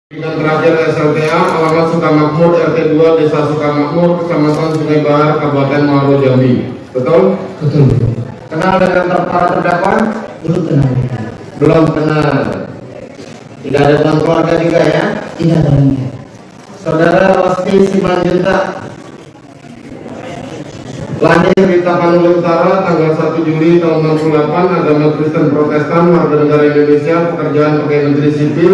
Pendidikan terakhir SLTA, alamat Sukamakmur, RT 2, Desa Sukamakmur, Kecamatan Sungai Bahar, Kabupaten Muaro Jambi. Betul? Betul. Kenal dengan para terdakwa? Belum kenal. Belum kenal. Tidak ada teman keluarga juga ya? Tidak ada. Saudara Rosti Simanjuntak, lahir di Tapanuli Utara tanggal 1 Juli tahun 68, agama Kristen Protestan, warga negara Indonesia, pekerjaan pegawai negeri sipil,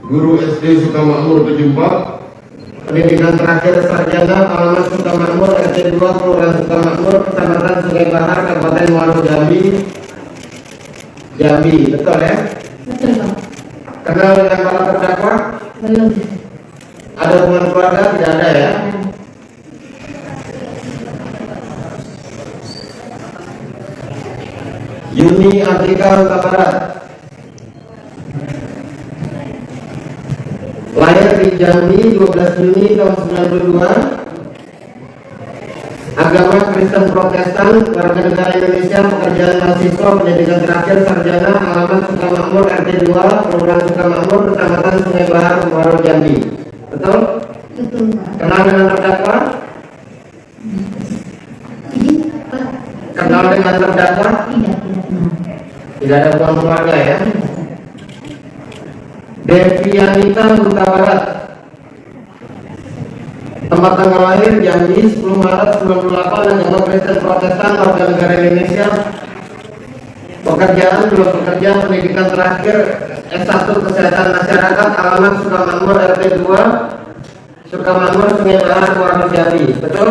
guru SD Sukamakmur 74, pendidikan terakhir sarjana, alamat Sukamakmur, RT 2, Kelurahan Sukamakmur, Kecamatan Sungai Bahar, Kabupaten Muaro Jambi. Jambi, betul ya? Betul, Pak. Kenal dengan para terdakwa? Belum. Ada hubungan keluarga? Tidak ada ya? Yuni Atika Huta Barat, lahir di Jambi 12 Juni tahun 92, agama Kristen Protestan, warga negara Indonesia, pekerjaan mahasiswa, pendidikan terakhir sarjana, alamat Sukamakmur, RT 2, Kelurahan Sukamakmur, Kecamatan Sungai Bahar, Muaro Jambi. Betul? Betul, Pak. Kenal dengan terdakwa? Ini, Pak. Kenal dengan terdakwa? Tidak kenal. Tidak ada hubungan keluarga ya? Devianita Huta Barat, tempat tanggal lahir Jambi 10 Maret 98, agama Kristen Protestan, warga negara Indonesia, pekerjaan belum bekerja, pendidikan terakhir S1 Kesehatan Masyarakat, alamat Sukamakmur, RT 2, Sukamakmur, Sungai Bahar, Muaro Jambi. Betul?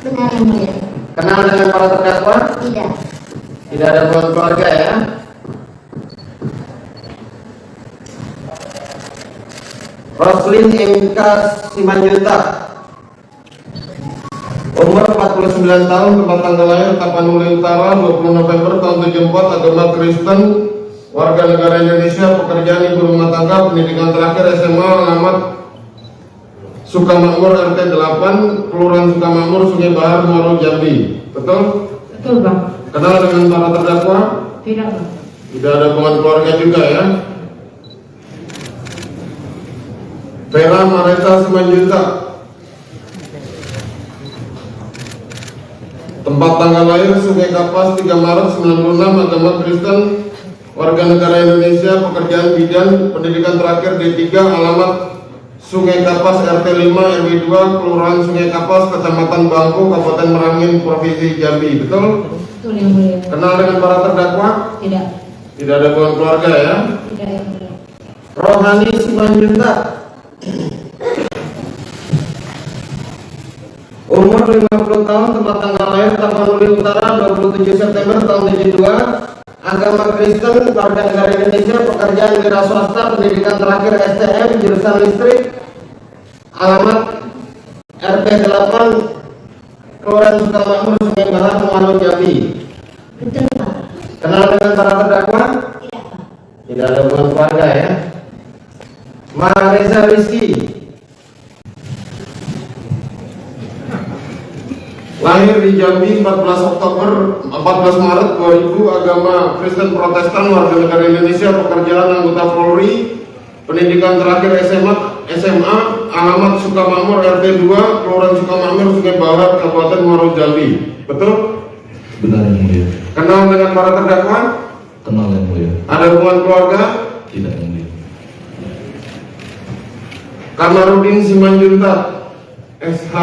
Benar, Yang Mulia. Kenal dengan para terdakwa? Tidak. Tidak ada hubungan keluarga ya? Roslin Enka Simanjuntak, umur 49 tahun, tempat tanggal lahir Tapanuli Utara 20 November tahun 74, agama Kristen, warga negara Indonesia, pekerjaan ibu rumah tangga, pendidikan terakhir SMA, alamat Sukamakmur, RT 8, Kelurahan Sukamakmur, Sungai Bahar, Muaro Jambi. Betul? Betul, Pak. Kenal dengan para terdakwa? Tidak, Pak. Tidak ada hubungan keluarga juga ya? Vera Mareta Simanjuntak, tempat tanggal lahir Sungai Kapas 3 Maret 96, agama Kristen, warga negara Indonesia, pekerjaan bidan, pendidikan terakhir D3, alamat Sungai Kapas, RT 5, RW 2, Kelurahan Sungai Kapas, Kecamatan Bangku, Kabupaten Merangin, Provinsi Jambi. Betul? Betul, Yang Mulia. Kenal dengan para terdakwa? Tidak. Tidak ada hubungan keluarga ya? Tidak, Yang Mulia. Rohani Simanjuntak, umur 50 tahun, tempat tanggal lahir Tapanuli Utara 27 September tahun 72, agama Kristen, warga negara Indonesia, pekerjaan wira swasta, pendidikan terakhir STM, jurusan listrik, alamat RT 8, Kelurahan Sukamakmur, Sungai Bahar, Muaro Jambi. Betul, Pak. Kenal dengan para terdakwa? Tidak, Pak. Tidak ada hubungan keluarga ya? Marisa Rizky, lahir di Jambi 14 Maret 2000, agama Kristen Protestan, warga negara Indonesia, pekerjaan anggota Polri, pendidikan terakhir SMA, alamat Sukamakmur, RT 2, Kelurahan Sukamakmur, Sungai Bahar, Kabupaten Muaro Jambi. Betul? Benar, Yang Mulia. Kenal dengan para terdakwa? Kenal, Yang Mulia. Ada hubungan keluarga? Tidak, Yang Mulia. Kamarudin Simanjuntak, SH,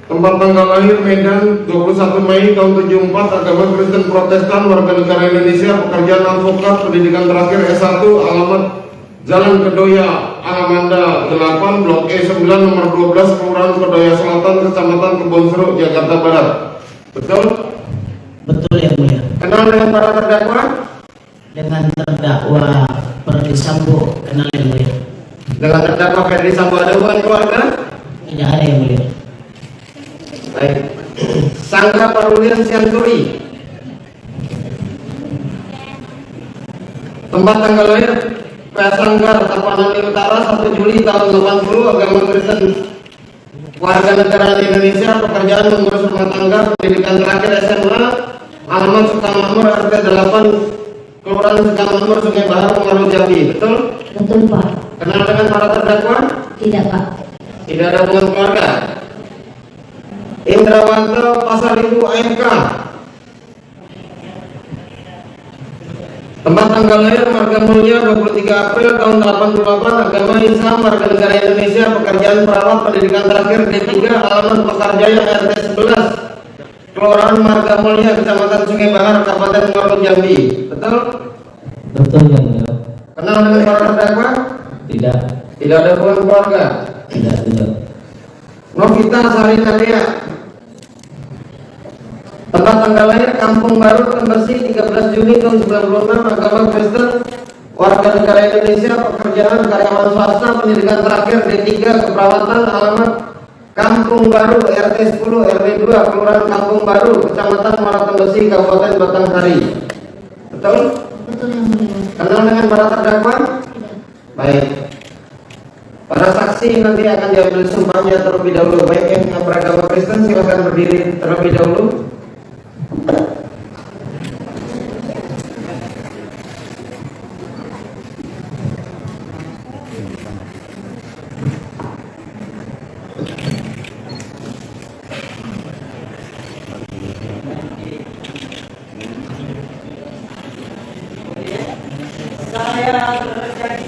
tempat tanggal lahir Medan 21 Mei tahun 74, agama Kristen Protestan, warga negara Indonesia, pekerjaan advokat, pendidikan terakhir S1, alamat Jalan Kedoya, Alamanda 8, Blok E9, nomor 12, Kelurahan Kedoya Selatan, Kecamatan Kebonjeruk, Jakarta Barat. Betul? Betul, Yang Mulia. Kenal dengan para terdakwa? Dengan terdakwa Ferdi Sambo, kenal, Yang Mulia. Dengan terdakwa Ferdi Sambo ada hubungan keluarga? Tidak ada, Yang Mulia. Baik. Sangga Parulian Sianturi, tempat tanggal lahir Pesanggar, Tapanuli Utara 1 Juli tahun 80, agama Kristen, warga negara Indonesia, pekerjaan mengurus rumah tangga, pendidikan terakhir SMA, alamat Sukamakmur, RT 8, Kelurahan Sukamakmur, Sungai Bahar, Muaro Jambi. Betul? Betul Pak. Kenal dengan para terdakwa? Tidak Pak. Tidak ada hubungan keluarga. Indrawanto Pasar Ibu AMK. Tempat tanggal lahir Marga Mulia 23 April tahun 88, agama Islam, warga negara Indonesia, pekerjaan perawat, pendidikan terakhir D3, alamat Pekarjaya RT 11, Kelurahan Marga Mulia, Kecamatan Sungai Bahar, Kabupaten Muaro Jambi. Betul? Betul yang mulia. Kenal dengan para terdakwa? Tidak. Tidak ada hubungan keluarga. Tidak. Novita Sari Nadia. Tempat tanggal lahir Kampung Baru Tembesi 13 Juni tahun 96, agama Kristen, warga negara Indonesia, pekerjaan karyawan swasta, pendidikan terakhir D3, keperawatan, alamat Kampung Baru RT 10 RW 2, Kelurahan Kampung Baru, Kecamatan Muara Tembesi, Kabupaten Batanghari. Betul? Betul yang mulia. Kenal dengan para terdakwa? Tidak. Baik. Para saksi nanti akan diambil sumpahnya terlebih dahulu. Baik yang beragama Kristen silakan berdiri terlebih dahulu. Bismillahirrahmanirrahim.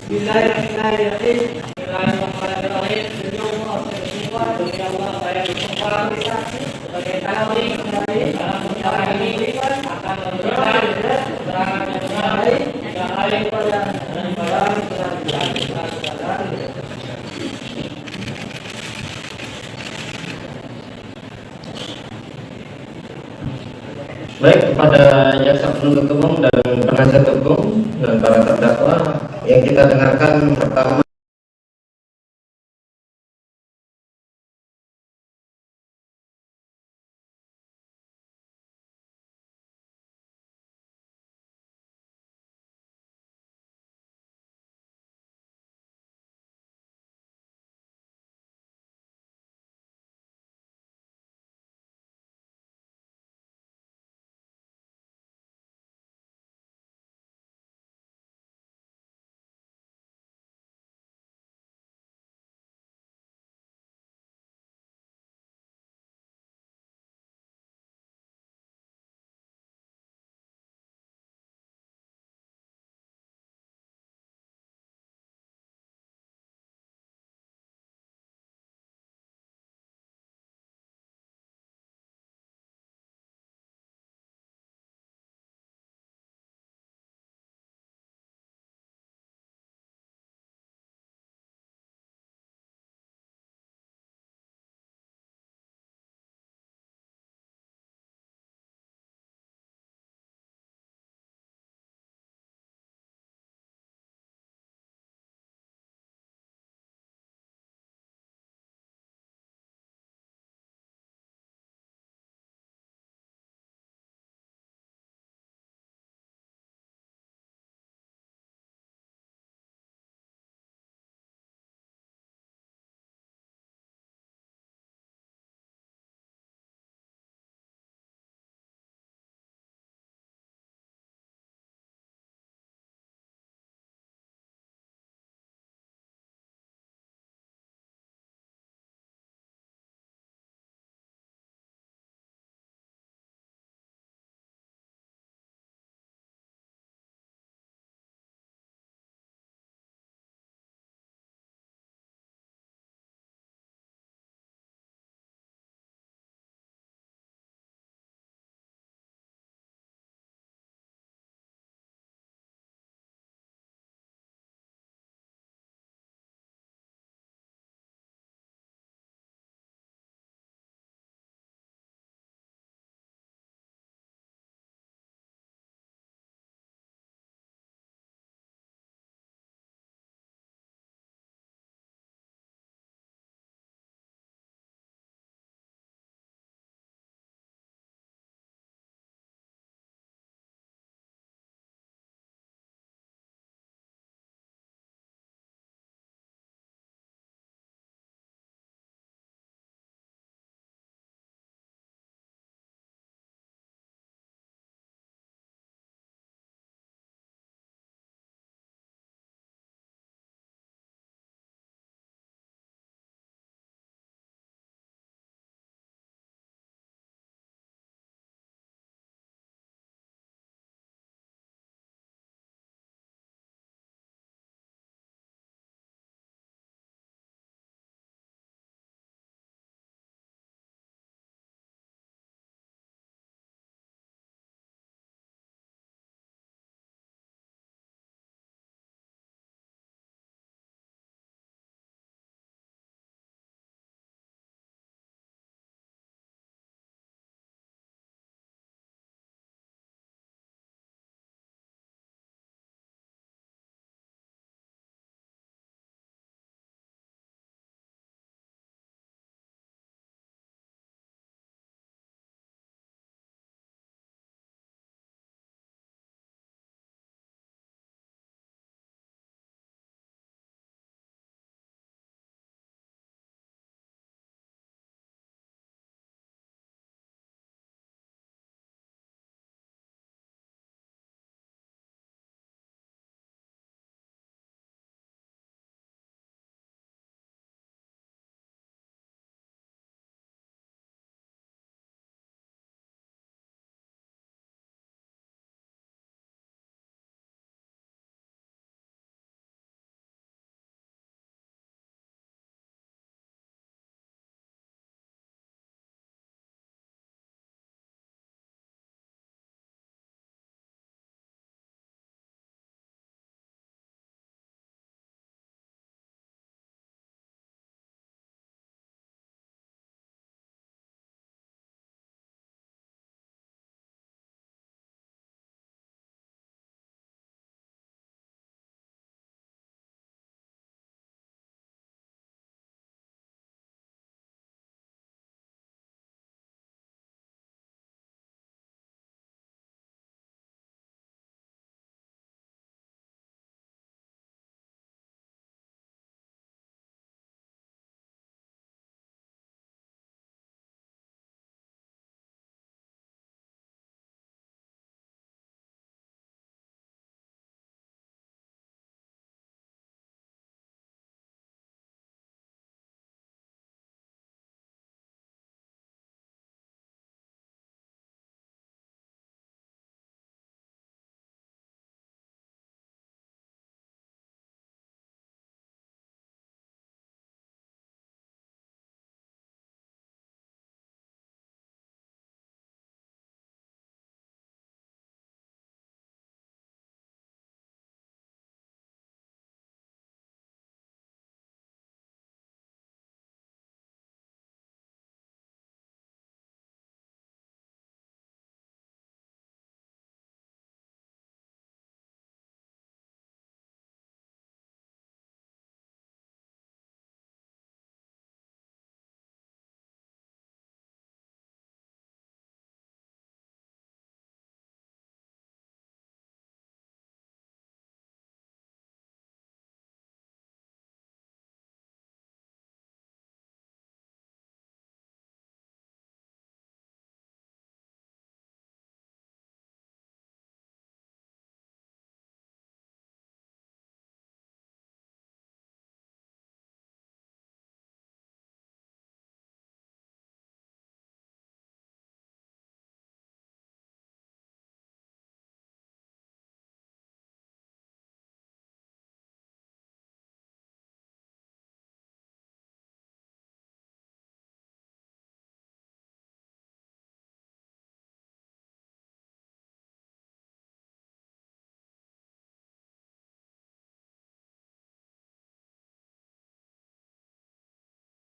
Bismillahirrahmanirrahim. Demi Allah saya bersumpah, demi Allah saya bersumpah sebagai kami dalam perkara ini akan memberikan keterangan yang baik yang ada pada dan Baik, kepada jaksa penuntut umum dan penasihat hukum dan para terdakwa yang kita dengarkan pertama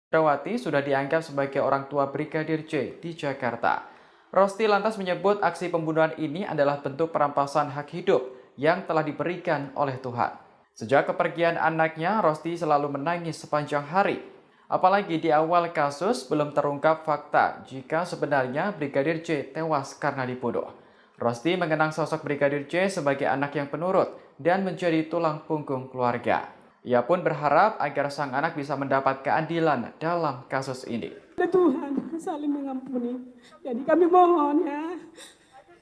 Rawati sudah dianggap sebagai orang tua Brigadir J di Jakarta. Rosti lantas menyebut aksi pembunuhan ini adalah bentuk perampasan hak hidup yang telah diberikan oleh Tuhan. Sejak kepergian anaknya, Rosti selalu menangis sepanjang hari. Apalagi di awal kasus belum terungkap fakta jika sebenarnya Brigadir J tewas karena dibunuh. Rosti mengenang sosok Brigadir J sebagai anak yang penurut dan menjadi tulang punggung keluarga. Ia pun berharap agar sang anak bisa mendapat keadilan dalam kasus ini. Tuhan saling mengampuni. Jadi kami mohon ya,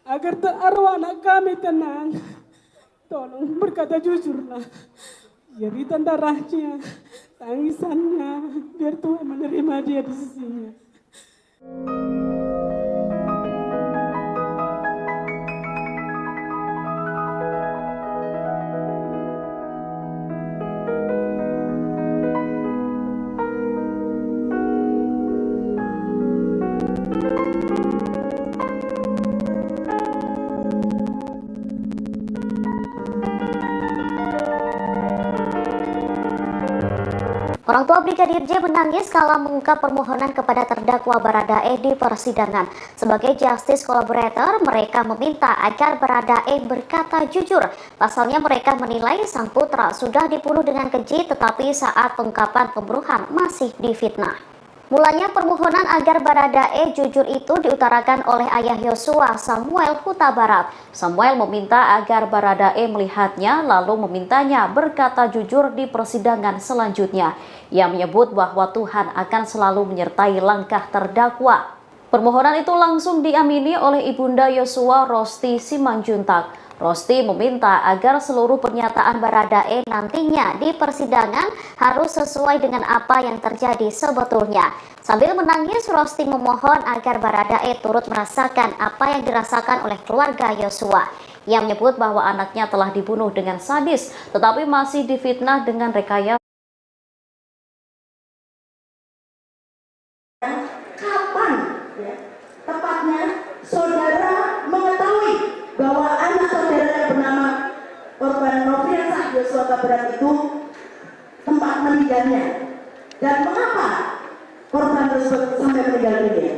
agar arwah anak kami tenang. Tolong berkata jujurlah. Jeritan darahnya, tangisannya, biar Tuhan menerima dia di sisinya. Orang tua Brigadir J menangis kala mengungkap permohonan kepada terdakwa Baradae di persidangan. Sebagai justice collaborator, mereka meminta agar Baradae berkata jujur. Pasalnya mereka menilai sang putra sudah dibunuh dengan keji, tetapi saat pengungkapan pembunuhan masih difitnah. Mulanya permohonan agar Baradae jujur itu diutarakan oleh ayah Yosua, Samuel Huta Barat. Samuel meminta agar Baradae melihatnya lalu memintanya berkata jujur di persidangan selanjutnya. Ia menyebut bahwa Tuhan akan selalu menyertai langkah terdakwa. Permohonan itu langsung diamini oleh Ibunda Yosua, Rosti Simanjuntak. Rosti meminta agar seluruh pernyataan Baradae nantinya di persidangan harus sesuai dengan apa yang terjadi sebetulnya. Sambil menangis, Rosti memohon agar Baradae turut merasakan apa yang dirasakan oleh keluarga Yosua. Ia menyebut bahwa anaknya telah dibunuh dengan sadis, tetapi masih difitnah dengan rekayasa. Kapan ya, tepatnya saudara mengetahui bahwa anak saudara yang bernama korban Nofriansah Yosua Huta Barat itu tempat meninggalnya, dan mengapa korban tersebut sampai meninggal dunia?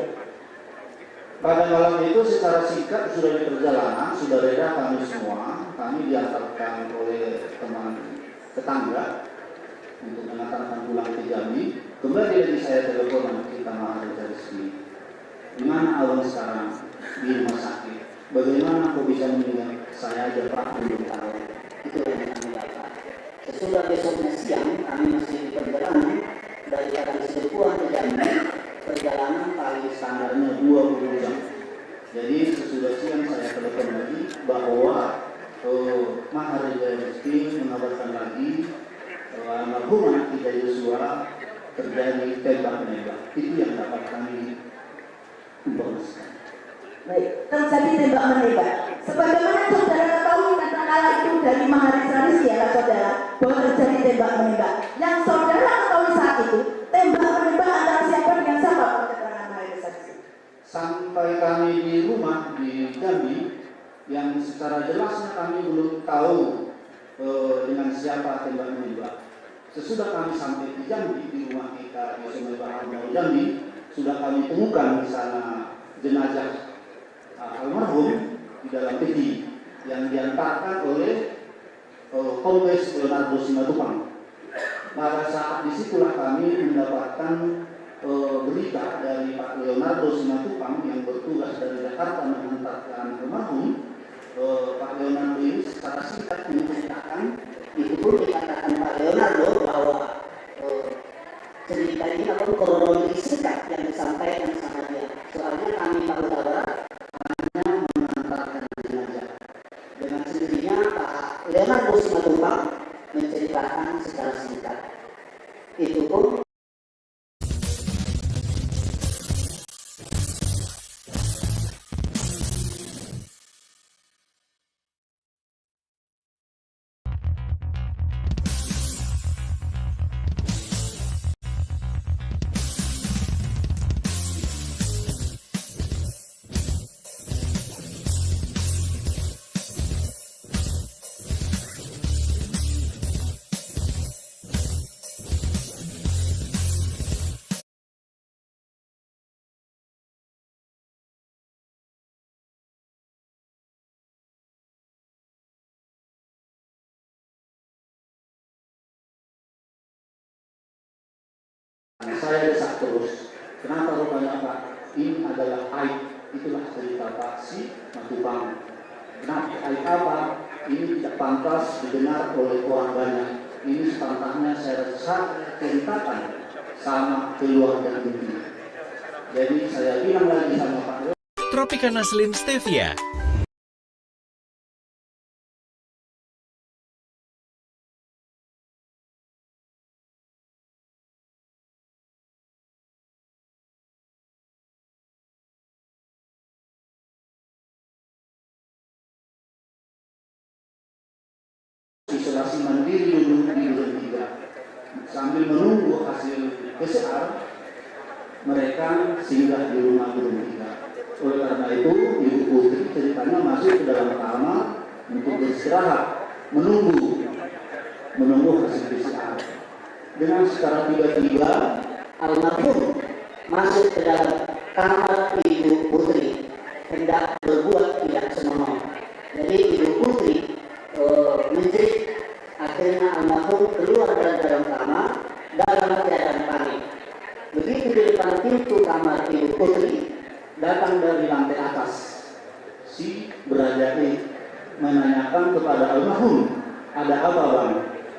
Pada malam itu secara singkat sudah di perjalanan, sudah reda kami semua, kami diantarkan oleh teman tetangga untuk mengantarkan pulang ke Jambi. Kembali lagi saya telepon sama kita Maharija Rizki. Di mana Awan sekarang? Di rumah sakit. Bagaimana kok bisa meninggal? Saya aja Pak belum tahu. Itu yang kami dapat. Sesudah besoknya siang kami masih di perjalanan dari Kali Sepuan ke Jambi. Perjalanan paling standarnya 20 jam. Jadi sesudah siang saya telepon lagi bahwa Maharija Rizki mengabarkan lagi almarhum anak kita Yosua terjadi tembak-menembak. Itu yang dapat kami informasikan. Baik, terjadi tembak-menembak. Sebagaimana saudara ketahui kala itu dari Maharija Rizki ya saudara, bahwa terjadi tembak-menembak. Yang saudara ketahui saat itu, tembak-menembak antara siapa dengan siapa? Keterangan Maharija Rizki. Sampai kami di rumah di Jambi, yang secara jelasnya kami belum tahu dengan siapa tembak-menembak. Sesudah kami sampai di Jambi, di rumah kita di Sungai Bahar Jambi, sudah kami temukan di sana jenazah almarhum di dalam peti yang diantarkan oleh Kombes Leonardo Simatupang. Pada saat disitulah kami mendapatkan berita dari Pak Leonardo Simatupang yang bertugas dari Jakarta mengantarkan almarhum. Pak Leonardo ini secara singkat menceritakan, itu pun dikatakan Pak Leonardo bahwa cerita ini atau kronologi singkat yang disampaikan sama dia. Soalnya kami Pak Huta Barat hanya mengantarkan jenazah. Dengan sendirinya Pak Leonardo Simatupang menceritakan secara singkat. Itu pun Saya desak terus. Kenapa rupanya Pak? Ini adalah aib. Itulah cerita Pak Si Matubang. Kenapa aib apa? Ini tidak pantas didengar oleh orang banyak. Ini sepantasnya saya ceritakan sama keluarga ini. Jadi saya bilang lagi sama Pak Tropicana Slim Stevia. isolasi mandiri dulu di Duren 3 sambil menunggu hasil PCR mereka singgah di rumah Duren 3. Oleh karena itu Ibu Putri ceritanya masuk ke dalam kamar untuk beristirahat menunggu hasil PCR. Dengan secara tiba-tiba almarhum masuk ke dalam kamar Ibu Putri hendak berbuat tidak senonoh. Jadi Ibu Putri menjerit, akhirnya almarhum keluar dari dalam kamar dalam keadaan panik. Begitu di depan pintu kamar Ibu Putri, datang dari lantai atas si Berajati menanyakan kepada almarhum, ada apa bang?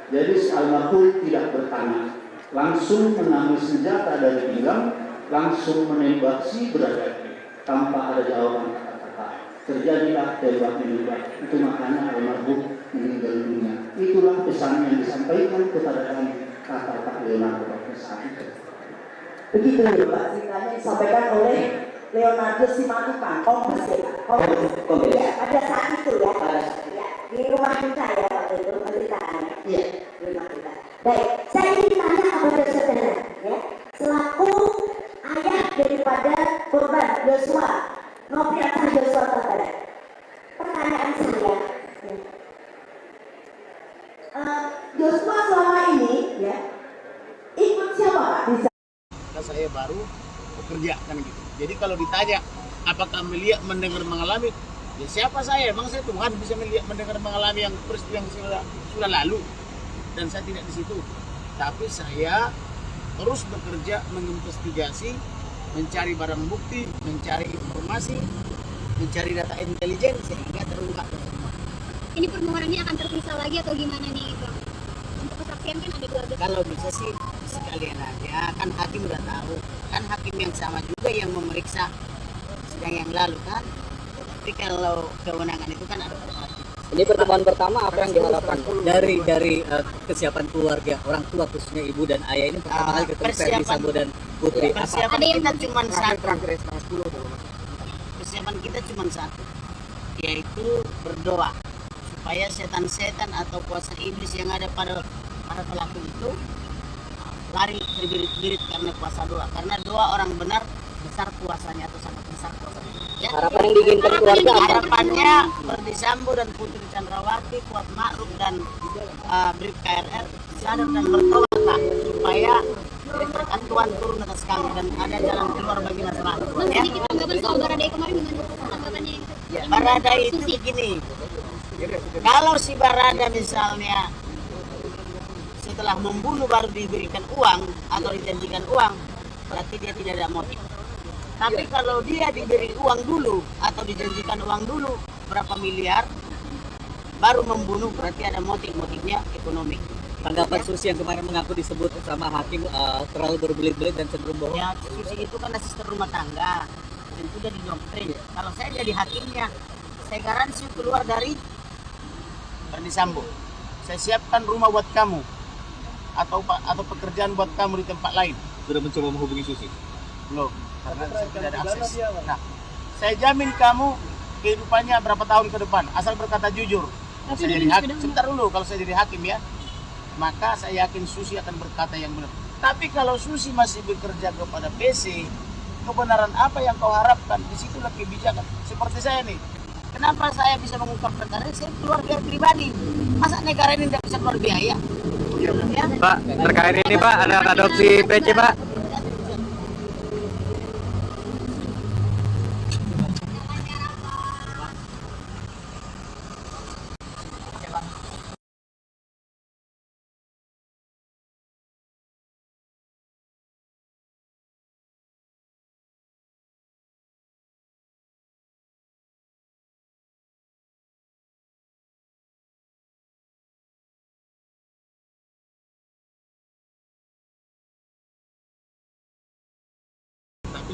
Jadi si almarhum tidak bertanya, langsung mengambil senjata dari pinggang, langsung menembak si Berajati tanpa ada jawaban kata-kata. Terjadilah tembak menembak. Itu makanya almarhum meninggal dunia. Itulah pesan yang disampaikan kepada kami, kata Pak Leonardo pada saat itu. Begitu ya Pak, ceritanya disampaikan oleh Leonardo Simatupang, Kompes ya Pak? Kompes. Ya, pada saat itu ya, di rumah kita ya waktu itu penceritaannya. Iya. Di rumah kita. Baik, saya ingin tanya kepada saudara ya, selaku ayah daripada korban Joshua, Nofriansah Joshua Tabarat. Pertanyaan saya, ya. Joshua selama ini ya ikut siapa Pak? Bisa saya baru bekerja kan gitu. Jadi kalau ditanya apakah melihat, mendengar, mengalami, ya siapa saya? Emang saya Tuhan bisa melihat, mendengar, mengalami yang peristiwa yang sudah lalu, dan saya tidak di situ. Tapi saya terus bekerja menginvestigasi, mencari barang bukti, mencari informasi, mencari data intelijen sehingga terungkap. Ini permohonannya akan terpisah lagi atau gimana nih Bang? Untuk kesaksian kan ada 12. Kalau bisa sih Sekalian aja, kan hakim udah tahu, kan hakim yang sama juga yang memeriksa sidang yang lalu kan. Tapi kalau kewenangan itu kan ada hakim. Ini pertemuan pertama apa yang diharapkan dari kesiapan keluarga, orang tua khususnya ibu dan ayah ini pertama kali ketemu Ferdi Sambo dan Putri. Persiapan kita cuma satu. Persiapan kita cuma satu, yaitu berdoa supaya setan-setan atau kuasa iblis yang ada pada para pelaku itu lari terbirit-birit karena kuasa doa. Karena doa orang benar besar kuasanya atau sangat besar kuasanya. Ya. Harapan yang diinginkan keluarga apa? Harapannya Ferdi Sambo dan Putri Chandrawati, Kuat Ma'ruf dan Brib KRR sadar dan bertobat Pak, supaya berkat Tuhan turun atas kami dan ada jalan keluar bagi masyarakat. Mas, sedikit tanggapan soal Baradae kemarin gimana tanggapannya? Ya, Baradae itu begini, kalau si Barada misalnya setelah membunuh baru diberikan uang atau dijanjikan uang, berarti dia tidak ada motif. Tapi kalau dia diberi uang dulu atau dijanjikan uang dulu berapa miliar, baru membunuh, berarti ada motifnya ekonomi. Tanggapan Susi yang kemarin mengaku disebut sama hakim terlalu berbelit-belit dan cenderung bohong. Ya, Susi itu kan asisten rumah tangga dan sudah didoktrin. Kalau saya jadi hakimnya, saya garansi keluar dari Ferdi Sambo. Saya siapkan rumah buat kamu atau pekerjaan buat kamu di tempat lain. Sudah mencoba menghubungi Susi? Belum, karena saya tidak ada akses. Nah, saya jamin kamu kehidupannya berapa tahun ke depan, asal berkata jujur. Kalau saya jadi hakim, sebentar dulu, kalau saya jadi hakim ya, maka saya yakin Susi akan berkata yang benar. Tapi kalau Susi masih bekerja kepada PC, kebenaran apa yang kau harapkan? Disitulah kebijakan. Seperti saya nih, kenapa saya bisa mengungkap perkara ini? Saya keluar biaya pribadi. Masa negara ini tidak bisa keluar biaya? Ya? Pak, terkait ini Pak, ada adopsi PC Pak.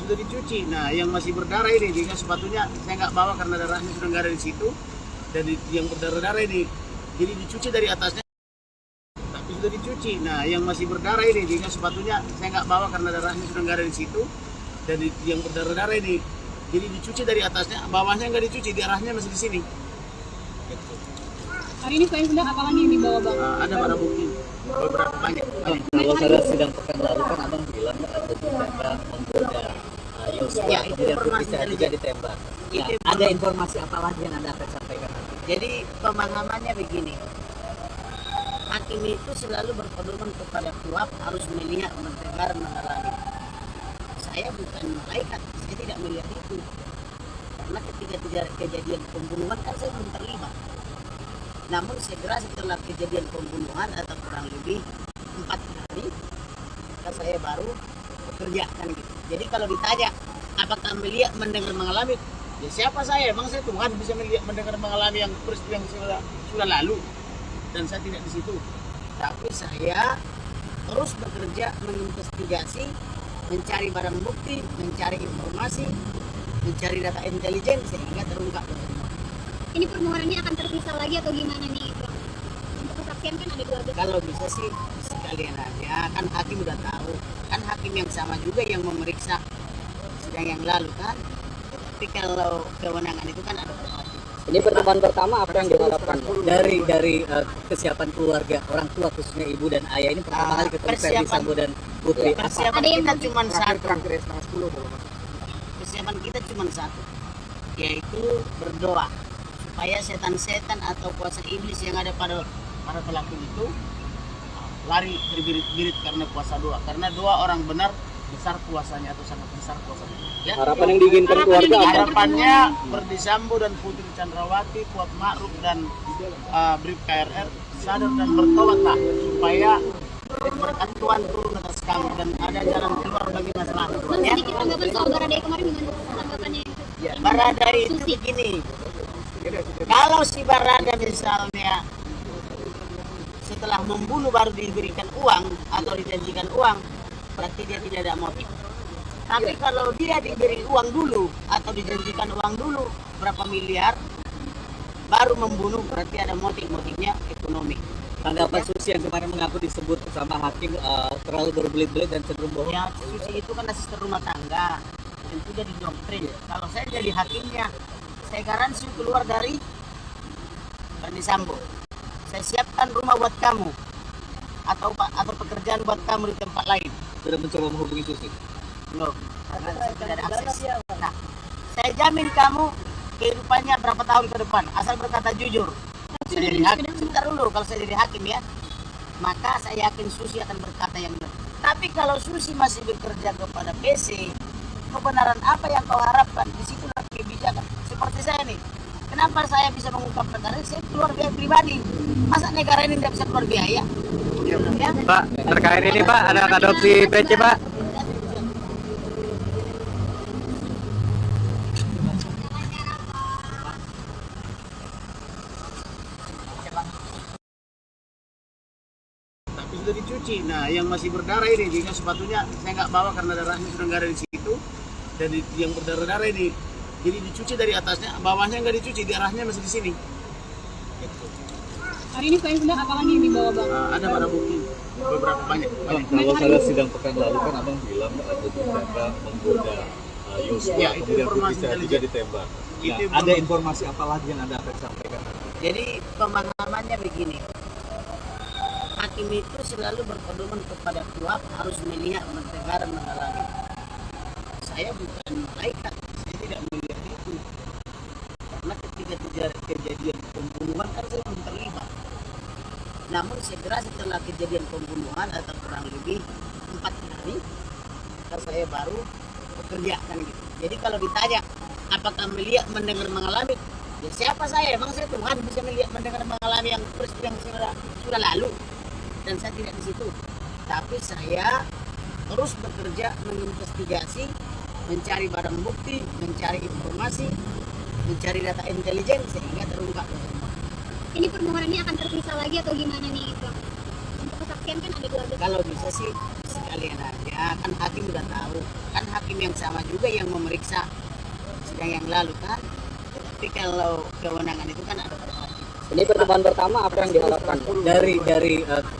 sudah dicuci. Nah, yang masih berdarah ini, jika sepatunya saya nggak bawa karena darahnya sudah nggak ada di situ. Dan yang berdarah-darah ini, jadi dicuci dari atasnya. Tapi sudah dicuci. Nah, yang masih berdarah ini, jika sepatunya saya nggak bawa karena darahnya sudah nggak ada di situ. Dan yang berdarah-darah ini, jadi dicuci dari atasnya, bawahnya nggak dicuci, darahnya masih di sini. Hari ini selain sedang apa lagi yang dibawa bang? Ada barang bukti beberapa banyak. Kalau pada sidang pekan lalu kan abang bilang ada tindakan menggoda Yosua, Ya, itu kemudian informasi bisa juga ditembak. Ya, Itu ada informasi apa lagi yang anda akan sampaikan? Jadi pemahamannya begini, hakim itu selalu berpedoman kepada kuap harus melihat, mendengar, mengalami. Saya bukan malaikat, saya tidak melihat itu. Karena ketika kejadian pembunuhan kan saya belum terlibat. Namun segera setelah kejadian pembunuhan atau kurang lebih 4 hari, saya baru bekerja kan gitu. Jadi kalau ditanya apakah melihat, mendengar, mengalami, ya siapa saya? Emang saya Tuhan bisa melihat, mendengar, mengalami yang peristiwa yang sudah lalu, dan saya tidak di situ. Tapi saya terus bekerja menginvestigasi, mencari barang bukti, mencari informasi, mencari data intelijen sehingga terungkap. Ini permohonannya akan terpisah lagi atau gimana nih bang? Untuk kesaksian kan ada 12. Kalau bisa sih sekalian aja, kan hakim udah tahu, kan hakim yang sama juga yang memeriksa sidang yang lalu kan. Tapi kalau kewenangan itu kan ada berbagai. Ini pertemuan pertama apa yang diharapkan dari kesiapan keluarga, orang tua khususnya ibu dan ayah ini pertama kali ketemu Ferdi Sambo dan Putri. Persiapan kita cuma satu. Persiapan kita cuma satu, yaitu berdoa supaya setan-setan atau kuasa iblis yang ada pada pelaku itu lari terbirit-birit karena kuasa doa. Karena doa orang benar besar kuasanya atau sangat besar kuasanya. Ya? Harapan yang diinginkan keluarga apa? Harapannya Ferdi Sambo dan Putri Chandrawati, Kuat Ma'ruf dan Brib KRR sadar dan bertobatlah supaya berkat Tuhan turun atas kami dan ada jalan keluar bagi masalah. Bang, Ya? sedikit tanggapan soal Baradae kemarin gimana tanggapannya? Ya, Baradae itu begini. Kalau si Barada misalnya setelah membunuh baru diberikan uang atau dijanjikan uang, berarti dia tidak ada motif. Tapi kalau dia diberi uang dulu atau dijanjikan uang dulu berapa miliar, baru membunuh, berarti ada motifnya ekonomi. Tanggapan Susi yang kemarin mengaku disebut sama hakim terlalu berbelit-belit dan cenderung bohong. Ya, Susi itu kan asisten rumah tangga, tentu jadi doktrin. Kalau saya jadi hakimnya, saya garansi keluar dari Ferdi Sambo. Saya siapkan rumah buat kamu atau pekerjaan buat kamu di tempat lain. Sudah mencoba menghubungi Susi? No, karena saya tidak ada akses. Nah, saya jamin kamu kehidupannya berapa tahun ke depan asal berkata jujur. Saya jadi hakim, sebentar dulu, kalau saya jadi hakim ya, maka saya yakin Susi akan berkata yang benar. Tapi kalau Susi masih bekerja kepada PC, kebenaran apa yang kau harapkan? Di situlah kebijakan. Seperti saya nih, kenapa saya bisa mengungkap perkara ini? Saya keluar biaya pribadi. Masa negara ini tidak bisa keluar biaya? Ya? Pak, terkait ini Pak, anak adopsi PC Pak. Tapi sudah dicuci. Nah, yang masih berdarah ini, jika sepatunya saya nggak bawa karena darahnya sudah nggak ada di situ. Dan yang berdarah-darah ini, jadi dicuci dari atasnya, bawahnya nggak dicuci, darahnya masih di sini. Hari ini selain sedang apa lagi yang dibawa bang? Ada barang bukti beberapa banyak. Kalau pada sidang pekan lalu kan abang bilang ada tindakan menggoda Yosua, Ya, itu kemudian informasi bisa juga intelijen. ditembak. Itu Ya, ada informasi apa lagi yang anda akan sampaikan? Jadi pemahamannya begini, hakim itu selalu berpedoman kepada kuap harus melihat, mendengar, mengalami. Saya bukan malaikat, saya tidak melihat itu. Karena ketika kejadian pembunuhan kan saya belum terlibat. Namun segera setelah kejadian pembunuhan atau kurang lebih 4 hari, saya baru bekerja kan gitu. Jadi kalau ditanya apakah melihat, mendengar, mengalami, ya siapa saya? Emang saya Tuhan bisa melihat, mendengar, mengalami yang peristiwa yang sudah lalu, dan saya tidak di situ. Tapi saya terus bekerja menginvestigasi, mencari barang bukti, mencari informasi, mencari data intelijen sehingga terungkap. Ini permohonannya akan terpisah lagi atau gimana nih bang? Untuk kesaksian kan ada 12. Kalau bisa sih sekalian aja, kan hakim udah tahu, kan hakim yang sama juga yang memeriksa sidang yang lalu kan. Tapi kalau kewenangan itu kan ada pada hakim. Ini pertemuan pertama apa yang diharapkan dari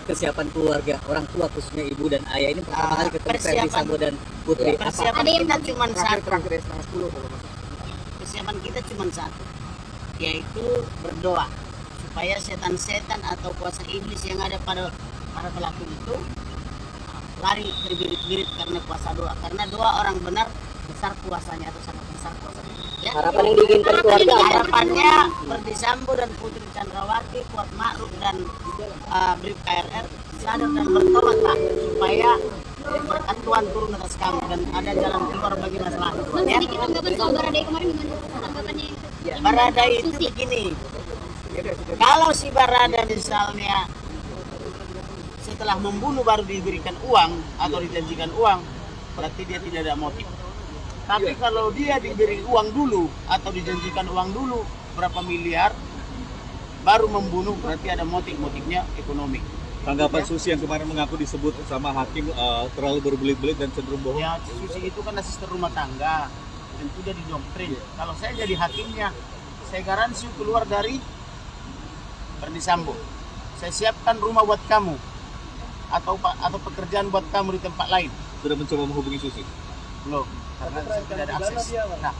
kesiapan keluarga orang tua khususnya ibu dan ayah ini pertama kali ketemu Ferdi Sambo dan Putri. Persiapan kita cuma satu. Persiapan kita cuma satu, yaitu berdoa supaya setan-setan atau kuasa iblis yang ada pada para pelaku itu lari terbirit-birit karena kuasa doa. Karena doa orang benar besar kuasanya atau sangat besar kuasanya. Ya. Harapan yang diinginkan keluarga apa? Harapannya Ferdi Sambo dan Putri Chandrawati, Kuat Ma'ruf dan Brib KRR sadar dan bertobatlah supaya berkat Tuhan turun atas kami dan ada jalan keluar bagi masalah. Bang, sedikit tanggapan soal Baradae kemarin gimana tanggapannya? Baradae itu begini, kalau si Barada misalnya setelah membunuh baru diberikan uang atau dijanjikan uang, berarti dia tidak ada motif. Tapi kalau dia diberi uang dulu atau dijanjikan uang dulu berapa miliar baru membunuh, berarti ada motifnya ekonomi. Tanggapan Susi yang kemarin mengaku disebut sama hakim terlalu berbelit-belit dan cenderung bohong. Ya, Susi itu kan asisten rumah tangga dan sudah didoktrin. Kalau saya jadi hakimnya, saya garansi keluar dari Ferdi Sambo. Saya siapkan rumah buat kamu atau pekerjaan buat kamu di tempat lain. Sudah mencoba menghubungi Susi? Belum, karena saya tidak ada akses. Nah,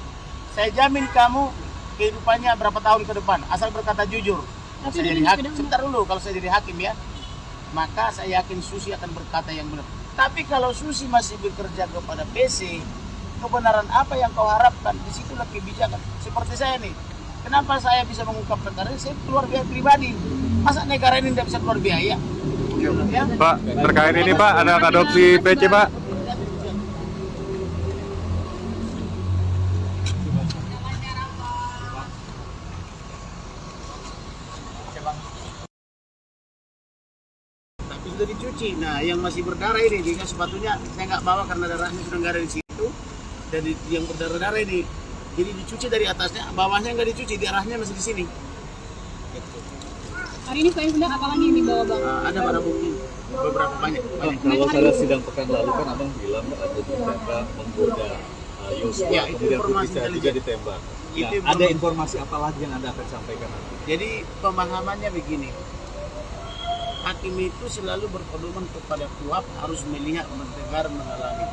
saya jamin kamu kehidupannya berapa tahun ke depan, asal berkata jujur. Saya jadi hakim, sebentar dulu, kalau saya jadi hakim ya, maka saya yakin Susi akan berkata yang benar. Tapi kalau Susi masih bekerja kepada PC, kebenaran apa yang kau harapkan, disitulah kebijakan. Seperti saya nih, kenapa saya bisa mengungkap perkara ini? Saya keluar biaya pribadi. Masa negara ini tidak bisa keluar biaya? Ya? Pak, terkait ini Pak, ada adopsi PC Pak. Sudah dicuci. Nah, yang masih berdarah ini, jika sepatunya saya nggak bawa karena darahnya sudah nggak ada di situ, dan yang berdarah-darah ini, jadi dicuci dari atasnya, bawahnya nggak dicuci, darahnya masih di sini. Hari ini selain sudah apa lagi yang dibawa Bang? Ada barang bukti beberapa banyak. Kalau pada sidang pekan lalu kan abang bilang ada ditembak menggoda Yosua, Ya, kemudian Putri juga intelijen. ditembak. Itu Nah, ada informasi apa lagi yang Anda akan sampaikan? Jadi pemahamannya begini, hakim itu selalu berpedoman kepada kuhab, harus melihat, mendengar, mengalami.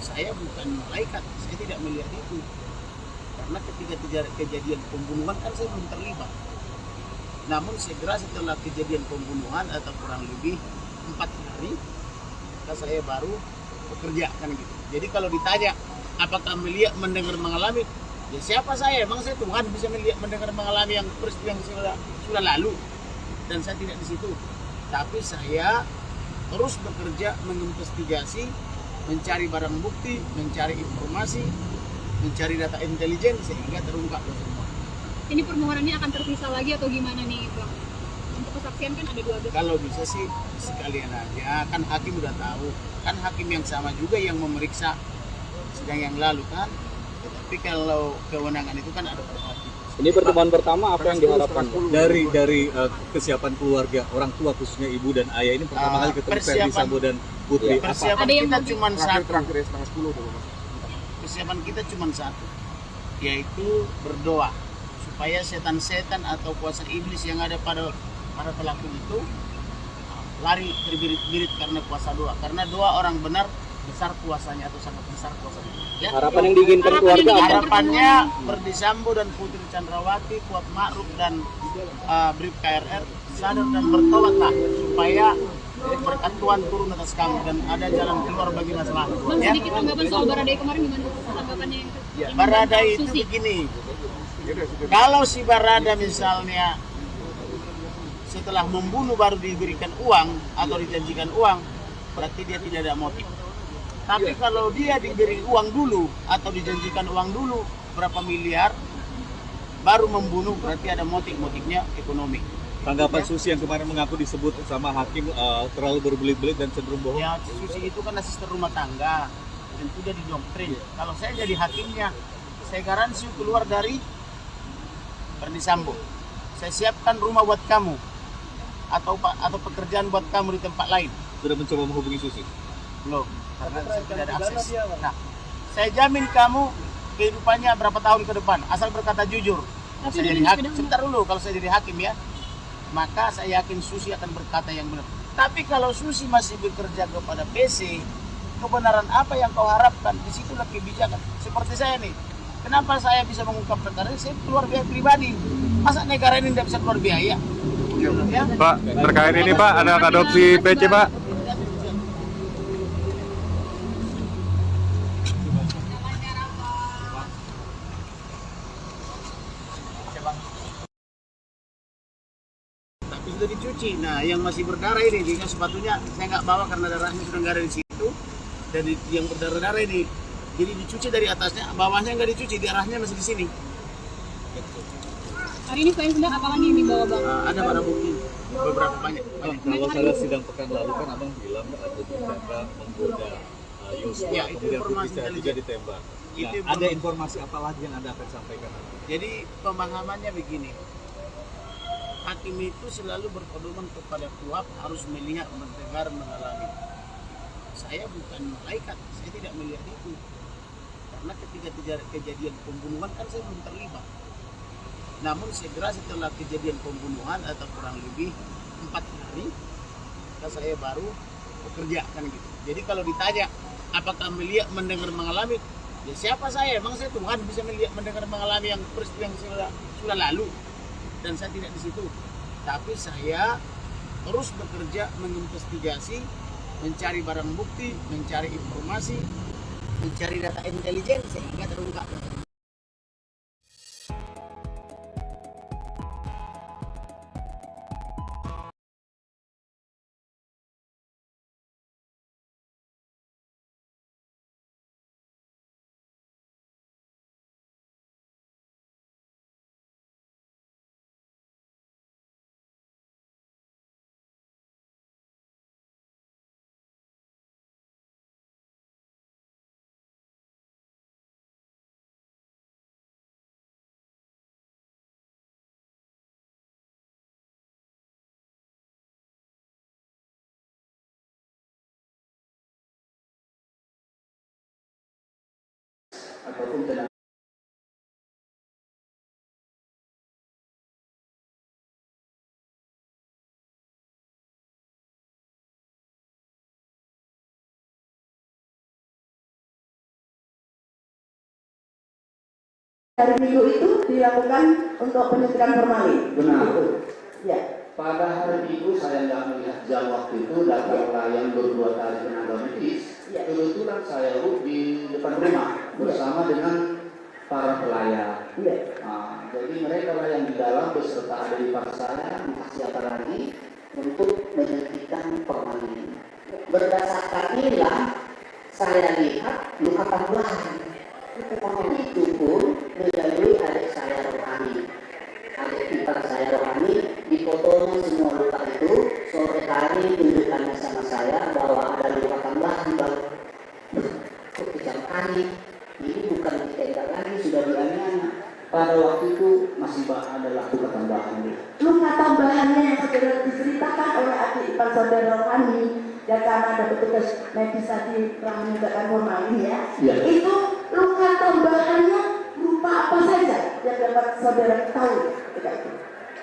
Saya bukan malaikat, saya tidak melihat itu. Karena ketika kejadian pembunuhan kan saya belum terlibat. Namun segera setelah kejadian pembunuhan atau kurang lebih 4 hari, maka saya baru bekerja kan gitu. Jadi kalau ditanya apakah melihat, mendengar, mengalami, ya siapa saya? Emang saya Tuhan bisa melihat, mendengar, mengalami yang peristiwa yang sudah lalu, dan saya tidak di situ. Tapi saya terus bekerja menginvestigasi, mencari barang bukti, mencari informasi, mencari data intelijen sehingga terungkap semua. Ini permohonannya akan terpisah lagi atau gimana nih Bang? Untuk kesaksian kan ada 12. Kalau bisa sih sekalian aja, kan hakim udah tahu, kan hakim yang sama juga yang memeriksa sidang yang lalu kan. Tapi kalau kewenangan itu kan ada pada hakim. Ini pertemuan pertama apa yang diharapkan dari kesiapan keluarga orang tua khususnya ibu dan ayah ini pertama kali ketemu Ferdi Sambo dan Putri. Persiapan kita cuma satu. Persiapan kita cuma satu, yaitu berdoa supaya setan-setan atau kuasa iblis yang ada pada para pelaku itu lari terbirit-birit karena kuasa doa. Karena doa orang benar besar kuasanya atau sangat besar kuasanya. Ya? Harapan yang diinginkan keluarga apa? Harapannya Ferdi Sambo dan Putri Chandrawati, Kuat Ma'ruf dan Brib KRR sadar dan bertobatlah supaya berkat Tuhan turun atas kami dan ada jalan keluar bagi masalah. Bang, sedikit tanggapan soal Baradae kemarin gimana tanggapannya? Baradae itu begini, kalau si Barada misalnya setelah membunuh baru diberikan uang atau dijanjikan uang, berarti dia tidak ada motif. Tapi kalau dia diberi uang dulu atau dijanjikan uang dulu berapa miliar baru membunuh, berarti ada motifnya ekonomi. Tanggapan Susi yang kemarin mengaku disebut sama hakim terlalu berbelit-belit dan cenderung bohong. Ya, Susi itu kan asisten rumah tangga dan sudah didoktrin. Kalau saya jadi hakimnya, saya garansi keluar dari Ferdi Sambo. Saya siapkan rumah buat kamu atau pekerjaan buat kamu di tempat lain. Sudah mencoba menghubungi Susi? Belum, karena saya tidak ada akses. Nah, Saya jamin kamu kehidupannya berapa tahun ke depan, asal berkata jujur. Saya jadi hakim. Sebentar dulu, kalau saya jadi hakim ya, maka saya yakin Susi akan berkata yang benar. Tapi kalau Susi masih bekerja kepada PC, kebenaran apa yang kau harapkan? Di situlah kebijakan. Seperti saya nih, kenapa saya bisa mengungkap perkara ini? Saya keluar biaya pribadi. Masa negara ini tidak bisa keluar biaya? Ya? Pak, terkait ini Pak, anak adopsi PC Pak. Tapi sudah dicuci. Nah, yang masih berdarah ini, jika sepatunya saya nggak bawa karena darahnya sudah nggak ada di situ. Dan yang berdarah-darah ini, jadi dicuci dari atasnya, bawahnya nggak dicuci, darahnya masih di sini. Hari ini saya sedang apalagi yang dibawa bang? Ada barang bukti beberapa banyak. Kalau saya sidang pekan lalu kan abang bilang ada tindakan menggoda Yosua, Ya, itu kemudian informasi Putri juga intelijen. ditembak. Itu Nah, ada informasi apa lagi yang Anda akan sampaikan? Jadi pemahamannya begini, hakim itu selalu berpedoman kepada kuhab, harus melihat mendengar mengalami. Saya bukan malaikat, saya tidak melihat itu. Karena ketika kejadian pembunuhan kan saya belum terlibat. Namun segera setelah kejadian pembunuhan atau kurang lebih 4 hari, maka saya baru bekerja kan gitu. Jadi kalau ditanya apakah melihat mendengar mengalami, ya siapa saya? Emang saya Tuhan bisa melihat mendengar mengalami yang peristiwa yang sudah lalu, dan saya tidak di situ. Tapi saya terus bekerja menginvestigasi, mencari barang bukti, mencari informasi, mencari data intelijen sehingga terungkap. Ataupun tenaga hari Minggu itu dilakukan untuk penyuntikan formalin. benar. Ya. Pada hari Minggu saya nggak melihat jam waktu itu, datanglah yang berdua dari tenaga medis. Kebetulan saya di depan rumah bersama dengan para pelayar. Nah, jadi mereka lah yang di dalam beserta adik ipar saya, entah siapa lagi, untuk menyuntikkan formalin. Berdasarkan inilah saya lihat luka tambahan. Itu pun melalui adik saya Rohani. Adik ipar saya Rohani, di fotonya semua luka itu sore hari tunjukkannya sama saya bahwa ada luka tambahan bang. Kok kejam kali? Ini bukan ditembak lagi, sudah dianiaya. Pada waktu itu masih adalah luka tambahan. Luka tambahannya yang saudara diceritakan oleh adik ipar saudara Rohani, dan karena ada petugas medis tadi telah menunjukkan formalin ya. Itu luka tambahannya berupa apa saja yang dapat saudara tahu?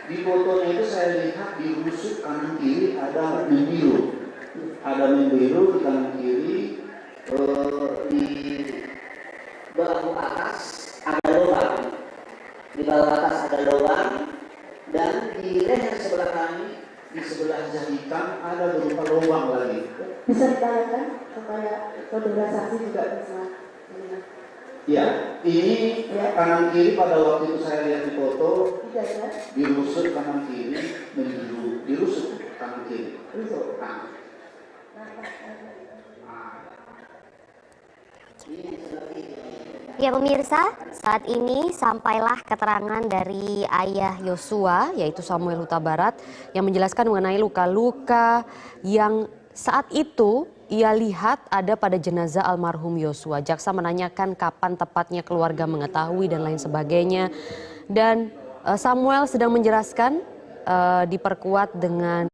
Di fotonya itu saya lihat di rusuk kanan kiri ada membiru. Ada membiru di kanan kiri, di bahu atas ada lubang. Di bawah atas ada lubang, dan di leher sebelah kanan, di sebelah jahitan ada berupa lubang lagi. Bisa ditayangkan supaya saudara saksi juga bisa melihat. Ya, ini kanan kiri pada waktu itu saya lihat di foto, dirusuk kanan kiri, membiru, dirusuk kanan kiri. Nah. Ya pemirsa, saat ini sampailah keterangan dari ayah Yosua, yaitu Samuel Huta Barat, yang menjelaskan mengenai luka-luka yang saat itu ia lihat ada pada jenazah almarhum Yosua. Jaksa menanyakan kapan tepatnya keluarga mengetahui dan lain sebagainya. Dan Samuel sedang menjelaskan diperkuat dengan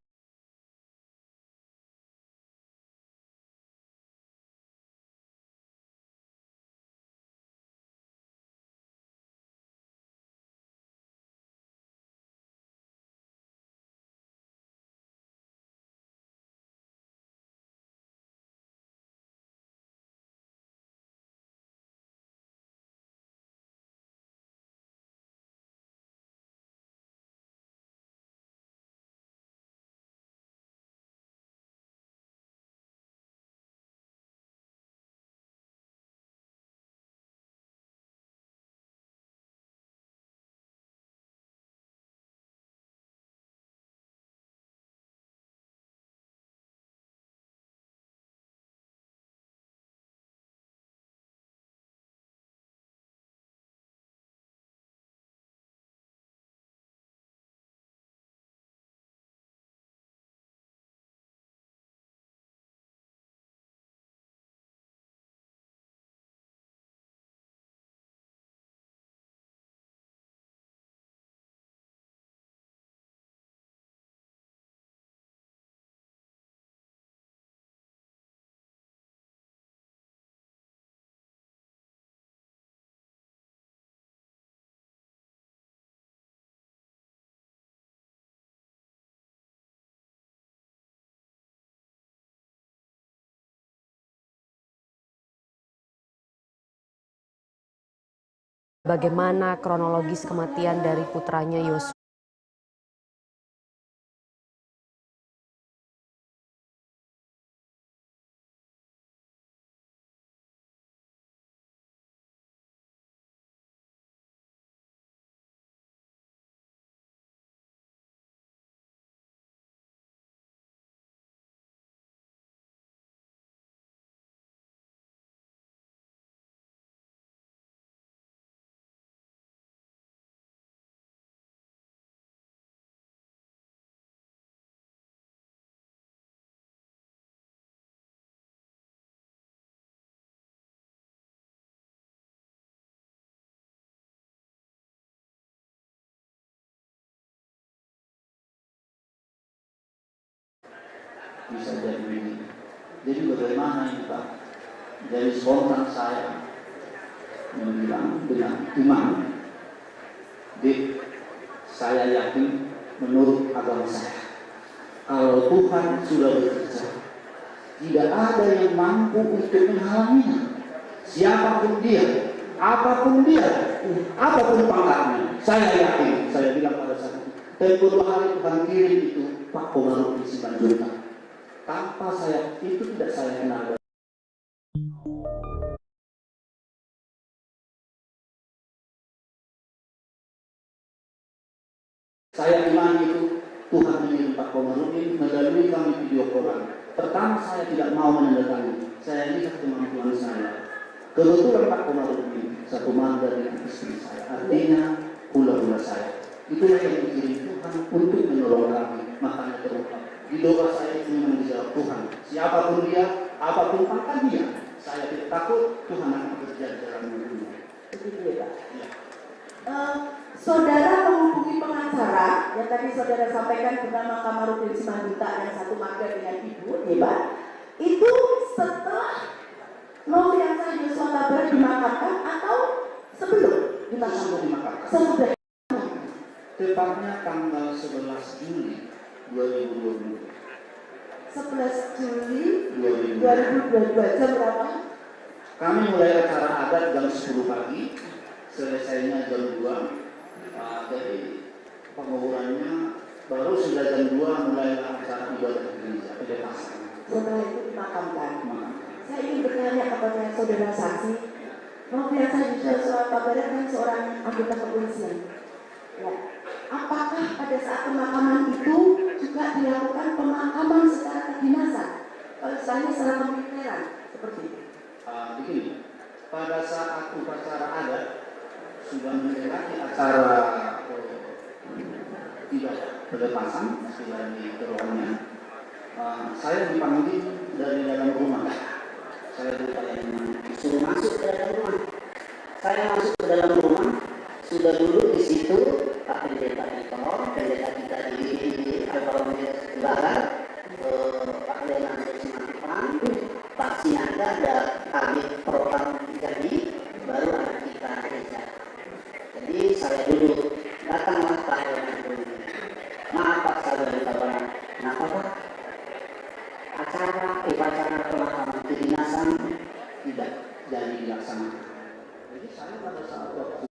bagaimana kronologis kematian dari putranya Yosua. Bisa jadi begini. Jadi bagaimana ini Pak? Dari spontan saya bilang dengan iman, saya yakin menurut agama saya, kalau Tuhan sudah bekerja, tidak ada yang mampu untuk menghalanginya. Siapapun dia, apapun pangkatnya, saya yakin, saya bilang pada saat itu, tempoh hari Tuhan kirim itu Pak Komarudin Simanjuntak. Tanpa saya, itu tidak saya kenal. Saya iman itu Tuhan mengirim Pak Komarudin melalui kami video call. Pertama saya tidak mau menandatangani. Saya lihat kemampuan saya. Kebetulan Pak Komarudin satu mandat dengan istri saya. Artinya hula-hula saya. Itulah yang dikirim Tuhan untuk menolong kami. Makanya terungkap. Di doa saya itu memang dijawab Tuhan. Siapapun dia, apapun pangkat dia, saya tidak takut Tuhan akan bekerja di dalam hidupnya. Begitu ya Pak? Ya. Saudara menghubungi pengacara yang tadi saudara sampaikan bernama Kamarudin Simanjuntak yang satu marga dengan ibu, ya Pak. Itu setelah Nofriansah Yosua Huta Barat dimakamkan atau sebelum dimakamkan? Sesudah. Tepatnya tanggal 11 Juli 2022. 11 Juli 2022 jam berapa? Kami mulai acara adat jam 10 pagi, selesainya jam 2. Jadi penguburannya baru sudah jam 2 mulai acara ibadah gereja pelepasan. Setelah itu dimakamkan. Saya ingin bertanya kepada saudara saksi, Nofriansah Yosua Huta Barat kan seorang anggota kepolisian. Ya. Apakah pada saat pemakaman itu juga dilakukan pemakaman secara kedinasan? Kalau misalnya secara pemiliteran seperti itu. Begini, pada saat upacara adat sudah mendekati acara ibadah pelepasan sudah di keruangannya, saya dipanggil dari dalam rumah. Saya disuruh masuk ke dalam rumah. Saya masuk ke dalam rumah, sudah dulu di situ Pak Pendeta kita di Almarhum Sebaran, Pak Lenan Simanjuntak, Pak Sinanda dan Kabit Propam jadi baru ada kita gereja. Jadi saya duduk, datanglah Pak Lenan. Maaf Pak, saya dari Tabanan. Kenapa Pak? Upacara pemakaman kedinasan tidak jadi dilaksanakan. Jadi saya pada saat waktu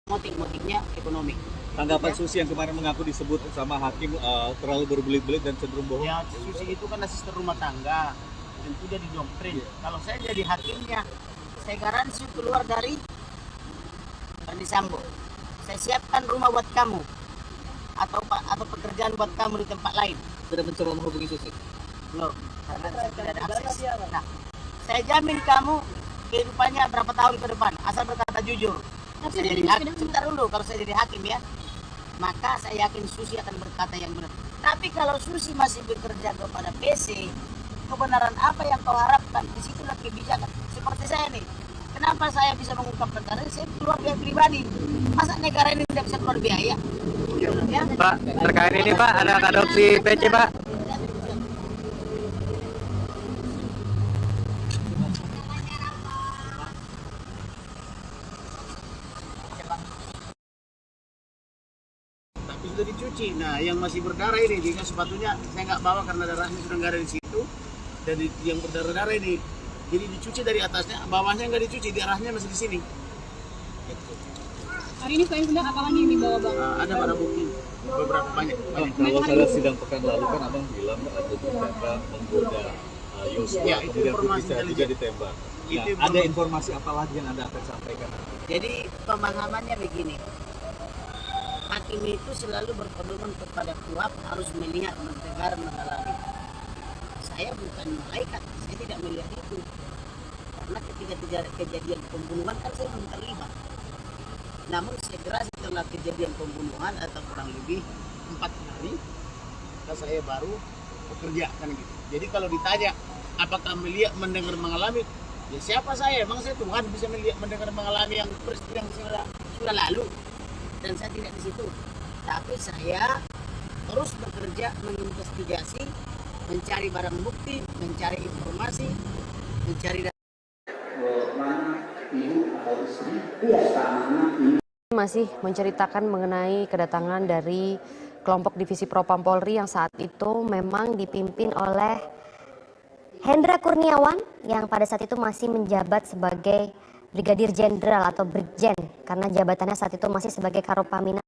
motifnya ekonomi. Tanggapan Susi yang kemarin mengaku disebut sama hakim terlalu berbelit-belit dan cenderung bohong. Ya, Susi itu kan asisten rumah tangga, tentu dia didoktrin. Kalau saya jadi hakimnya, saya garansi keluar dari Verdi Sambo. Saya siapkan rumah buat kamu, atau pekerjaan buat kamu di tempat lain. Sudah mencoba menghubungi Susi? Belum, karena saya tidak ada akses. Nah, saya jamin kamu kehidupannya berapa tahun ke depan, asal berkata jujur. Saya jadi hakim, sebentar dulu, kalau saya jadi hakim ya, maka saya yakin Susi akan berkata yang benar. Tapi kalau Susi masih bekerja kepada PC, kebenaran apa yang kau harapkan? Disitulah kebijakan. Seperti saya nih, kenapa saya bisa mengungkap perkara ini? Saya keluar biaya pribadi. Masa negara ini tidak bisa keluar biaya? Ya? Pak, terkait ini Pak, anak adopsi PC Pak. Tapi sudah dicuci. Nah, yang masih berdarah ini, jika sepatunya saya nggak bawa karena darahnya sudah nggak ada di situ. Dan yang berdarah-darah ini, jadi dicuci dari atasnya, bawahnya nggak dicuci, darahnya masih di sini. Hari ini saya sedang apa lagi yang dibawa bang? Ada barang bukti beberapa banyak. Kalau pada sidang pekan lalu kan abang bilang ada ditembak menggoda Yosua, Ya, itu kemudian informasi Putri juga intelijen. ditembak. Itu Nah, ada informasi apa lagi yang Anda akan sampaikan? Jadi pemahamannya begini, hakim itu selalu berpedoman kepada kuhab, harus melihat, mendengar, mengalami. Saya bukan malaikat, saya tidak melihat itu. Karena ketika kejadian pembunuhan kan saya belum terlibat. Namun segera setelah kejadian pembunuhan atau kurang lebih 4 hari, saya baru bekerja kan gitu. Jadi kalau ditanya apakah melihat, mendengar, mengalami, ya siapa saya? Emang saya Tuhan bisa melihat, mendengar, mengalami yang peristiwa yang sudah lalu, dan saya tidak di situ. Tapi saya terus bekerja menginvestigasi, mencari barang bukti, mencari informasi, mencari Mana ibu atau istri? Iya. Masih menceritakan mengenai kedatangan dari kelompok divisi Propam Polri yang saat itu memang dipimpin oleh Hendra Kurniawan yang pada saat itu masih menjabat sebagai Brigadir Jenderal atau Brigjen karena jabatannya saat itu masih sebagai Karopamina.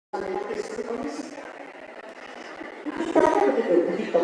Kita begitu, begitu.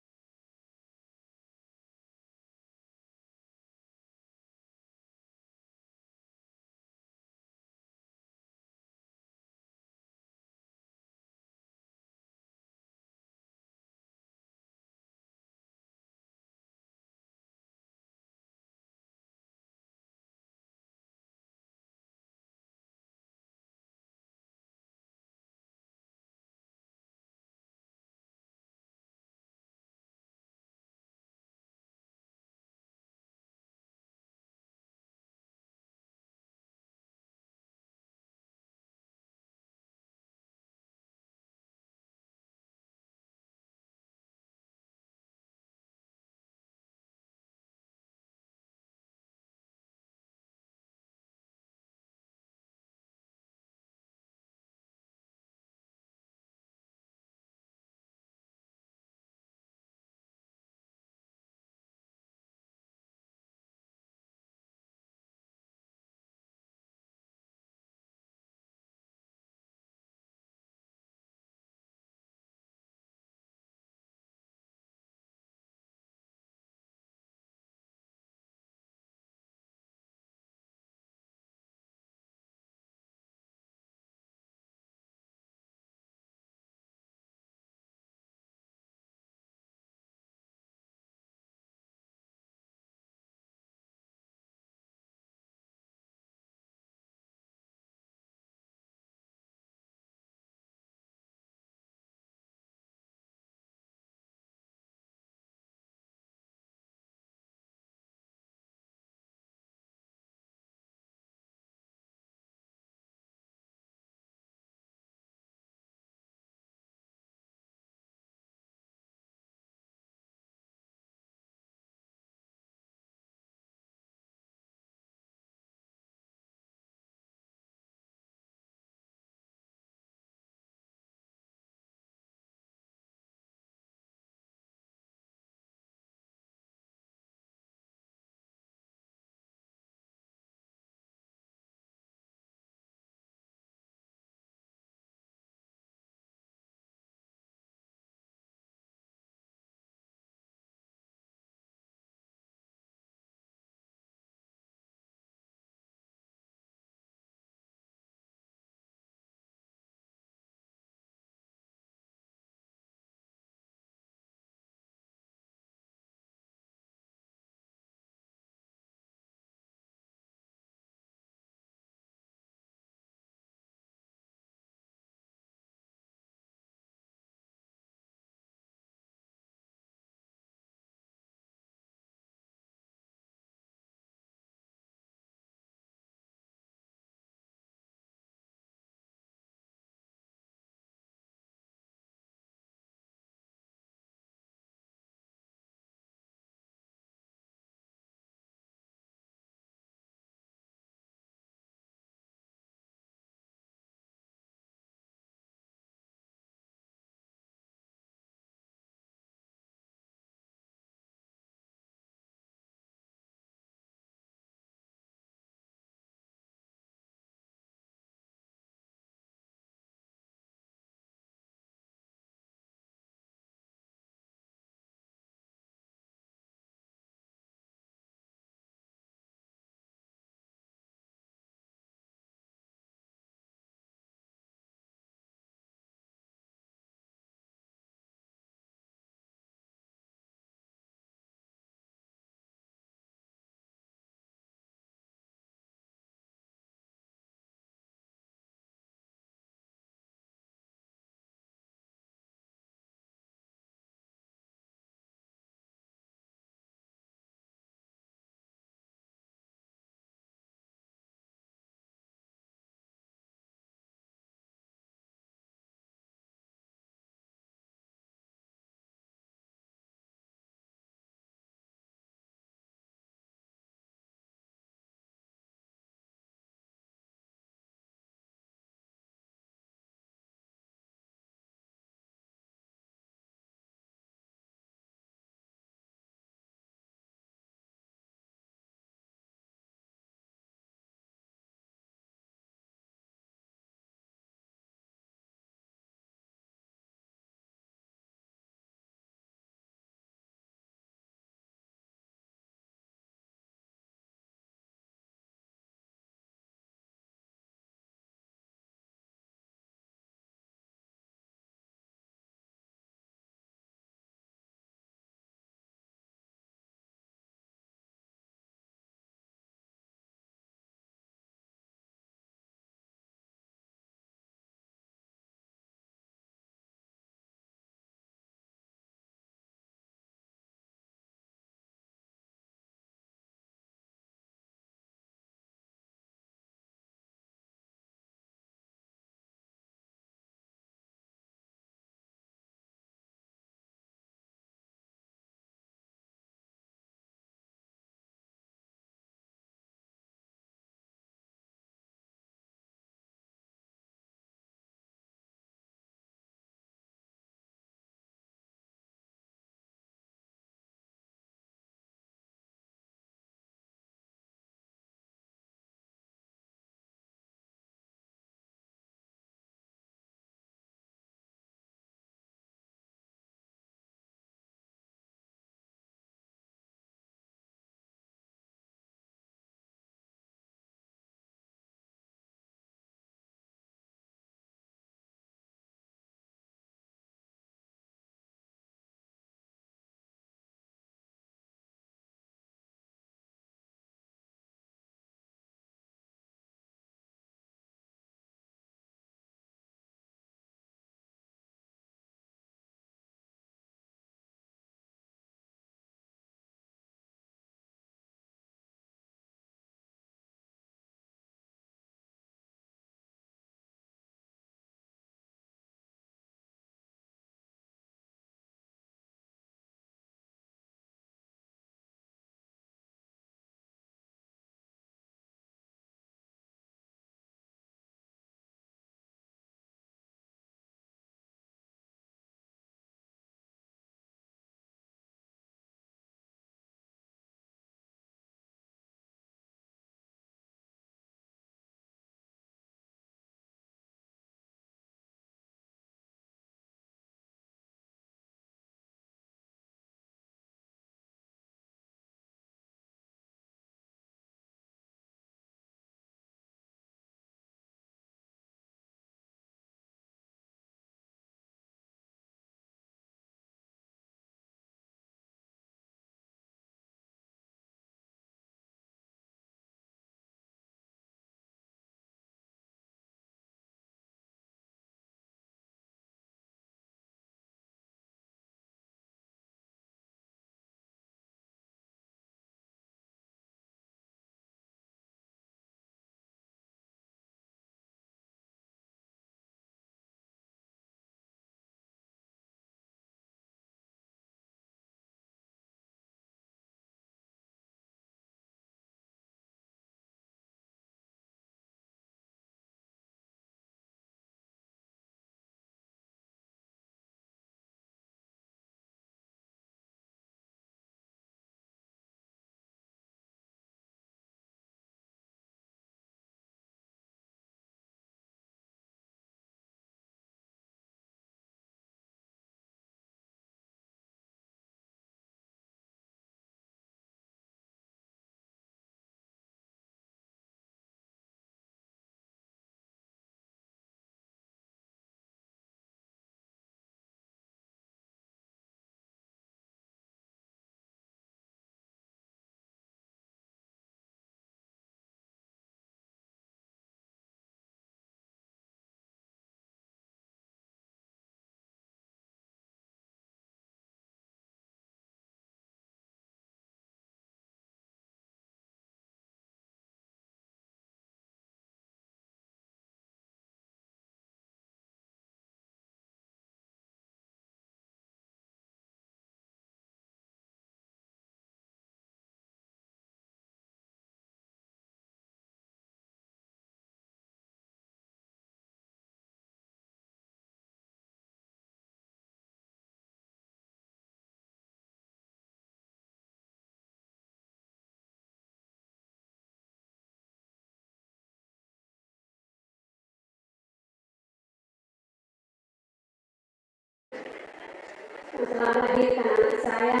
telah melahirkan anak saya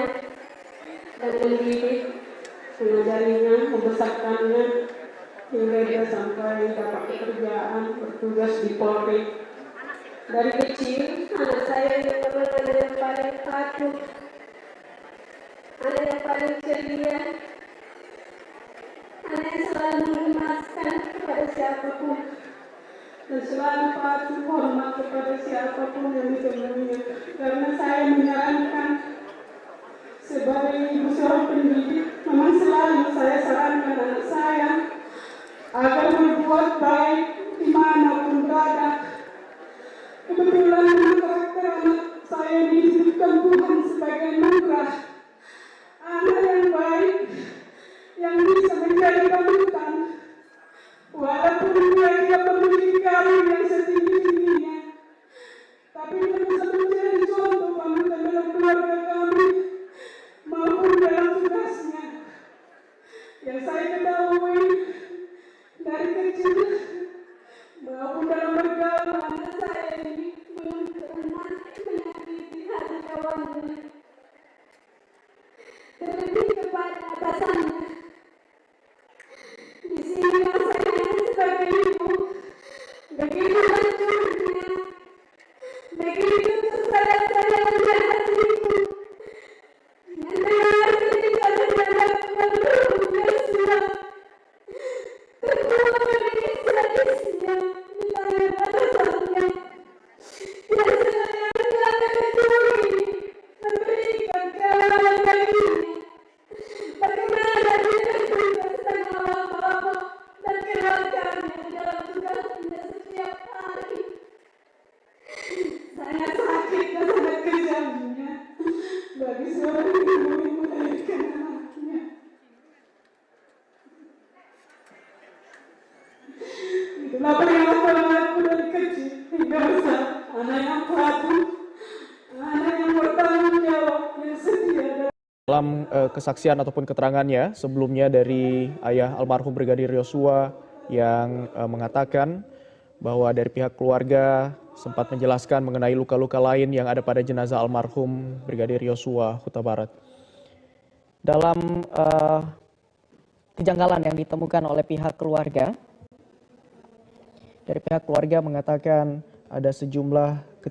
dan mendidik, mengajarinya, membesarkannya hingga dia sampai dapat pekerjaan bertugas di Polri. Dari kecil, anak saya yang memang anak yang paling patuh, anak yang paling ceria, anak yang selalu mengemaskan kepada siapapun dan selalu patuh hormat kepada siapapun yang ditemuinya. Karena saya menyarankan sebagai ibu seorang pendidik, memang selalu saya sarankan anak saya agar berbuat baik dimanapun berada. Kebetulan karakter anak saya dititipkan Tuhan sebagai anugerah, anak yang baik yang bisa menjadi panutan walaupun dia memiliki karir yang setinggi-tingginya, tapi dia bisa menjadi contoh panutan dalam keluarga kami maupun dalam tugasnya. Yang saya ketahui dari kecil maupun dalam bergaul, anak saya ini belum pernah menyakiti hati kawannya, terlebih kepada atasannya. Di sini saya sebagai ibu begitu hancurnya, begitu susahnya saya melihat hatiku mendengar ketika mendadak menurunnya surat terkuat dari sadisnya di tangan atasannya yang saya telah ketahui memberikan kawan baginya. Bagaimana dia bertugas dengan bapak dan keluarganya dalam tugasnya setiap hari. Sangat sakit dan sangat kejamnya bagi seorang ibu yang melahirkan anaknya. Itulah peringatan aku dari kecil hingga besar, anak yang patuh, anak yang bertanggung jawab, yang setia. Dalam kesaksian ataupun keterangannya sebelumnya dari ayah almarhum Brigadir Yosua yang mengatakan bahwa dari pihak keluarga sempat menjelaskan mengenai luka-luka lain yang ada pada jenazah almarhum Brigadir Yosua Huta Barat. Dalam kejanggalan yang ditemukan oleh pihak keluarga, dari pihak keluarga mengatakan ada sejumlah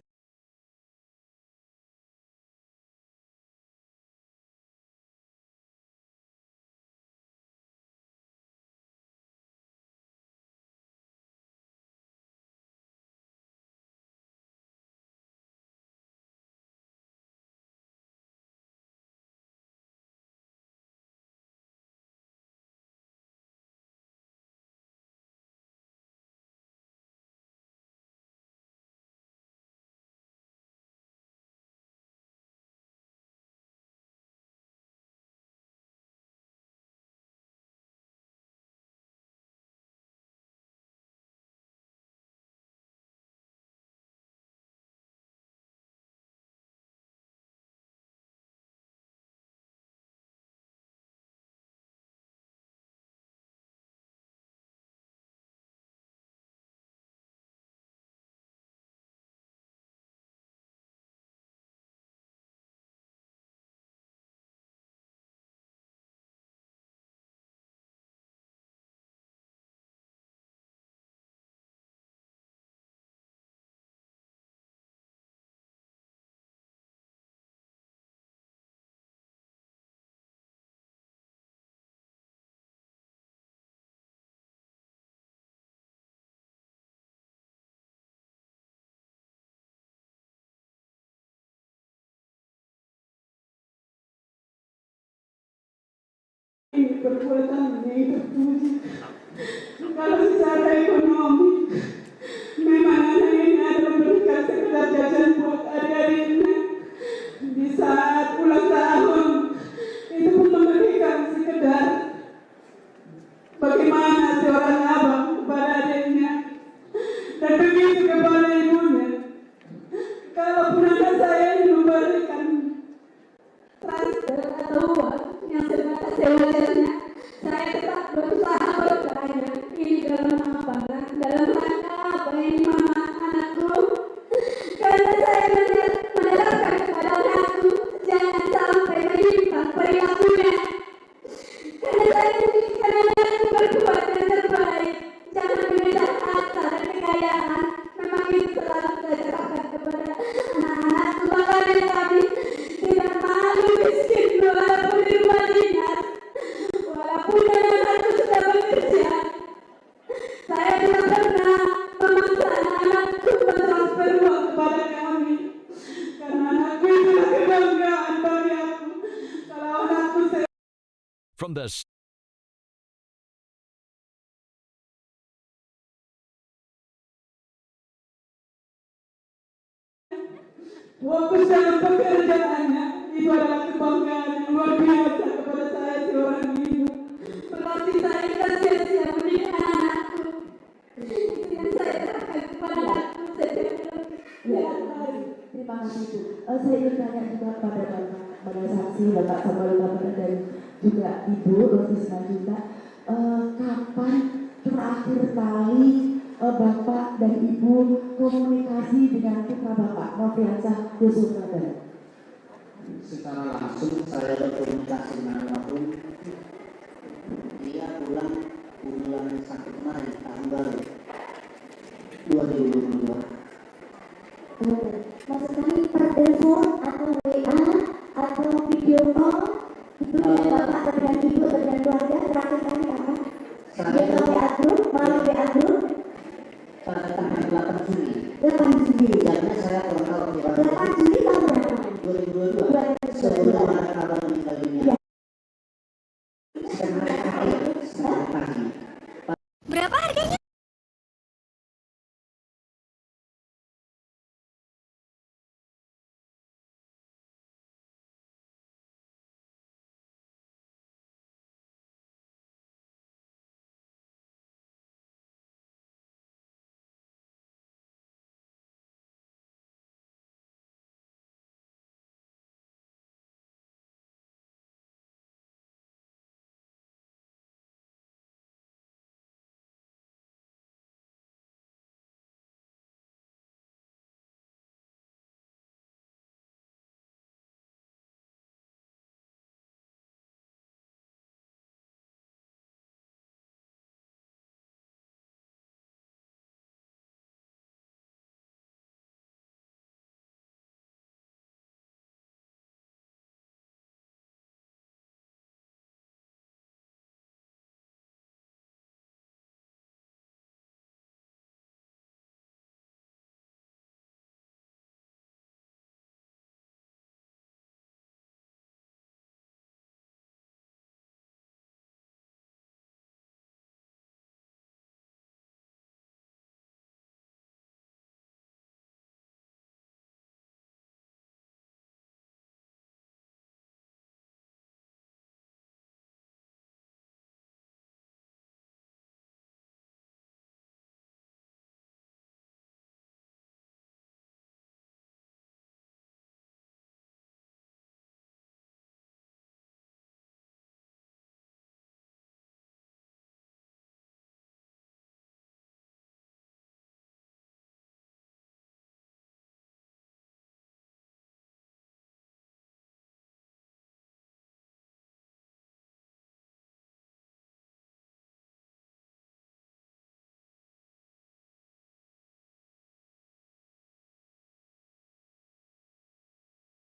ini perbuatan yang terpuji. Kalau secara ekonomi memang anak ini ada memberikan sekedar jajan buat adik-adiknya di saat ulang tahun, itu pun memberikan sekedar bagaimana seorang abang kepada adiknya dan begitu kepada ibunya. Kalaupun anak saya ini memberikan transfer atau uang yang sebatas sewajarnya, saya tetap berusaha bertanya, ini dalam apa, dalam rangka apa ini mama anakku? Karena saya menyerahkan kepada anakku from the Fokus dalam pekerjaannya, itu adalah kebanggaan yang luar biasa kepada saya seorang ibu. Berarti saya tidak sia-sia mendidik anak-anakku. Yang saya serahkan kepada anakku setiap hari. Terima kasih Bu. Saya ingin tanya juga pada saksi Bapak Samuel Utabarat dan juga Ibu Rosti Simanjuntak, kapan terakhir kali Bapak dan Ibu komunikasi dengan putra Bapak Nofriansah Yosua Utabarat? Secara langsung saya berkomunikasi dengan almarhum. Dia pulang bulan 1 Maret tahun baru 2022. Maksud kami per telepon atau WA atau video call itu dengan bapak atau dengan ibu atau dengan keluarga terakhir kali kapan? Dia WA group, melalui WA group Pada tanggal 8 Juli. 8 Juli. Jamnya saya kurang tahu. 8 Juli tahun berapa? 2022. Sebelum ada kabar meninggal dunia. Berapa harganya?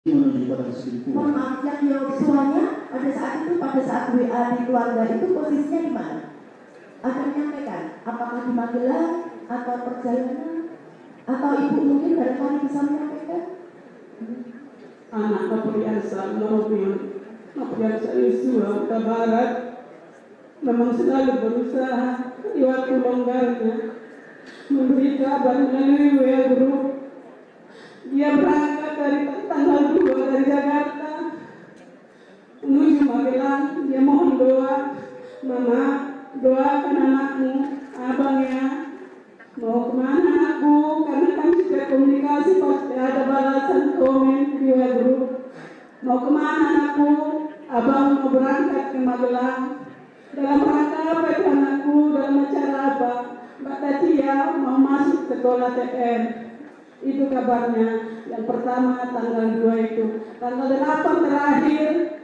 Mohon maaf, yang Yosuanya pada saat WA di keluarga itu posisinya di mana? Akan menyampaikan apakah di Magelang atau perjalanan atau ibu mungkin barangkali bisa menyampaikan? Anak Nofriansah Yosua Utabarat memang selalu berusaha di waktu longgarnya memberi kabar melalui WA group. Dia berangkat dari tanggal 2 dari Jakarta menuju Magelang. Dia mohon doa, Mama, doakan anakmu, abangnya mau kemana aku, karena kami sudah komunikasi pasti ada balasan komen di WA group. Mau kemana anakku, abang mau berangkat ke Magelang. Dalam rangka apa itu anakku, dalam acara apa? Mbak Tatia mau masuk sekolah TN. Itu kabarnya. Yang pertama tanggal 2 itu. Tanggal 8 terakhir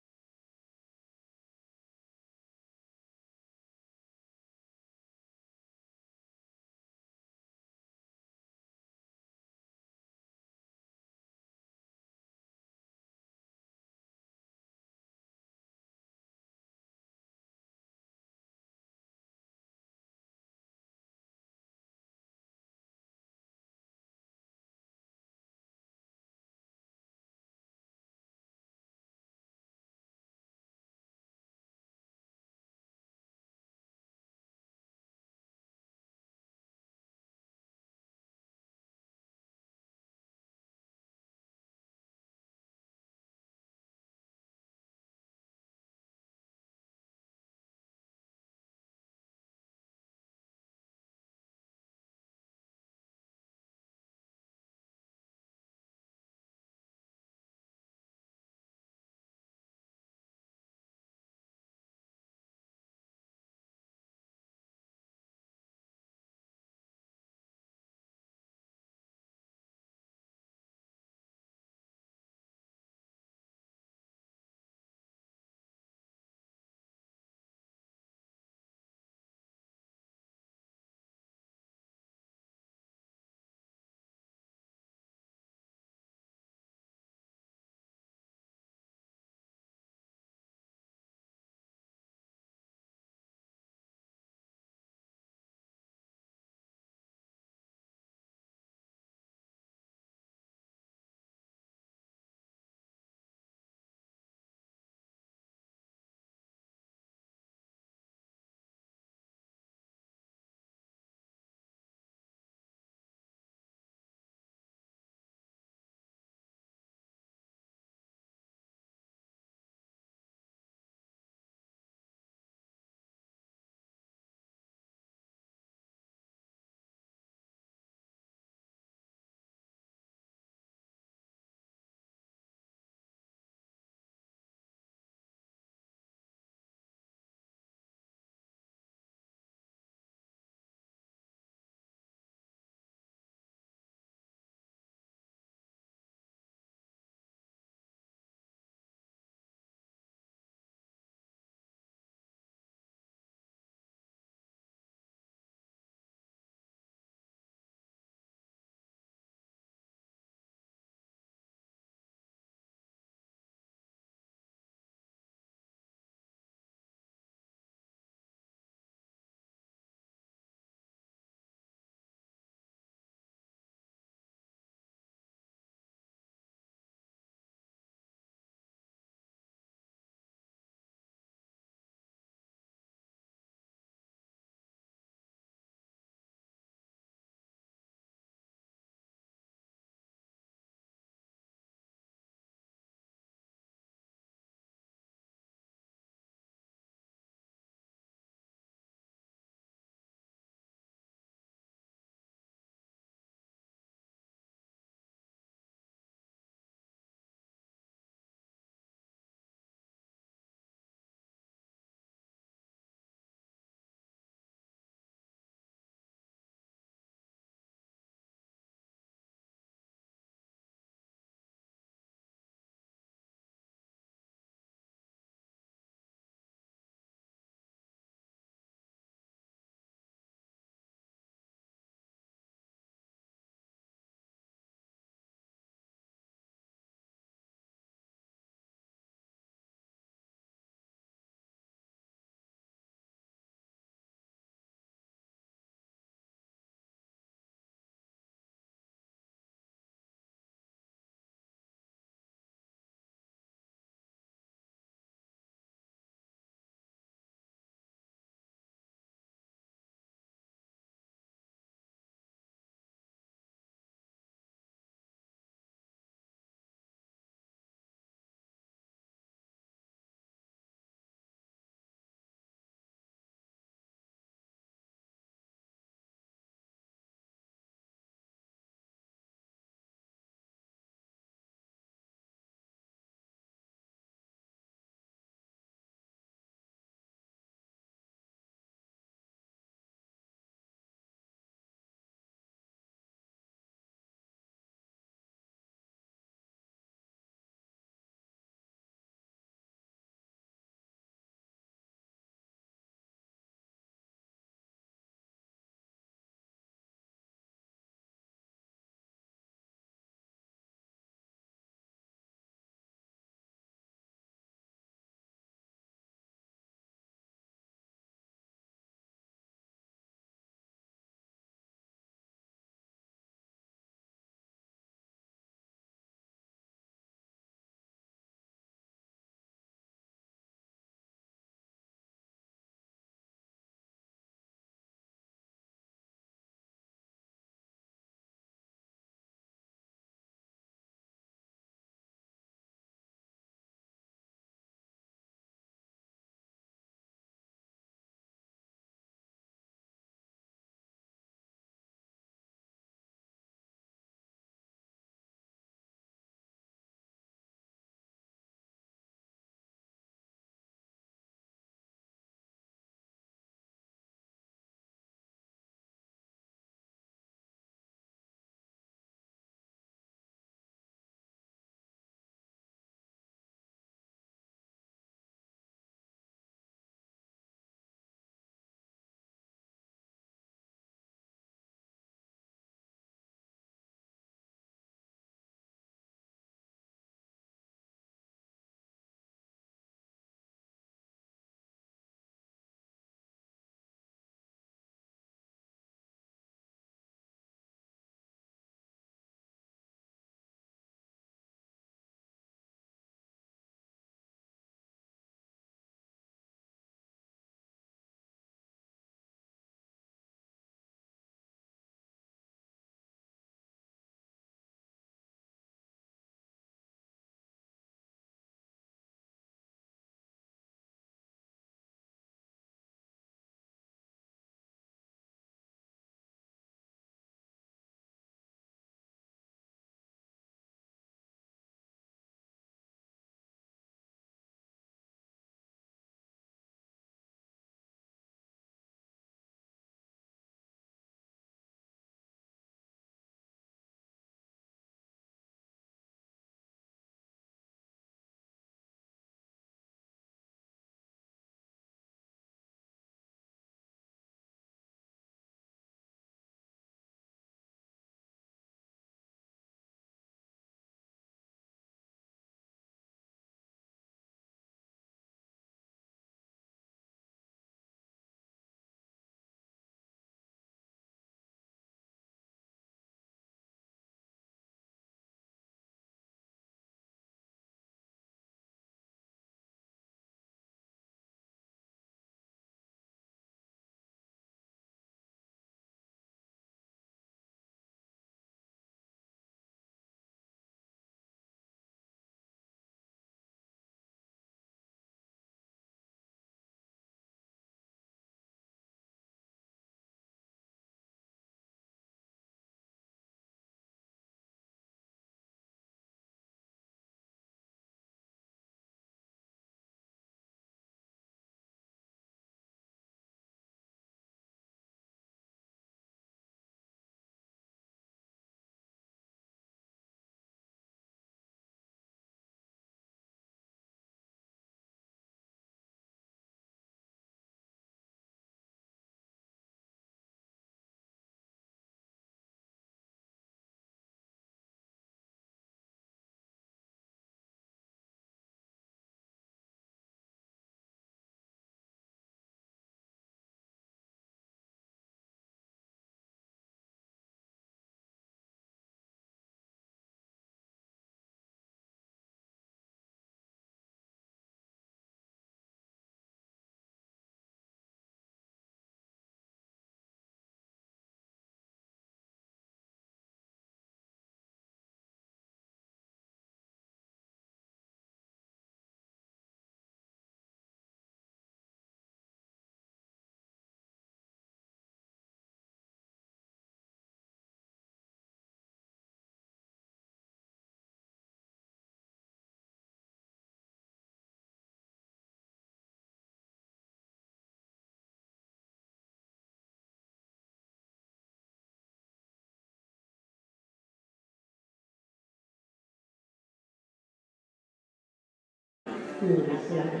Iya, silakan.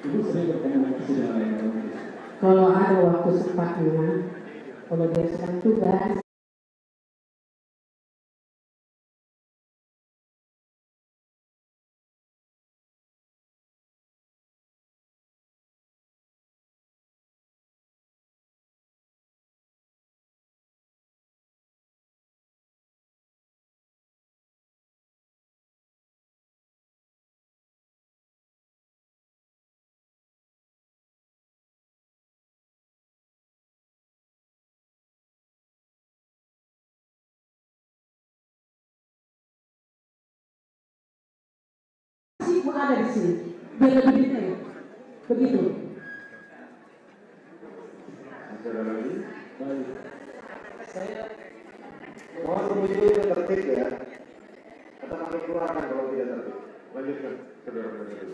Ibu sering berkomunikasi dengan almarhum? Kalau ada waktu sempatnya, kalau dia sedang tugas, pun ada di sini. Biar lebih detail. Begitu. Ada lagi? Baik. Saya mohon menunjukkan tertib ya. Atau kami keluarkan kalau tidak tertib. Lanjutkan, saudara penyidik.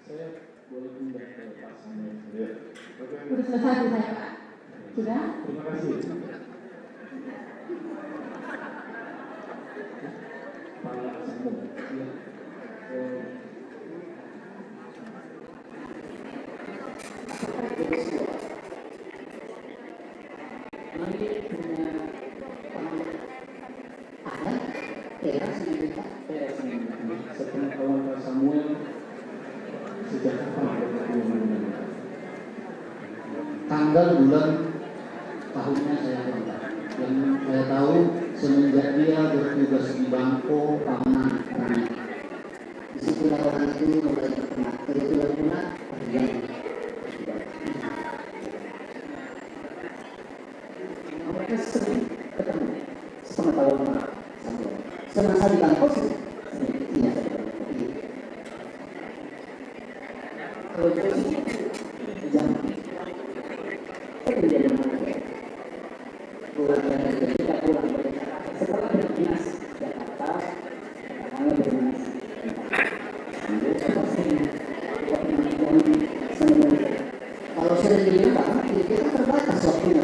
Saya boleh pindah ke Pak Samuel. Ya. Oke. Sudah selesai saya, Pak. Sudah? Terima kasih. Pak Samuel. Ya. Nanti punya ada PS sepengetahuan Pak Samuel sejak kapan berhubungan dengan tanggal bulan tahunnya saya lupa. Yang saya tahu semenjak dia bertugas di Bangko Pamanan Rani. Di situ orang itu mulai terkenal. Itu terkenal terjadi. Mereka sering ketemu sepengetahuan Pak Samuel. Semasa di Bangko sih. Iya, kalau dari sini jangan. Kita pulang setelah berdinas Jakarta, karena berdinas kalau sering di rumah, kita terbatas waktunya.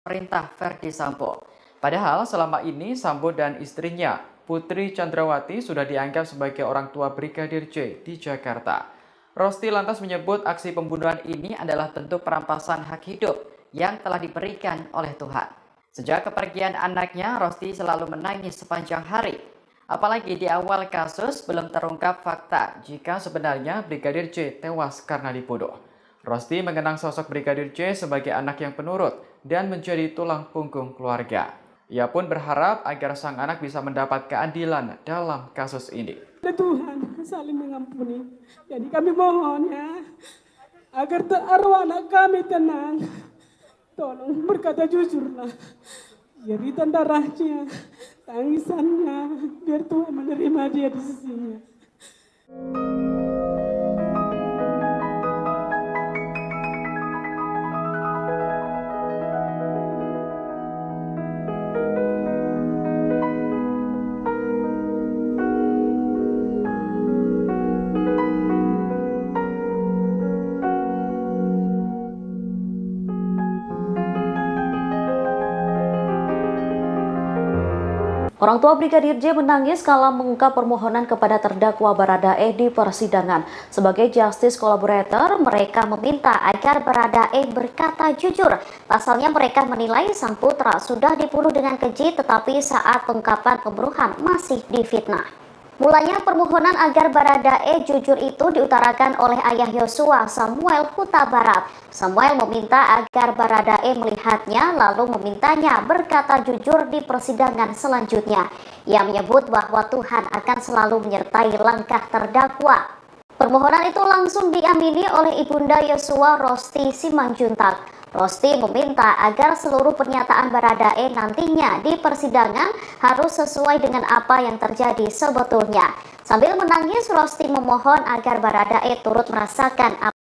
perintah Verdi Sambo. Padahal selama ini Sambo dan istrinya, Putri Chandrawati, sudah dianggap sebagai orang tua Brigadir J di Jakarta. Rosti lantas menyebut aksi pembunuhan ini adalah bentuk perampasan hak hidup yang telah diberikan oleh Tuhan. Sejak kepergian anaknya, Rosti selalu menangis sepanjang hari. Apalagi di awal kasus belum terungkap fakta jika sebenarnya Brigadir J tewas karena dibunuh. Rosti mengenang sosok Brigadir J sebagai anak yang penurut dan menjadi tulang punggung keluarga. Ia pun berharap agar sang anak bisa mendapat keadilan dalam kasus ini. Tuhan saling mengampuni. Jadi kami mohon ya, agar arwah anak kami tenang. Tolong berkata jujurlah. Jeritan darahnya, tangisannya, biar Tuhan menerima dia di sisinya. Orang tua Brigadir J menangis kala mengungkap permohonan kepada terdakwa Baradae di persidangan. Sebagai justice collaborator, mereka meminta agar Baradae berkata jujur. Pasalnya mereka menilai sang putra sudah dibunuh dengan keji, tetapi saat pengungkapan pembunuhan masih difitnah. Mulanya permohonan agar Baradae jujur itu diutarakan oleh ayah Yosua, Samuel Huta Barat. Samuel meminta agar Baradae melihatnya lalu memintanya berkata jujur di persidangan selanjutnya. Ia menyebut bahwa Tuhan akan selalu menyertai langkah terdakwa. Permohonan itu langsung diamini oleh Ibunda Yosua, Rosti Simanjuntak. Rosti meminta agar seluruh pernyataan Baradae nantinya di persidangan harus sesuai dengan apa yang terjadi sebetulnya. Sambil menangis, Rosti memohon agar Baradae turut merasakan apa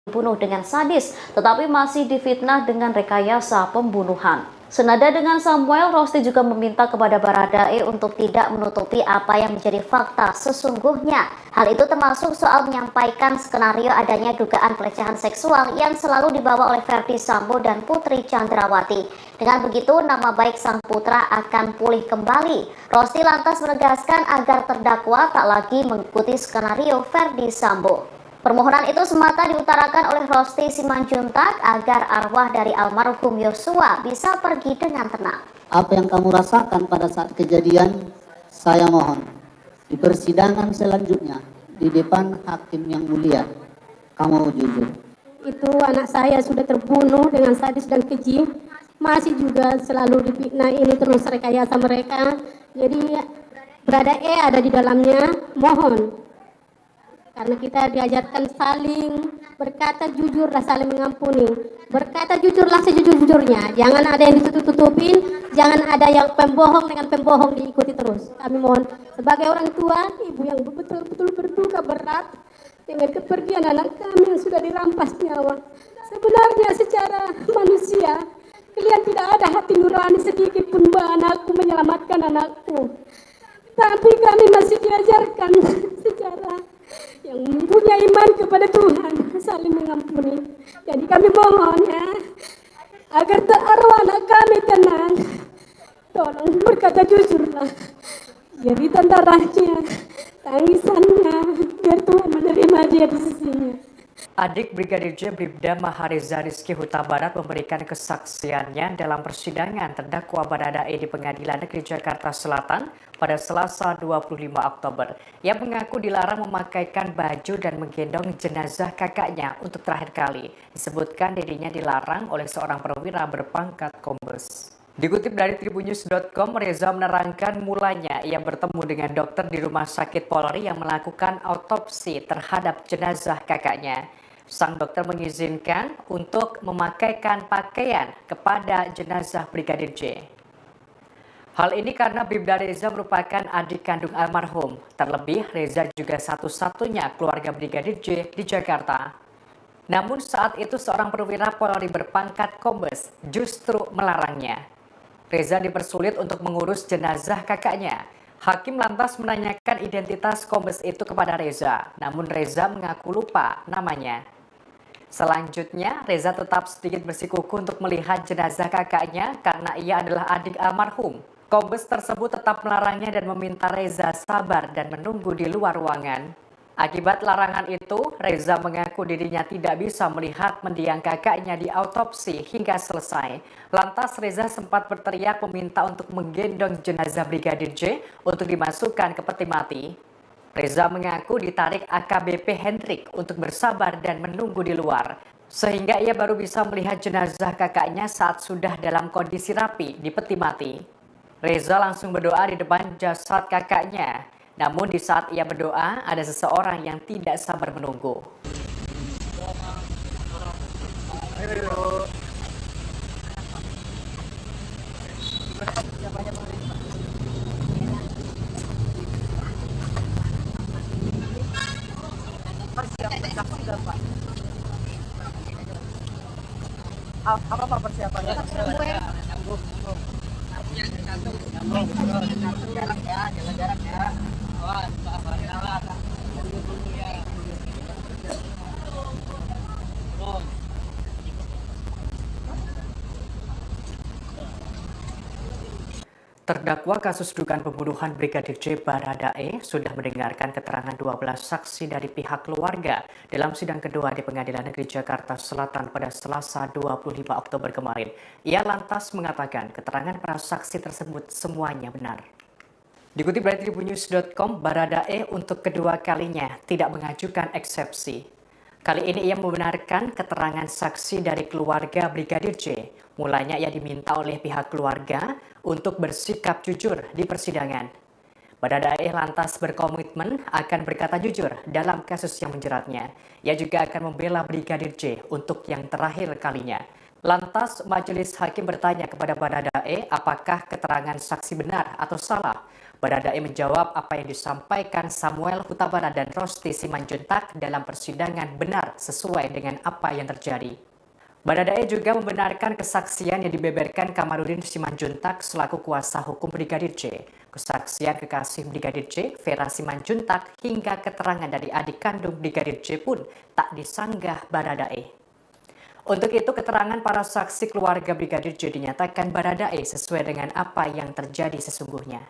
dibunuh dengan sadis, tetapi masih difitnah dengan rekayasa pembunuhan. Senada dengan Samuel, Rosti juga meminta kepada Baradae untuk tidak menutupi apa yang menjadi fakta sesungguhnya. Hal itu termasuk soal menyampaikan skenario adanya dugaan pelecehan seksual yang selalu dibawa oleh Verdi Sambo dan Putri Chandrawati. Dengan begitu, nama baik sang putra akan pulih kembali. Rosti lantas menegaskan agar terdakwa tak lagi mengikuti skenario Verdi Sambo. Permohonan itu semata diutarakan oleh Rosti Simanjuntak agar arwah dari almarhum Yosua bisa pergi dengan tenang. Apa yang kamu rasakan pada saat kejadian, saya mohon di persidangan selanjutnya di depan hakim yang mulia, kamu jujur. Itu anak saya sudah terbunuh dengan sadis dan keji, masih juga selalu difitnah, ini terus rekayasa mereka. Jadi Baradae ada di dalamnya, mohon. Karena kita diajarkan saling berkata jujur dan saling mengampuni. Berkata jujurlah sejujur-jujurnya. Jangan ada yang ditutup-tutupin, jangan ada yang pembohong dengan pembohong diikuti terus. Kami mohon sebagai orang tua, ibu yang betul-betul berduka berat dengan kepergian anak kami yang sudah dirampas nyawa. Sebenarnya secara manusia, kalian tidak ada hati nurani sedikit pun bahwa anakku menyelamatkan anakku. Tapi kami masih diajarkan secara yang punya iman kepada Tuhan saling mengampuni. Jadi kami mohon ya, agar arwah anak kami tenang. Tolong berkata jujurlah. Jeritan darahnya, tangisannya, biar Tuhan menerima dia di sisinya. Adik Brigadir J, Bribda Mahareza Rizky Huta Barat memberikan kesaksiannya dalam persidangan terdakwa Baradae di Pengadilan Negeri Jakarta Selatan pada Selasa 25 Oktober. Ia mengaku dilarang memakaikan baju dan menggendong jenazah kakaknya untuk terakhir kali. Disebutkan dirinya dilarang oleh seorang perwira berpangkat kombes. Dikutip dari tribunnews.com, Reza menerangkan mulanya ia bertemu dengan dokter di rumah sakit Polri yang melakukan autopsi terhadap jenazah kakaknya. Sang dokter mengizinkan untuk memakaikan pakaian kepada jenazah Brigadir J. Hal ini karena Bribda Reza merupakan adik kandung almarhum. Terlebih, Reza juga satu-satunya keluarga Brigadir J di Jakarta. Namun saat itu seorang perwira Polri berpangkat kombes justru melarangnya. Reza dipersulit untuk mengurus jenazah kakaknya. Hakim lantas menanyakan identitas kombes itu kepada Reza, namun Reza mengaku lupa namanya. Selanjutnya, Reza tetap sedikit bersikukuh untuk melihat jenazah kakaknya karena ia adalah adik almarhum. Kombes tersebut tetap melarangnya dan meminta Reza sabar dan menunggu di luar ruangan. Akibat larangan itu, Reza mengaku dirinya tidak bisa melihat mendiang kakaknya di autopsi hingga selesai. Lantas Reza sempat berteriak meminta untuk menggendong jenazah Brigadir J untuk dimasukkan ke peti mati. Reza mengaku ditarik AKBP Hendrik untuk bersabar dan menunggu di luar, sehingga ia baru bisa melihat jenazah kakaknya saat sudah dalam kondisi rapi di peti mati. Reza langsung berdoa di depan jasad kakaknya, namun di saat ia berdoa ada seseorang yang tidak sabar menunggu. Apa persiapannya? Jarak ya, jaga jarak ya. Awas, awas. Terdakwa kasus dugaan pembunuhan Brigadir J Baradae sudah mendengarkan keterangan 12 saksi dari pihak keluarga dalam sidang kedua di Pengadilan Negeri Jakarta Selatan pada Selasa 25 Oktober kemarin. Ia lantas mengatakan keterangan para saksi tersebut semuanya benar. Dikutip dari tribunnews.com, Baradae untuk kedua kalinya tidak mengajukan eksepsi. Kali ini ia membenarkan keterangan saksi dari keluarga Brigadir J. Mulanya ia diminta oleh pihak keluarga untuk bersikap jujur di persidangan. Baradae lantas berkomitmen akan berkata jujur dalam kasus yang menjeratnya. Ia juga akan membela Brigadir J untuk yang terakhir kalinya. Lantas majelis hakim bertanya kepada Baradae apakah keterangan saksi benar atau salah. Baradae menjawab apa yang disampaikan Samuel Huta Barat dan Rosti Simanjuntak dalam persidangan benar sesuai dengan apa yang terjadi. Baradae juga membenarkan kesaksian yang dibeberkan Kamarudin Simanjuntak selaku kuasa hukum Brigadir J, kesaksian kekasih Brigadir J, Vera Simanjuntak, hingga keterangan dari adik kandung Brigadir J pun tak disanggah Baradae. Untuk itu, keterangan para saksi keluarga Brigadir J dinyatakan Baradae sesuai dengan apa yang terjadi sesungguhnya.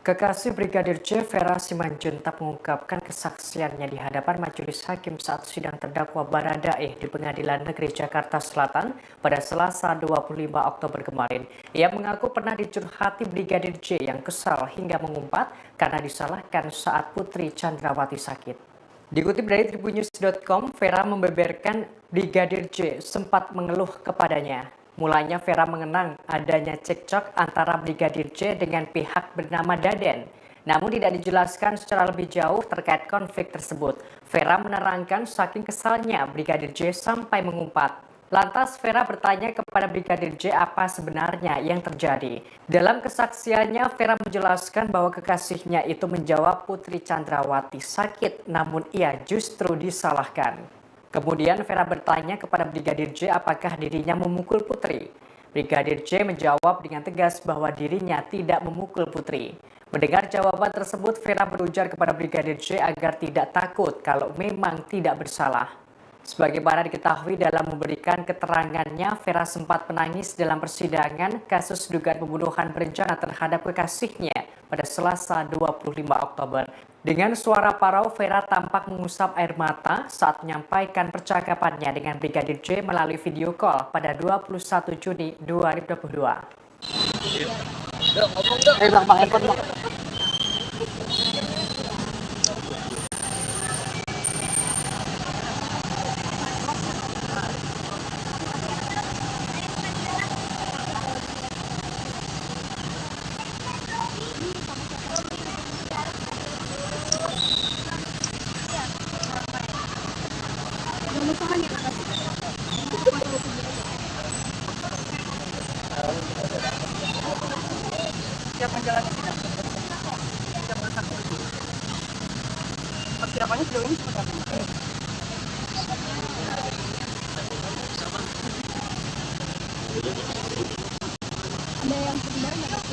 Kekasih Brigadir J, Vera Simanjuntak mengungkapkan kesaksiannya di hadapan majelis hakim saat sidang terdakwa Baradae di Pengadilan Negeri Jakarta Selatan pada Selasa 25 Oktober kemarin. Ia mengaku pernah dicurhati Brigadir J yang kesal hingga mengumpat karena disalahkan saat Putri Chandrawati sakit. Dikutip dari tribunnews.com, Vera membeberkan Brigadir J sempat mengeluh kepadanya. Mulanya Vera mengenang adanya cekcok antara Brigadir J dengan pihak bernama Daden. Namun tidak dijelaskan secara lebih jauh terkait konflik tersebut. Vera menerangkan saking kesalnya Brigadir J sampai mengumpat. Lantas Vera bertanya kepada Brigadir J apa sebenarnya yang terjadi. Dalam kesaksiannya, Vera menjelaskan bahwa kekasihnya itu menjawab Putri Chandrawati sakit, namun ia justru disalahkan. Kemudian Vera bertanya kepada Brigadir J apakah dirinya memukul Putri. Brigadir J menjawab dengan tegas bahwa dirinya tidak memukul Putri. Mendengar jawaban tersebut, Vera berujar kepada Brigadir J agar tidak takut kalau memang tidak bersalah. Sebagaimana diketahui dalam memberikan keterangannya, Vera sempat menangis dalam persidangan kasus dugaan pembunuhan berencana terhadap kekasihnya pada Selasa 25 Oktober. Dengan suara parau, Vera tampak mengusap air mata saat menyampaikan percakapannya dengan Brigadir J melalui video call pada 21 Juni 2022. persiapannya sejauh ini seperti apa? Ada yang sebenarnya nggak?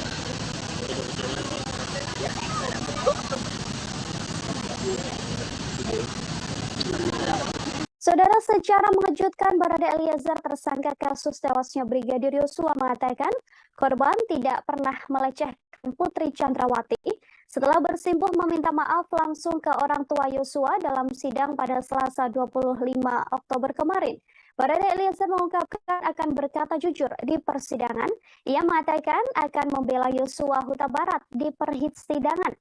Saudara, secara mengejutkan Barada Eliezer, tersangka kasus tewasnya Brigadir Yosua, mengatakan korban tidak pernah melecehkan Putri Chandrawati setelah bersimpuh meminta maaf langsung ke orang tua Yosua dalam sidang pada Selasa 25 Oktober kemarin. Barada Eliezer mengungkapkan akan berkata jujur di persidangan. Ia mengatakan akan membela Yosua Huta Barat di persidangan.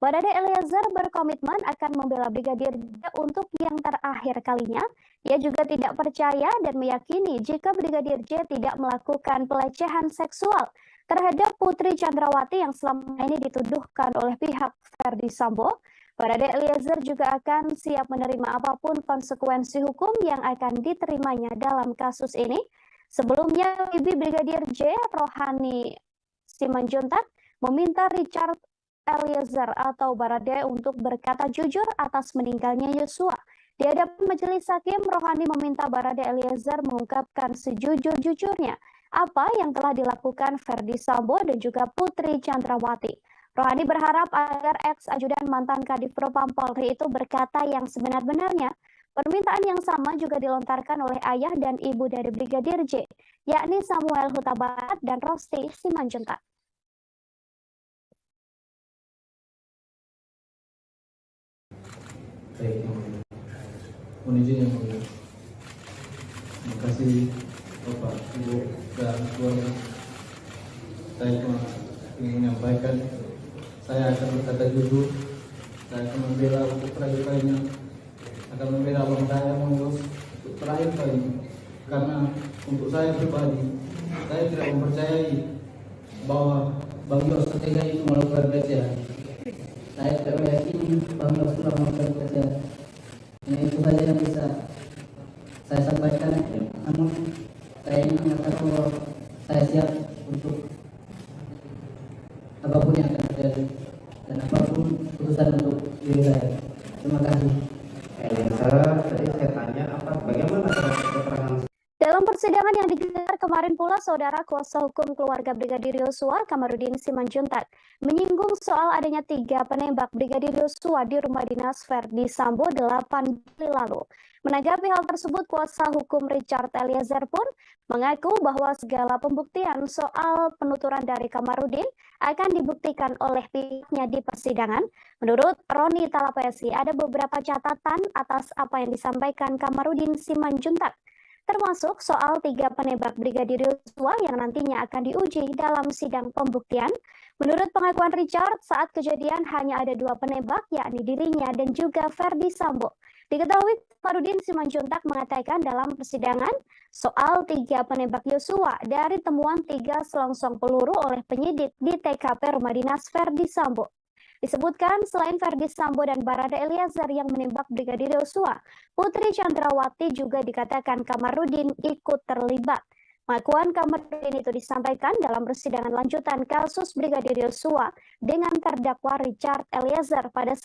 Barada Eliezer berkomitmen akan membela Brigadir J untuk yang terakhir kalinya. Ia juga tidak percaya dan meyakini jika Brigadir J tidak melakukan pelecehan seksual terhadap Putri Chandrawati yang selama ini dituduhkan oleh pihak Ferdi Sambo. Barada Eliezer juga akan siap menerima apapun konsekuensi hukum yang akan diterimanya dalam kasus ini. Sebelumnya, Bibi Brigadir J, Rohani Simanjuntak, meminta Richard Eliezer atau Barada untuk berkata jujur atas meninggalnya Yosua. Di hadapan majelis hakim, Rohani meminta Barada Eliezer mengungkapkan sejujur-jujurnya apa yang telah dilakukan Ferdi Sambo dan juga Putri Chandrawati. Rohani berharap agar ex-ajudan mantan Kadif Propam Polri itu berkata yang sebenar-benarnya. Permintaan yang sama juga dilontarkan oleh ayah dan ibu dari Brigadir J, yakni Samuel Huta Barat dan Rosti Simanjuntak. Baik, mohon izin yang mulia. Terima kasih Bapak, Ibu, dan keluarga. Saya cuma ingin menyampaikan, saya akan berkata jujur, saya akan membela untuk terakhir kalinya, akan membela abang saya mengurus untuk terakhir kalinya. Karena untuk saya pribadi, saya tidak mempercayai bahwa Bang Yos ketika itu melakukan pelecehan. Saya tidak meyakini Bang Yos telah melakukan pelecehan. Nah, itu saja yang bisa saya sampaikan. Namun saya ingin mengatakan bahwa saya siap untuk apapun yang akan terjadi dan apapun keputusan untuk diri saya. Terima kasih. Tadi saya tanya bagaimana keterangan. Dalam persidangan yang digelar kemarin pula, saudara kuasa hukum keluarga Brigadir Yosua, Kamarudin Simanjuntak, menyinggung soal adanya 3 penembak Brigadir Yosua di rumah dinas Ferdi Sambo 8 Juli lalu. Menanggapi hal tersebut, kuasa hukum Richard Eliezer pun mengaku bahwa segala pembuktian soal penuturan dari Kamarudin akan dibuktikan oleh pihaknya di persidangan. Menurut Roni Talapesi, ada beberapa catatan atas apa yang disampaikan Kamarudin Simanjuntak, termasuk soal 3 penembak Brigadir Yosua yang nantinya akan diuji dalam sidang pembuktian. Menurut pengakuan Richard, saat kejadian hanya ada 2 penembak, yakni dirinya dan juga Ferdi Sambo. Diketahui Kamarudin Simanjuntak mengatakan dalam persidangan soal 3 penembak Yosua dari temuan 3 selongsong peluru oleh penyidik di TKP rumah dinas Ferdi Sambo. Disebutkan selain Ferdi Sambo dan Barada Eliezer yang menembak Brigadir Yosua, Putri Chandrawati juga dikatakan Kamarudin ikut terlibat. Pengakuan Kamarudin itu disampaikan dalam persidangan lanjutan kasus Brigadir Yosua dengan terdakwa Richard Eliezer pada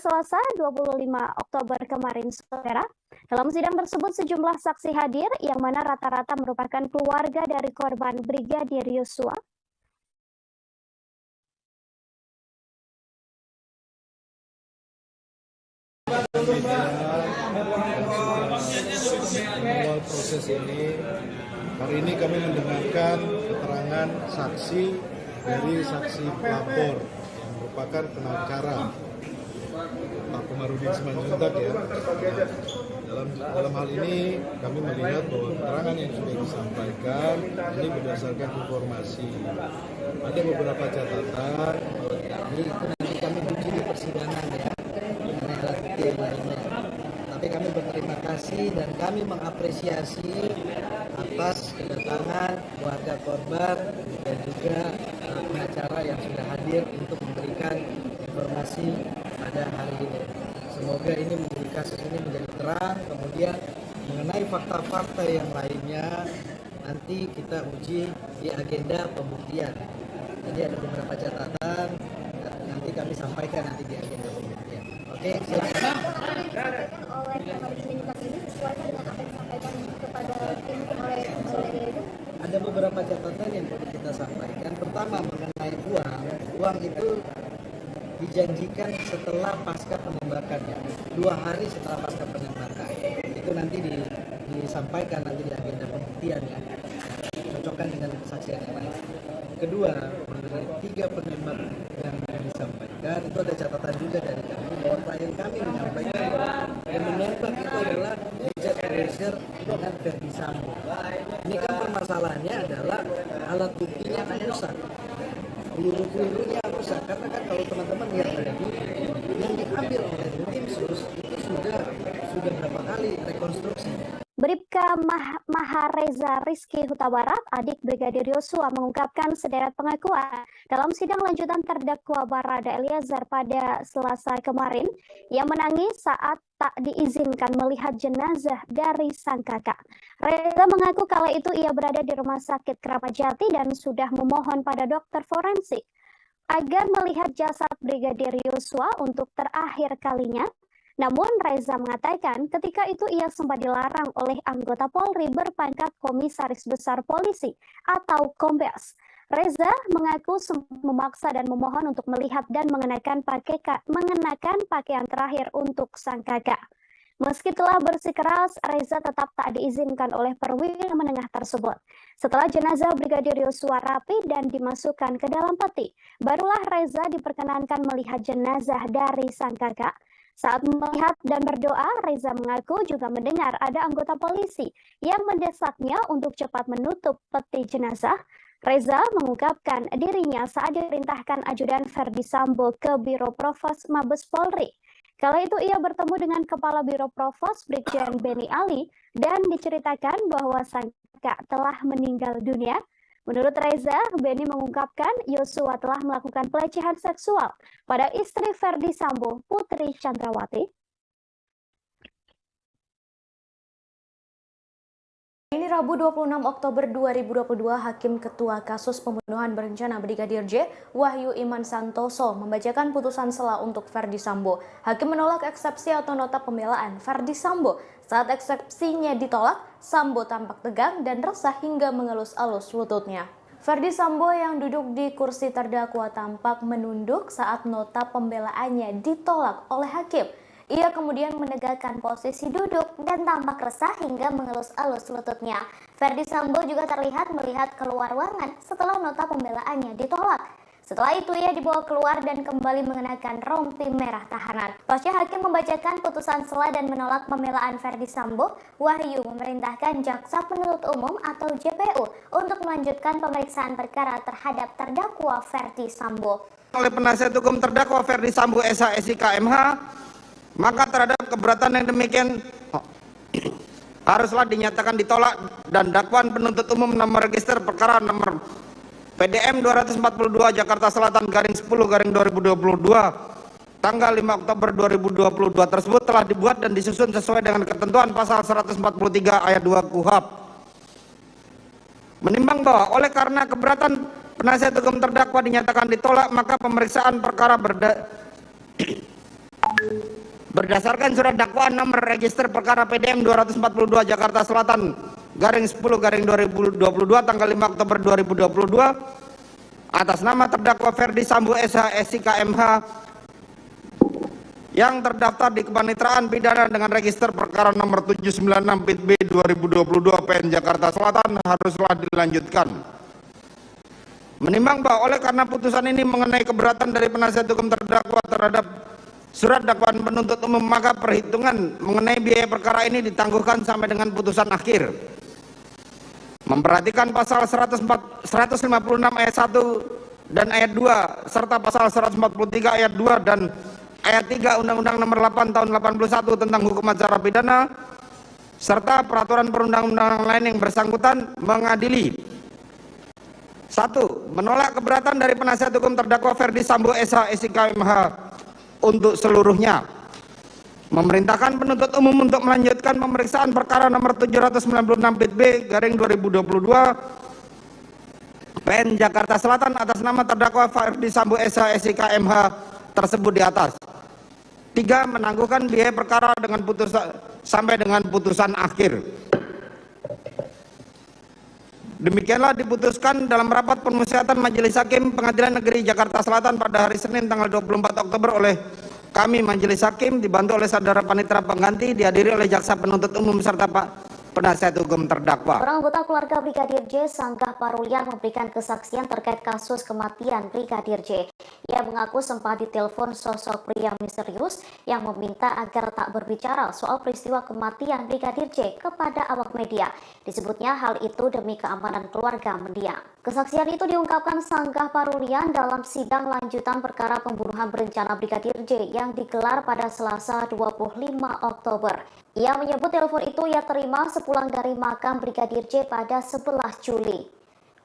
Selasa 25 Oktober kemarin, saudara. Dalam sidang tersebut sejumlah saksi hadir yang mana rata-rata merupakan keluarga dari korban Brigadir Yosua. Awal proses ini, hari ini kami mendengarkan keterangan saksi dari saksi pelapor yang merupakan pengacara Pak Kamarudin Simanjuntak ya. Dalam hal ini kami melihat bahwa keterangan yang sudah disampaikan ini berdasarkan informasi. Ada beberapa catatan. Jadi itu nanti kami uji di persidangan ya, mengenai alat bukti yang lainnya. Tapi kami berterima kasih dan kami mengapresiasi atas kedatangan keluarga korban dan juga pengacara yang sudah hadir untuk memberikan informasi pada hari ini. Semoga ini menjadi kasus ini menjadi terang. Kemudian mengenai fakta-fakta yang lainnya nanti kita uji di agenda pembuktian. Jadi ada beberapa catatan nanti kami sampaikan nanti di agenda pembuktian. Oke. Oke, silakan. Ada beberapa catatan yang perlu kita sampaikan. Pertama, mengenai uang. Uang itu dijanjikan setelah pasca penembakan, ya. 2 hari setelah pasca penembakan. Itu nanti disampaikan nanti di agenda pembuktian, ya. Cocokkan dengan kesaksian yang lain. Kedua, mengenai 3 penembak yang disampaikan, itu ada catatan juga dari kami bahwa klien kami menyampaikan yang menembak itu adalah Richard Eliezer dengan Ferdi Sambo. Ini kan permasalahannya adalah alat buktinya kan rusak, peluru-pelurunya rusak, karena kan kalau teman-teman lihat tadi yang diambil oleh tim sus itu sudah berapa kali rekonstruksi. Bribka Mahareza Rizky Huta Barat, adik Brigadir Yosua, mengungkapkan sederet pengakuan dalam sidang lanjutan terdakwa Barada Eliezer pada Selasa kemarin yang menangis saat tak diizinkan melihat jenazah dari sang kakak. Reza mengaku kala itu ia berada di Rumah Sakit Keramat Jati dan sudah memohon pada dokter forensik agar melihat jasad Brigadir Yosua untuk terakhir kalinya. Namun Reza mengatakan ketika itu ia sempat dilarang oleh anggota Polri berpangkat Komisaris Besar Polisi atau Kombes. Reza mengaku memaksa dan memohon untuk melihat dan mengenakan pakaian terakhir untuk sang kakak. Meski telah bersikeras, Reza tetap tak diizinkan oleh perwira menengah tersebut. Setelah jenazah Brigadir Yosua rapi dan dimasukkan ke dalam peti, barulah Reza diperkenankan melihat jenazah dari sang kakak. Saat melihat dan berdoa, Reza mengaku juga mendengar ada anggota polisi yang mendesaknya untuk cepat menutup peti jenazah. Reza mengungkapkan dirinya saat diperintahkan ajudan Ferdi Sambo ke Biro Provos Mabes Polri. Kala itu ia bertemu dengan Kepala Biro Provos Brigjen Beni Ali dan diceritakan bahwa sang kakak telah meninggal dunia. Menurut Reza, Beni mengungkapkan Yosua telah melakukan pelecehan seksual pada istri Ferdi Sambo, Putri Chandrawati. Ini Rabu 26 Oktober 2022, Hakim Ketua Kasus Pembunuhan Berencana Brigadir J, Wahyu Iman Santoso, membacakan putusan sela untuk Ferdi Sambo. Hakim menolak eksepsi atau nota pembelaan Ferdi Sambo. Saat eksepsinya ditolak, Sambo tampak tegang dan resah hingga mengelus-elus lututnya. Ferdi Sambo yang duduk di kursi terdakwa tampak menunduk saat nota pembelaannya ditolak oleh hakim. Ia kemudian menegakkan posisi duduk dan tampak resah hingga mengelus-elus lututnya. Ferdi Sambo juga terlihat melihat keluar ruangan setelah nota pembelaannya ditolak. Setelah itu ia dibawa keluar dan kembali mengenakan rompi merah tahanan. Pasca hakim membacakan putusan sela dan menolak pembelaan Ferdi Sambo, Wahyu memerintahkan Jaksa Penuntut Umum atau JPU untuk melanjutkan pemeriksaan perkara terhadap terdakwa Ferdi Sambo. Oleh penasihat hukum terdakwa Ferdi Sambo SH/SIK MH, maka terhadap keberatan yang demikian haruslah dinyatakan ditolak dan dakwaan penuntut umum nomor register perkara nomor PDM 242 Jakarta Selatan /10/2022 tanggal 5 Oktober 2022 tersebut telah dibuat dan disusun sesuai dengan ketentuan pasal 143 ayat 2 KUHP. Menimbang bahwa oleh karena keberatan penasihat hukum terdakwa dinyatakan ditolak, maka pemeriksaan perkara berdasarkan surat dakwaan nomor register perkara PDM 242 Jakarta Selatan /10/2022 tanggal 5 Oktober 2022 atas nama terdakwa Ferdi Sambo SH/SIK MH yang terdaftar di Kepanitraan Pidana dengan register perkara nomor 796 PIT B 2022 PN Jakarta Selatan haruslah dilanjutkan. Menimbang bahwa oleh karena putusan ini mengenai keberatan dari penasihat hukum terdakwa terhadap surat dakwaan penuntut umum, maka perhitungan mengenai biaya perkara ini ditangguhkan sampai dengan putusan akhir. Memperhatikan pasal 156 ayat 1 dan ayat 2 serta pasal 143 ayat 2 dan ayat 3 Undang-Undang Nomor 8 Tahun 81 tentang Hukum Acara Pidana serta peraturan perundang-undangan lain yang bersangkutan, mengadili 1. Menolak keberatan dari penasihat hukum terdakwa Ferdi Sambo SH/SIK MH untuk seluruhnya. Memerintahkan penuntut umum untuk melanjutkan pemeriksaan perkara nomor 796 PIT B /2022 PN Jakarta Selatan atas nama terdakwa Ferdi Sambo SH/SIK MH tersebut di atas. 3. Menangguhkan biaya perkara sampai dengan putusan akhir. Demikianlah diputuskan dalam rapat permusyawaratan Majelis Hakim Pengadilan Negeri Jakarta Selatan pada hari Senin tanggal 24 Oktober oleh kami Majelis Hakim dibantu oleh saudara panitera pengganti, dihadiri oleh jaksa penuntut umum serta penasihat hukum terdakwa. Orang anggota keluarga Brigadir J, Sanggah Parulian, memberikan kesaksian terkait kasus kematian Brigadir J. Ia mengaku sempat ditelepon sosok pria misterius yang meminta agar tak berbicara soal peristiwa kematian Brigadir J kepada awak media. Disebutnya hal itu demi keamanan keluarga mendiang. Kesaksian itu diungkapkan Sanggah Parulian dalam sidang lanjutan perkara pembunuhan berencana Brigadir J yang digelar pada Selasa 25 Oktober. Ia menyebut telepon itu ia terima sepulang dari makam Brigadir J pada 11 Juli.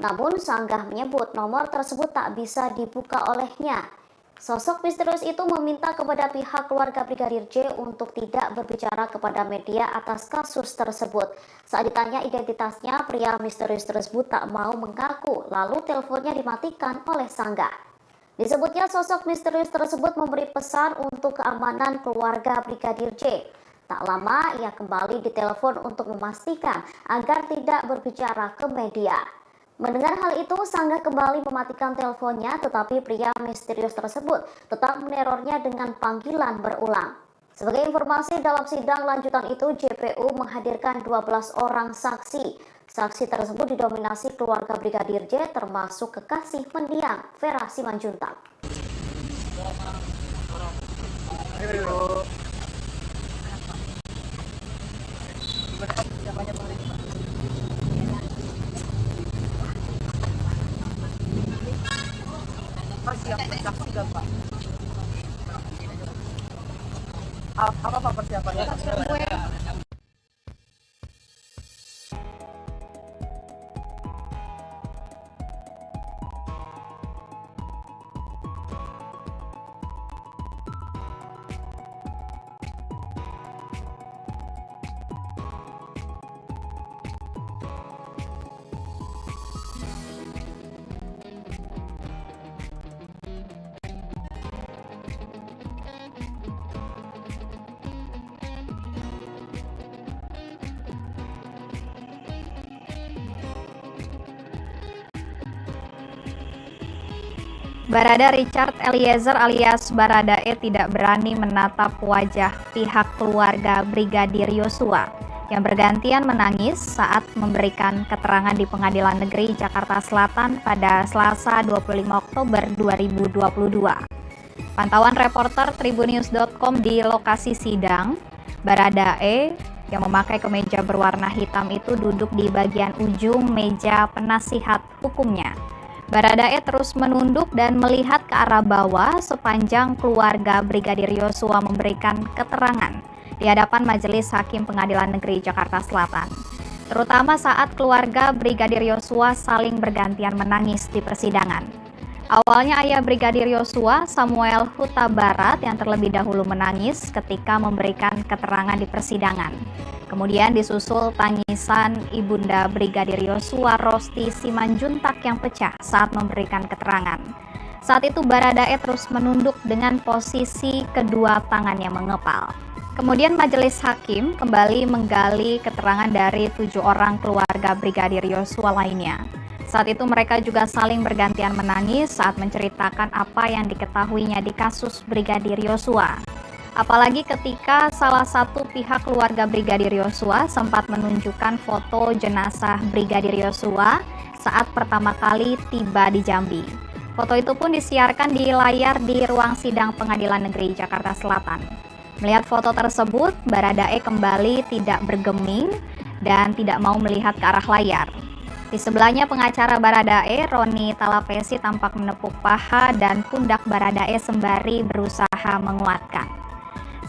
Namun Sanggah menyebut nomor tersebut tak bisa dibuka olehnya. Sosok misterius itu meminta kepada pihak keluarga Brigadir J untuk tidak berbicara kepada media atas kasus tersebut. Saat ditanya identitasnya, pria misterius tersebut tak mau mengaku, lalu teleponnya dimatikan oleh Sanggah. Disebutnya sosok misterius tersebut memberi pesan untuk keamanan keluarga Brigadir J. Tak lama ia kembali ditelepon untuk memastikan agar tidak berbicara ke media. Mendengar hal itu, Sanggah kembali mematikan teleponnya, tetapi pria misterius tersebut tetap menerornya dengan panggilan berulang. Sebagai informasi, dalam sidang lanjutan itu JPU menghadirkan 12 orang saksi. Saksi tersebut didominasi keluarga Brigadir J termasuk kekasih mendiang Vera Simanjuntak. Apa persiapannya? Barada Richard Eliezer alias Baradae tidak berani menatap wajah pihak keluarga Brigadir Yosua yang bergantian menangis saat memberikan keterangan di Pengadilan Negeri Jakarta Selatan pada Selasa 25 Oktober 2022. Pantauan reporter Tribunnews.com di lokasi sidang, Baradae yang memakai kemeja berwarna hitam itu duduk di bagian ujung meja penasihat hukumnya. Baradae terus menunduk dan melihat ke arah bawah sepanjang keluarga Brigadir Yosua memberikan keterangan di hadapan Majelis Hakim Pengadilan Negeri Jakarta Selatan. Terutama saat keluarga Brigadir Yosua saling bergantian menangis di persidangan. Awalnya ayah Brigadir Yosua, Samuel Huta Barat, yang terlebih dahulu menangis ketika memberikan keterangan di persidangan. Kemudian disusul tangisan ibunda Brigadir Yosua, Rosti Simanjuntak, yang pecah saat memberikan keterangan. Saat itu Baradae terus menunduk dengan posisi kedua tangannya mengepal. Kemudian Majelis Hakim kembali menggali keterangan dari 7 orang keluarga Brigadir Yosua lainnya. Saat itu mereka juga saling bergantian menangis saat menceritakan apa yang diketahuinya di kasus Brigadir Yosua. Apalagi ketika salah satu pihak keluarga Brigadir Yosua sempat menunjukkan foto jenazah Brigadir Yosua saat pertama kali tiba di Jambi. Foto itu pun disiarkan di layar di ruang sidang Pengadilan Negeri Jakarta Selatan. Melihat foto tersebut, Baradae kembali tidak bergeming dan tidak mau melihat ke arah layar. Di sebelahnya pengacara Baradae, Roni Talapesi, tampak menepuk paha dan pundak Baradae sembari berusaha menguatkan.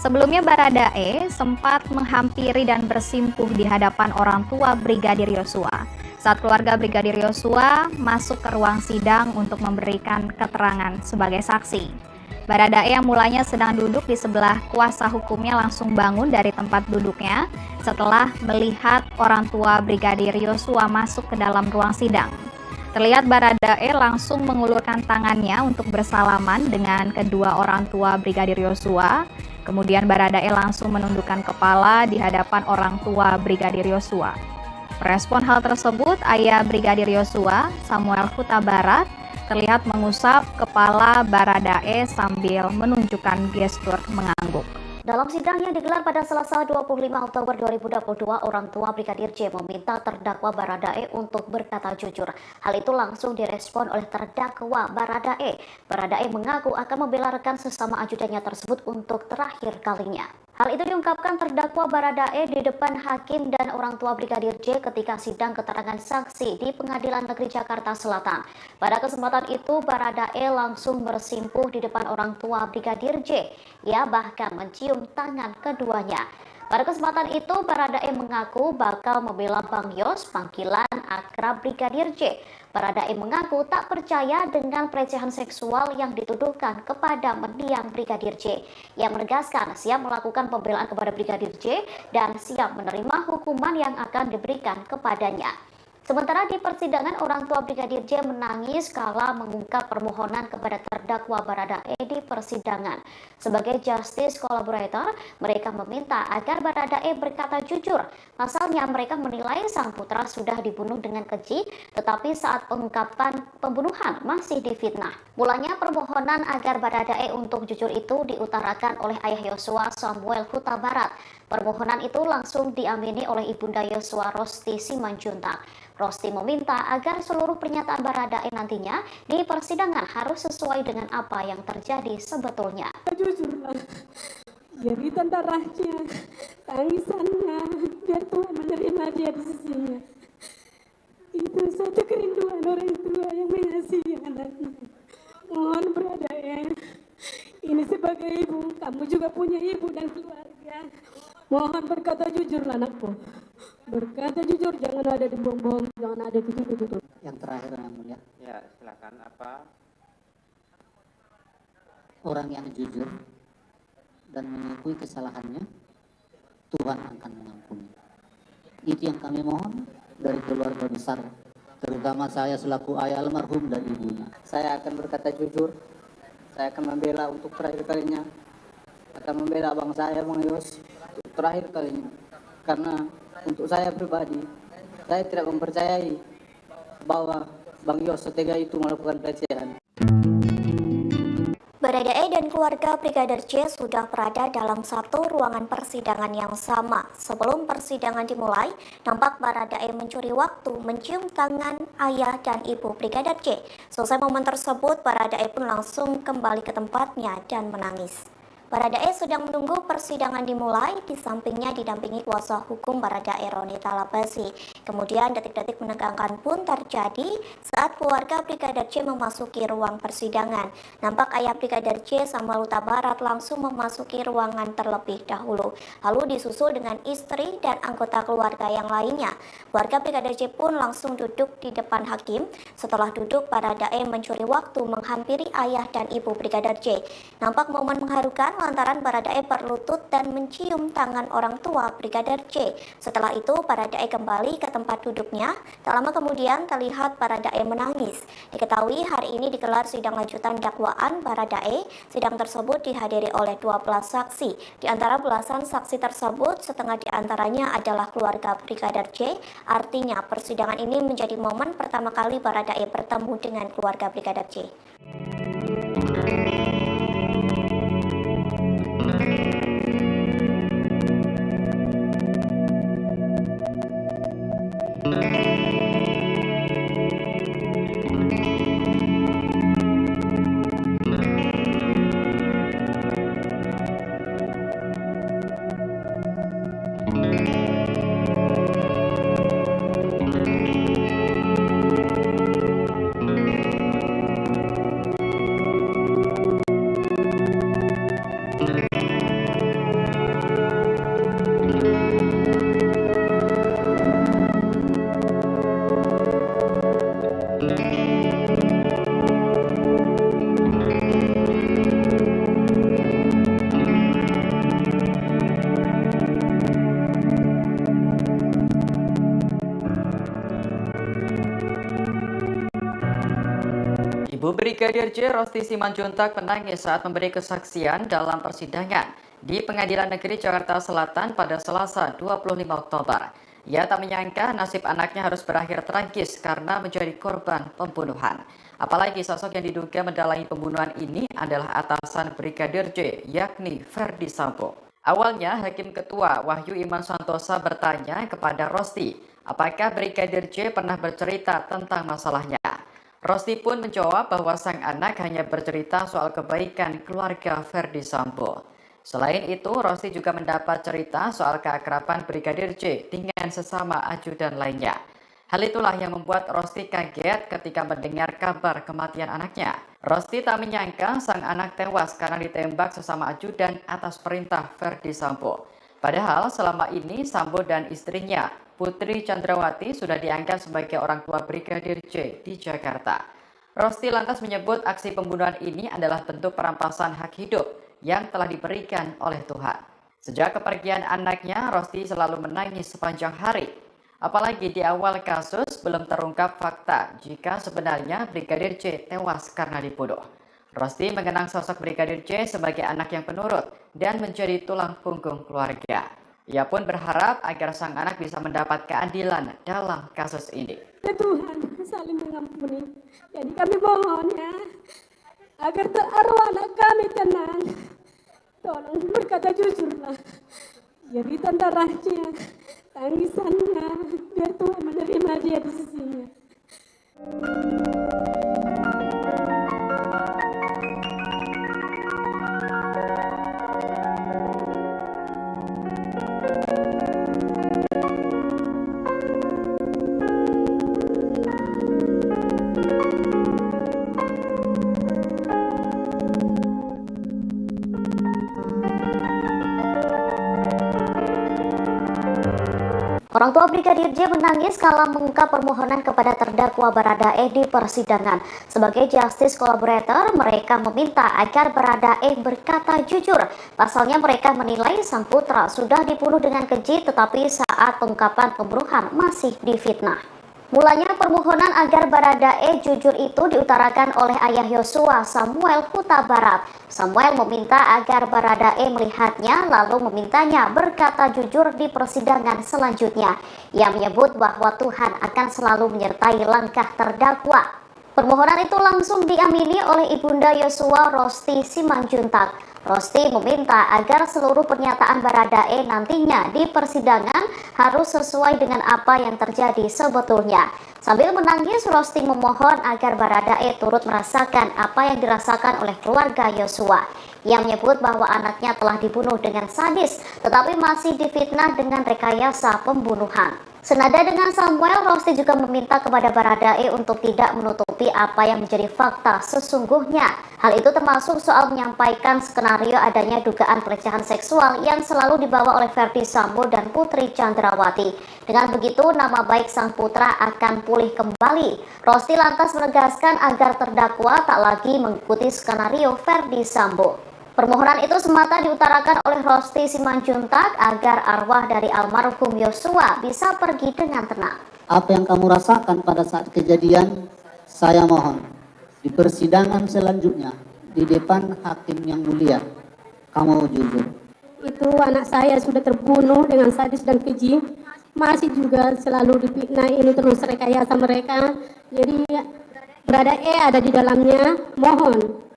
Sebelumnya Baradae sempat menghampiri dan bersimpuh di hadapan orang tua Brigadir Yosua saat keluarga Brigadir Yosua masuk ke ruang sidang untuk memberikan keterangan sebagai saksi. Baradae yang mulanya sedang duduk di sebelah kuasa hukumnya langsung bangun dari tempat duduknya setelah melihat orang tua Brigadir Yosua masuk ke dalam ruang sidang. Terlihat Baradae langsung mengulurkan tangannya untuk bersalaman dengan kedua orang tua Brigadir Yosua Kemudian Baradae langsung menundukkan kepala di hadapan orang tua Brigadir Yosua. Merespon hal tersebut, ayah Brigadir Yosua, Samuel Huta Barat, terlihat mengusap kepala Baradae sambil menunjukkan gestur mengangguk. Dalam sidang yang digelar pada Selasa 25 Oktober 2022, orang tua Brigadir J meminta terdakwa Baradae untuk berkata jujur. Hal itu langsung direspon oleh terdakwa Baradae. Baradae mengaku akan membela rekan sesama ajudannya tersebut untuk terakhir kalinya. Hal itu diungkapkan terdakwa Baradae di depan hakim dan orang tua Brigadir J ketika sidang keterangan saksi di Pengadilan Negeri Jakarta Selatan. Pada kesempatan itu, Baradae langsung bersimpuh di depan orang tua Brigadir J. Ia bahkan mencium tangan keduanya. Pada kesempatan itu, Baradae mengaku bakal membela Bang Yos, panggilan akrab Brigadir J. Baradae mengaku tak percaya dengan pelecehan seksual yang dituduhkan kepada mendiang Brigadir J. Ia menegaskan siap melakukan pembelaan kepada Brigadir J dan siap menerima hukuman yang akan diberikan kepadanya. Sementara di persidangan, orang tua Brigadir J menangis kala mengungkap permohonan kepada terdakwa Baradae di persidangan. Sebagai justice collaborator, mereka meminta agar Baradae berkata jujur. Pasalnya mereka menilai sang putra sudah dibunuh dengan keji, tetapi saat pengungkapan pembunuhan masih difitnah. Mulanya permohonan agar Baradae untuk jujur itu diutarakan oleh ayah Yosua, Samuel Huta Barat. Permohonan itu langsung diamini oleh Ibunda Yosua, Rosti Simanjuntak. Rosti meminta agar seluruh pernyataan Baradae nantinya di persidangan harus sesuai dengan apa yang terjadi sebetulnya. Jujurlah, jadi tentaranya, tangisannya, biar Tuhan menerima dia di sisinya. Itu satu kerinduan orang tua yang mengasihi anaknya. Mohon Baradae, ini sebagai ibu, kamu juga punya ibu dan keluarga. Mohon berkata jujurlah anakku. Berkata jujur, jangan ada dibohong-bohong, jangan ada ditutup-tutup. Yang terakhir yang mulia. Ya, silakan. Apa? Orang yang jujur dan mengakui kesalahannya, Tuhan akan mengampuni. Itu yang kami mohon dari keluarga besar, terutama saya selaku ayah almarhum dan ibunya. Saya akan berkata jujur. Saya akan membela untuk terakhir kalinya. Akan membela abang saya, Bang Yos, untuk terakhir kalinya. Karena untuk saya pribadi, saya tidak mempercayai bahwa Bang Yos setega itu melakukan pelecehan. Baradae dan keluarga Brigadir J sudah berada dalam satu ruangan persidangan yang sama. Sebelum persidangan dimulai, nampak Baradae mencuri waktu mencium tangan ayah dan ibu Brigadir J. Selesai momen tersebut, Baradae pun langsung kembali ke tempatnya dan menangis. Baradae sedang menunggu persidangan dimulai, di sampingnya didampingi kuasa hukum Baradae Roni Talapesi. Kemudian detik-detik menegangkan pun terjadi saat keluarga Brigadir J memasuki ruang persidangan. Nampak ayah Brigadir J Samuel Huta Barat langsung memasuki ruangan terlebih dahulu, lalu disusul dengan istri dan anggota keluarga yang lainnya. Keluarga Brigadir J pun langsung duduk di depan hakim. Setelah duduk, Baradae mencuri waktu menghampiri ayah dan ibu Brigadir J. Nampak momen mengharukan lantaran Baradae berlutut dan mencium tangan orang tua Brigadir J. Setelah itu, Baradae kembali ke tempat duduknya. Tak lama kemudian terlihat Baradae menangis. Diketahui hari ini digelar sidang lanjutan dakwaan Baradae. Sidang tersebut dihadiri oleh 12 saksi. Di antara belasan saksi tersebut, setengah di antaranya adalah keluarga Brigadir J. Artinya, persidangan ini menjadi momen pertama kali Baradae bertemu dengan keluarga Brigadir J. Ibu Brigadir J, Rosti Simanjuntak, menangis saat memberi kesaksian dalam persidangan. di Pengadilan Negeri Jakarta Selatan pada Selasa 25 Oktober. Ia tak menyangka nasib anaknya harus berakhir tragis karena menjadi korban pembunuhan. Apalagi sosok yang diduga mendalangi pembunuhan ini adalah atasan Brigadir J, yakni Ferdi Sambo. Awalnya, Hakim Ketua Wahyu Iman Santosa bertanya kepada Rosti, apakah Brigadir J pernah bercerita tentang masalahnya. Rosti pun menjawab bahwa sang anak hanya bercerita soal kebaikan keluarga Ferdi Sambo. Selain itu, Rosti juga mendapat cerita soal keakraban Brigadir J dengan sesama ajudan lainnya. Hal itulah yang membuat Rosti kaget ketika mendengar kabar kematian anaknya. Rosti tak menyangka sang anak tewas karena ditembak sesama ajudan atas perintah Ferdi Sambo. Padahal selama ini Sambo dan istrinya, Putri Chandrawati, sudah diangkat sebagai orang tua Brigadir J di Jakarta. Rosti lantas menyebut aksi pembunuhan ini adalah bentuk perampasan hak hidup yang telah diberikan oleh Tuhan. Sejak kepergian anaknya, Rosti selalu menangis sepanjang hari. Apalagi di awal kasus belum terungkap fakta jika sebenarnya Brigadir J tewas karena dibunuh. Rosti mengenang sosok Brigadir J sebagai anak yang penurut dan menjadi tulang punggung keluarga. Ia pun berharap agar sang anak bisa mendapat keadilan dalam kasus ini. Tuhan saling mengampuni. Jadi kami mohon ya, agar arwah anak kami tenang. Tolong berkata jujurlah. Jeritan darahnya, tangisannya, biar Tuhan menerima dia di sisinya. Orang tua Brigadir J menangis kala mengungkap permohonan kepada terdakwa Baradae di persidangan. Sebagai justice collaborator, mereka meminta agar Baradae berkata jujur. Pasalnya mereka menilai sang putra sudah dibunuh dengan keji, tetapi saat pengungkapan pembunuhan masih difitnah. Mulanya permohonan agar Baradae jujur itu diutarakan oleh ayah Yosua, Samuel Huta Barat. Samuel meminta agar Baradae melihatnya lalu memintanya berkata jujur di persidangan selanjutnya. Ia menyebut bahwa Tuhan akan selalu menyertai langkah terdakwa. Permohonan itu langsung diamini oleh Ibunda Yosua, Rosti Simanjuntak. Rosti meminta agar seluruh pernyataan Baradae nantinya di persidangan harus sesuai dengan apa yang terjadi sebetulnya. Sambil menangis, Rosti memohon agar Baradae turut merasakan apa yang dirasakan oleh keluarga Yosua. Ia menyebut bahwa anaknya telah dibunuh dengan sadis, tetapi masih difitnah dengan rekayasa pembunuhan. Senada dengan Samuel, Rosti juga meminta kepada Baradae untuk tidak menutupi apa yang menjadi fakta sesungguhnya. Hal itu termasuk soal menyampaikan skenario adanya dugaan pelecehan seksual yang selalu dibawa oleh Ferdi Sambo dan Putri Chandrawati. Dengan begitu, nama baik sang putra akan pulih kembali. Rosti lantas menegaskan agar terdakwa tak lagi mengikuti skenario Ferdi Sambo. Permohonan itu semata diutarakan oleh Rosti Simanjuntak agar arwah dari almarhum Yosua bisa pergi dengan tenang. Apa yang kamu rasakan pada saat kejadian, saya mohon di persidangan selanjutnya di depan hakim yang mulia, kamu jujur. Itu anak saya sudah terbunuh dengan sadis dan keji, masih juga selalu difitnah, ini terus rekayasa mereka. Jadi Baradae ada di dalamnya, mohon.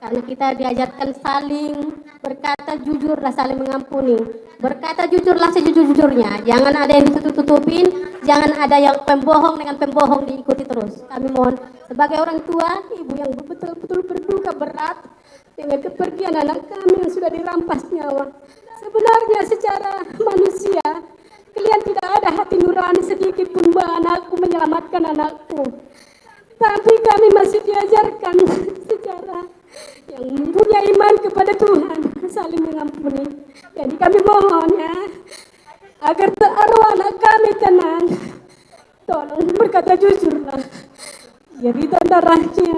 Karena kita diajarkan saling berkata jujur dan saling mengampuni. Berkata jujurlah sejujur-jujurnya. Jangan ada yang ditutup-tutupin, jangan ada yang pembohong dengan pembohong diikuti terus. Kami mohon sebagai orang tua, ibu yang betul-betul berduka berat dengan kepergian anak kami yang sudah dirampas nyawa. Sebenarnya secara manusia, kalian tidak ada hati nurani sedikit pun bahwa anakku menyelamatkan anakku. Tapi kami masih diajarkan secara yang punya iman kepada Tuhan saling mengampuni. Jadi kami mohon ya, agar arwah anak kami tenang. Tolong berkata jujurlah. Jeritan darahnya,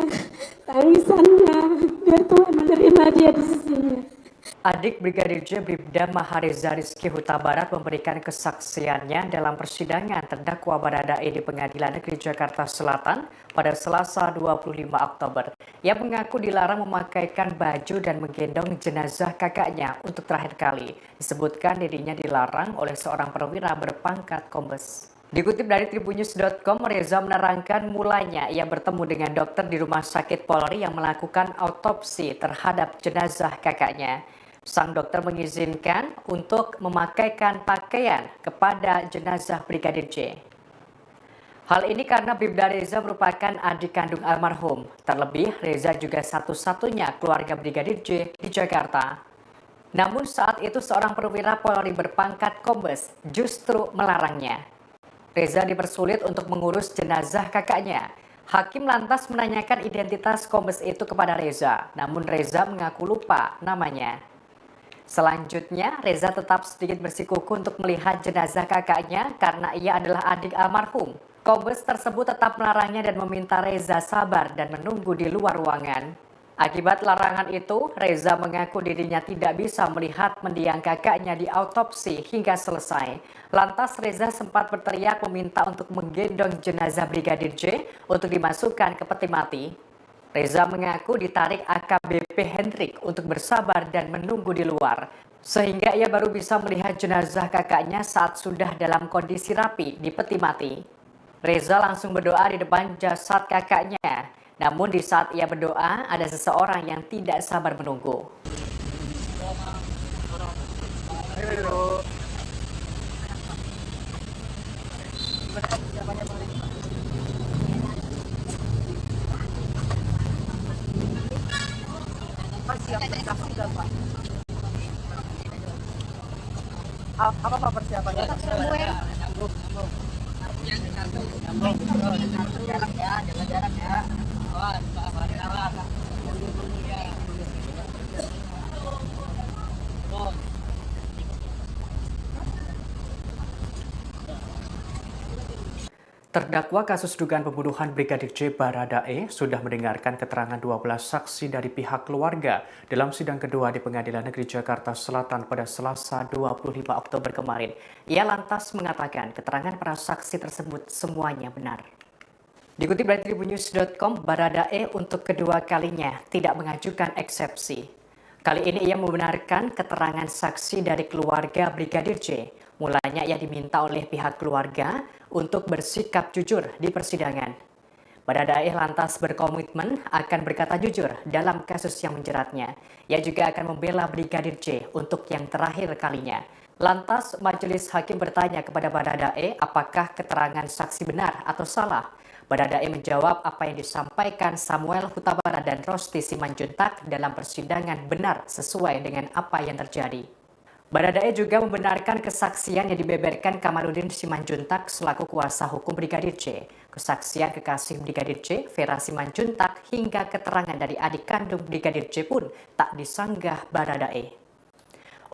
tangisannya, biar Tuhan menerima dia di sisinya. Adik Brigadir J Bribda Mahareza Rizky Huta Barat memberikan kesaksiannya dalam persidangan terdakwa Baradae di Pengadilan Negeri Jakarta Selatan pada Selasa 25 Oktober. Ia mengaku dilarang memakaikan baju dan menggendong jenazah kakaknya untuk terakhir kali. Disebutkan dirinya dilarang oleh seorang perwira berpangkat kombes. Dikutip dari tribunnews.com, Reza menerangkan mulanya ia bertemu dengan dokter di Rumah Sakit Polri yang melakukan autopsi terhadap jenazah kakaknya. Sang dokter mengizinkan untuk memakaikan pakaian kepada jenazah Brigadir J. Hal ini karena Bribda Reza merupakan adik kandung almarhum. Terlebih, Reza juga satu-satunya keluarga Brigadir J di Jakarta. Namun saat itu seorang perwira Polri berpangkat kombes justru melarangnya. Reza dipersulit untuk mengurus jenazah kakaknya. Hakim lantas menanyakan identitas kombes itu kepada Reza, namun Reza mengaku lupa namanya. Selanjutnya, Reza tetap sedikit bersikukuh untuk melihat jenazah kakaknya karena ia adalah adik almarhum. Kombes tersebut tetap melarangnya dan meminta Reza sabar dan menunggu di luar ruangan. Akibat larangan itu, Reza mengaku dirinya tidak bisa melihat mendiang kakaknya di autopsi hingga selesai. Lantas Reza sempat berteriak meminta untuk menggendong jenazah Brigadir J untuk dimasukkan ke peti mati. Reza mengaku ditarik AKBP Hendrik untuk bersabar dan menunggu di luar, sehingga ia baru bisa melihat jenazah kakaknya saat sudah dalam kondisi rapi di peti mati. Reza langsung berdoa di depan jasad kakaknya, namun di saat ia berdoa ada seseorang yang tidak sabar menunggu. Apa Pak persiapannya? Jarak ya, jaga jarak ya. Terdakwa kasus dugaan pembunuhan Brigadir J Baradae sudah mendengarkan keterangan 12 saksi dari pihak keluarga dalam sidang kedua di Pengadilan Negeri Jakarta Selatan pada Selasa 25 Oktober kemarin. Ia lantas mengatakan keterangan para saksi tersebut semuanya benar. Dikutip dari tribunnews.com, Baradae untuk kedua kalinya tidak mengajukan eksepsi. Kali ini ia membenarkan keterangan saksi dari keluarga Brigadir J. Mulanya ia diminta oleh pihak keluarga untuk bersikap jujur di persidangan. Baradae lantas berkomitmen akan berkata jujur dalam kasus yang menjeratnya. Ia juga akan membela Brigadir J untuk yang terakhir kalinya. Lantas majelis hakim bertanya kepada Baradae apakah keterangan saksi benar atau salah. Baradae menjawab apa yang disampaikan Samuel Huta Barat dan Rosti Simanjuntak dalam persidangan benar sesuai dengan apa yang terjadi. Baradae juga membenarkan kesaksian yang dibeberkan Kamaludin Simanjuntak selaku kuasa hukum Brigadir J, kesaksian kekasih Brigadir J, Vera Simanjuntak, hingga keterangan dari adik kandung Brigadir J pun tak disanggah Baradae.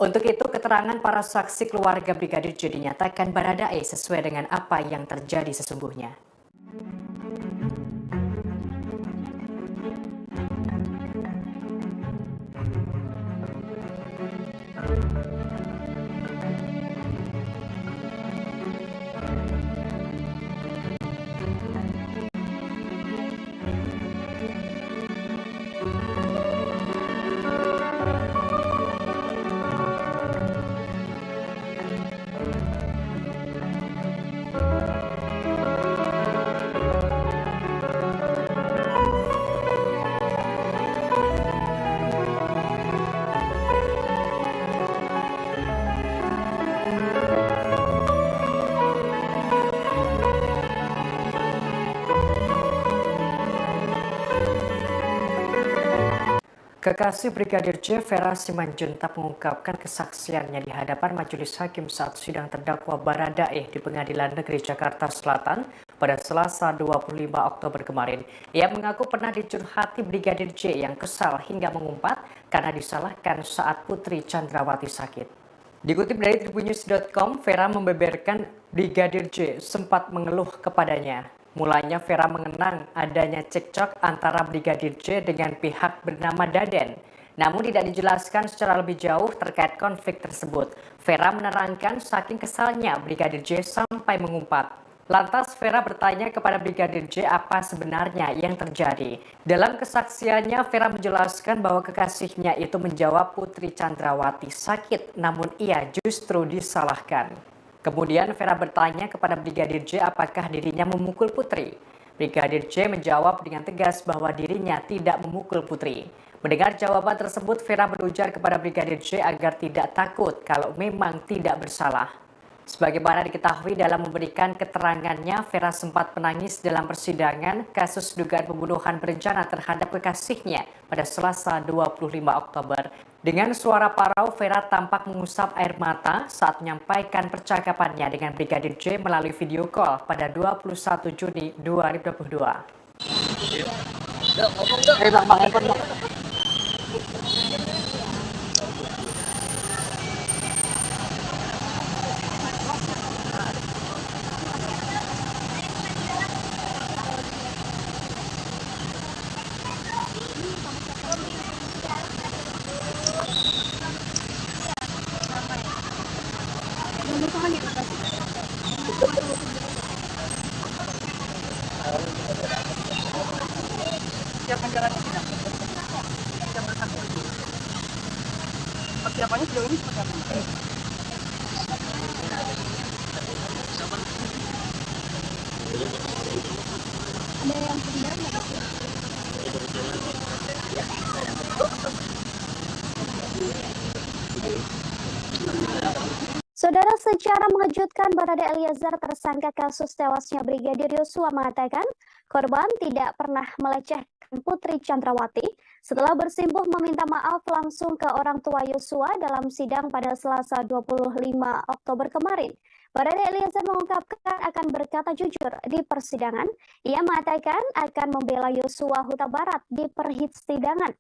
Untuk itu, keterangan para saksi keluarga Brigadir J dinyatakan Baradae sesuai dengan apa yang terjadi sesungguhnya. Kekasih Brigadir J, Vera Simanjuntak mengungkapkan kesaksiannya di hadapan majelis hakim saat sidang terdakwa Baradae di Pengadilan Negeri Jakarta Selatan pada Selasa 25 Oktober kemarin. Ia mengaku pernah dicurhati Brigadir J yang kesal hingga mengumpat karena disalahkan saat Putri Chandrawati sakit. Dikutip dari tribunnews.com, Vera membeberkan Brigadir J sempat mengeluh kepadanya. Mulanya Vera mengenang adanya cekcok antara Brigadir J dengan pihak bernama Daden. Namun tidak dijelaskan secara lebih jauh terkait konflik tersebut. Vera menerangkan saking kesalnya Brigadir J sampai mengumpat. Lantas Vera bertanya kepada Brigadir J apa sebenarnya yang terjadi. Dalam kesaksiannya, Vera menjelaskan bahwa kekasihnya itu menjawab Putri Chandrawati sakit, namun ia justru disalahkan. Kemudian Vera bertanya kepada Brigadir J apakah dirinya memukul Putri. Brigadir J menjawab dengan tegas bahwa dirinya tidak memukul Putri. Mendengar jawaban tersebut, Vera berujar kepada Brigadir J agar tidak takut kalau memang tidak bersalah. Sebagaimana diketahui dalam memberikan keterangannya, Vera sempat menangis dalam persidangan kasus dugaan pembunuhan berencana terhadap kekasihnya pada Selasa 25 Oktober. Dengan suara parau, Vera tampak mengusap air mata saat menyampaikan percakapannya dengan Brigadir J melalui video call pada 21 Juni 2022. Persiapannya sejauh ini seperti apa? Ada yang benar nggak? Saudara, secara mengejutkan Barada Eliezer tersangka kasus tewasnya Brigadir Yosua mengatakan korban tidak pernah melecehkan Putri Chandrawati setelah bersimpuh meminta maaf langsung ke orang tua Yosua dalam sidang pada Selasa 25 Oktober kemarin. Barada Eliezer mengungkapkan akan berkata jujur di persidangan. Ia mengatakan akan membela Yosua Huta Barat di persidangan.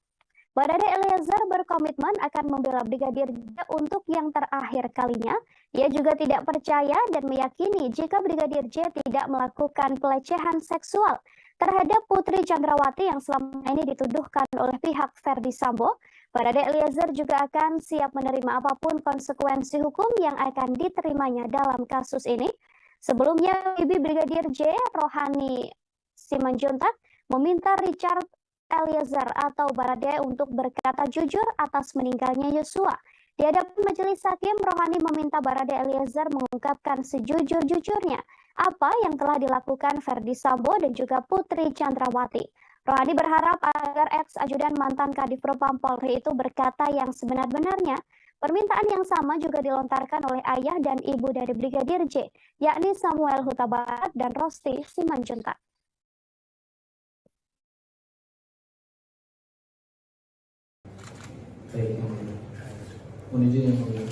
Barada Eliezer berkomitmen akan membela Brigadir J untuk yang terakhir kalinya. Ia juga tidak percaya dan meyakini jika Brigadir J tidak melakukan pelecehan seksual terhadap Putri Chandrawati yang selama ini dituduhkan oleh pihak Ferdi Sambo. Barada Eliezer juga akan siap menerima apapun konsekuensi hukum yang akan diterimanya dalam kasus ini. Sebelumnya, Bibi Brigadir J, Rohani Simanjuntak, meminta Richard Eliezer atau Baradae untuk berkata jujur atas meninggalnya Yosua. Di hadapan majelis hakim, Rohani meminta Barada Eliezer mengungkapkan sejujur-jujurnya apa yang telah dilakukan Ferdi Sambo dan juga Putri Chandrawati. Rohani berharap agar ex-ajudan mantan Kadif Propam Polri itu berkata yang sebenar-benarnya. Permintaan yang sama juga dilontarkan oleh ayah dan ibu dari Brigadir J, yakni Samuel Huta Barat dan Rosti Simanjuntak. Baik, mohon izin yang mulia.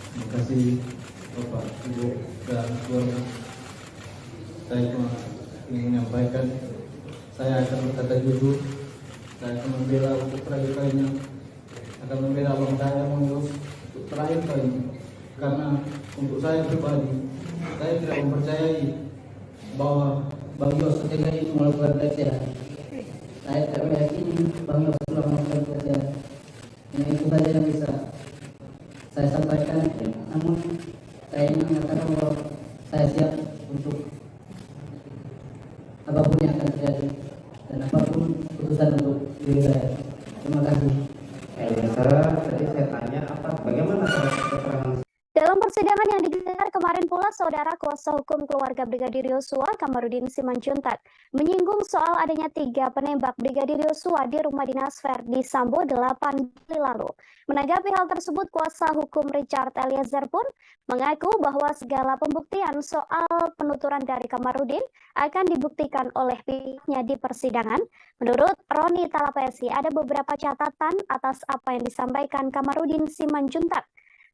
Terima kasih Bapak, Ibu, dan keluarga. Saya cuma ingin menyampaikan, saya akan berkata jujur, saya akan membela untuk terakhir kalinya, akan membela abang saya mengurus untuk terakhir kalinya. Karena untuk saya pribadi, saya tidak mempercayai bahwa Bang Yos ketika itu melakukan pelecehan. Saya tidak meyakini Bang Yos telah melakukan pelecehan. Yang itu saja yang bisa saya sampaikan. Namun saya ingin mengatakan bahwa saya siap untuk apapun yang akan terjadi dan apapun keputusan untuk diri saya. Terima kasih. Tadi saya tanya bagaimana keterangan. Dalam persidangan yang digelar kemarin pula, saudara kuasa hukum keluarga Brigadir Yosua, Kamarudin Simanjuntak, menyinggung soal adanya 3 penembak Brigadir Yosua di rumah dinas Ferdi Sambo 8 Juli lalu. Menanggapi hal tersebut, kuasa hukum Richard Eliezer pun mengaku bahwa segala pembuktian soal penuturan dari Kamarudin akan dibuktikan oleh pihaknya di persidangan. Menurut Roni Talapesi, ada beberapa catatan atas apa yang disampaikan Kamarudin Simanjuntak,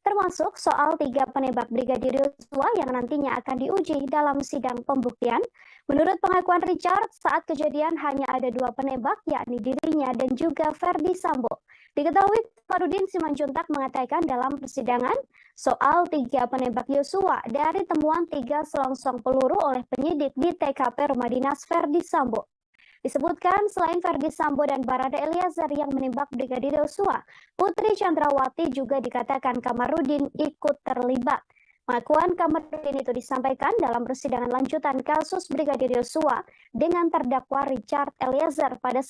termasuk soal 3 penembak Brigadir Yosua yang nantinya akan diuji dalam sidang pembuktian. Menurut pengakuan Richard, saat kejadian hanya ada 2 penembak, yakni dirinya dan juga Ferdi Sambo. Diketahui Kamarudin Simanjuntak mengatakan dalam persidangan soal 3 penembak Yosua dari temuan 3 selongsong peluru oleh penyidik di TKP rumah dinas Ferdi Sambo. Disebutkan selain Ferdi Sambo dan Barada Eliezer yang menembak Brigadir Yosua, Putri Chandrawati juga dikatakan Kamarudin ikut terlibat. Pengakuan Kamarudin itu disampaikan dalam persidangan lanjutan kasus Brigadir Yosua dengan terdakwa Richard Eliezer pada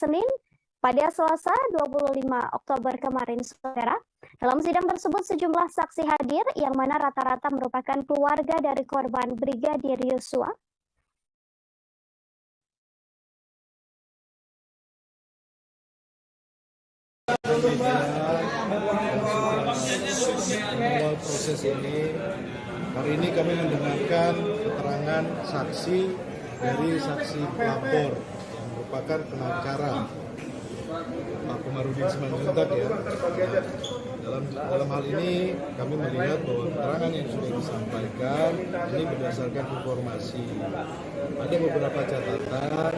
Selasa 25 Oktober kemarin, saudara. Dalam sidang tersebut sejumlah saksi hadir yang mana rata-rata merupakan keluarga dari korban Brigadir Yosua. Awal proses ini, hari ini kami mendengarkan keterangan saksi dari saksi pelapor yang merupakan pengacara Pak Kamarudin Simanjuntak ya. Dalam hal ini kami melihat bahwa keterangan yang sudah disampaikan ini berdasarkan informasi. Ada beberapa catatan.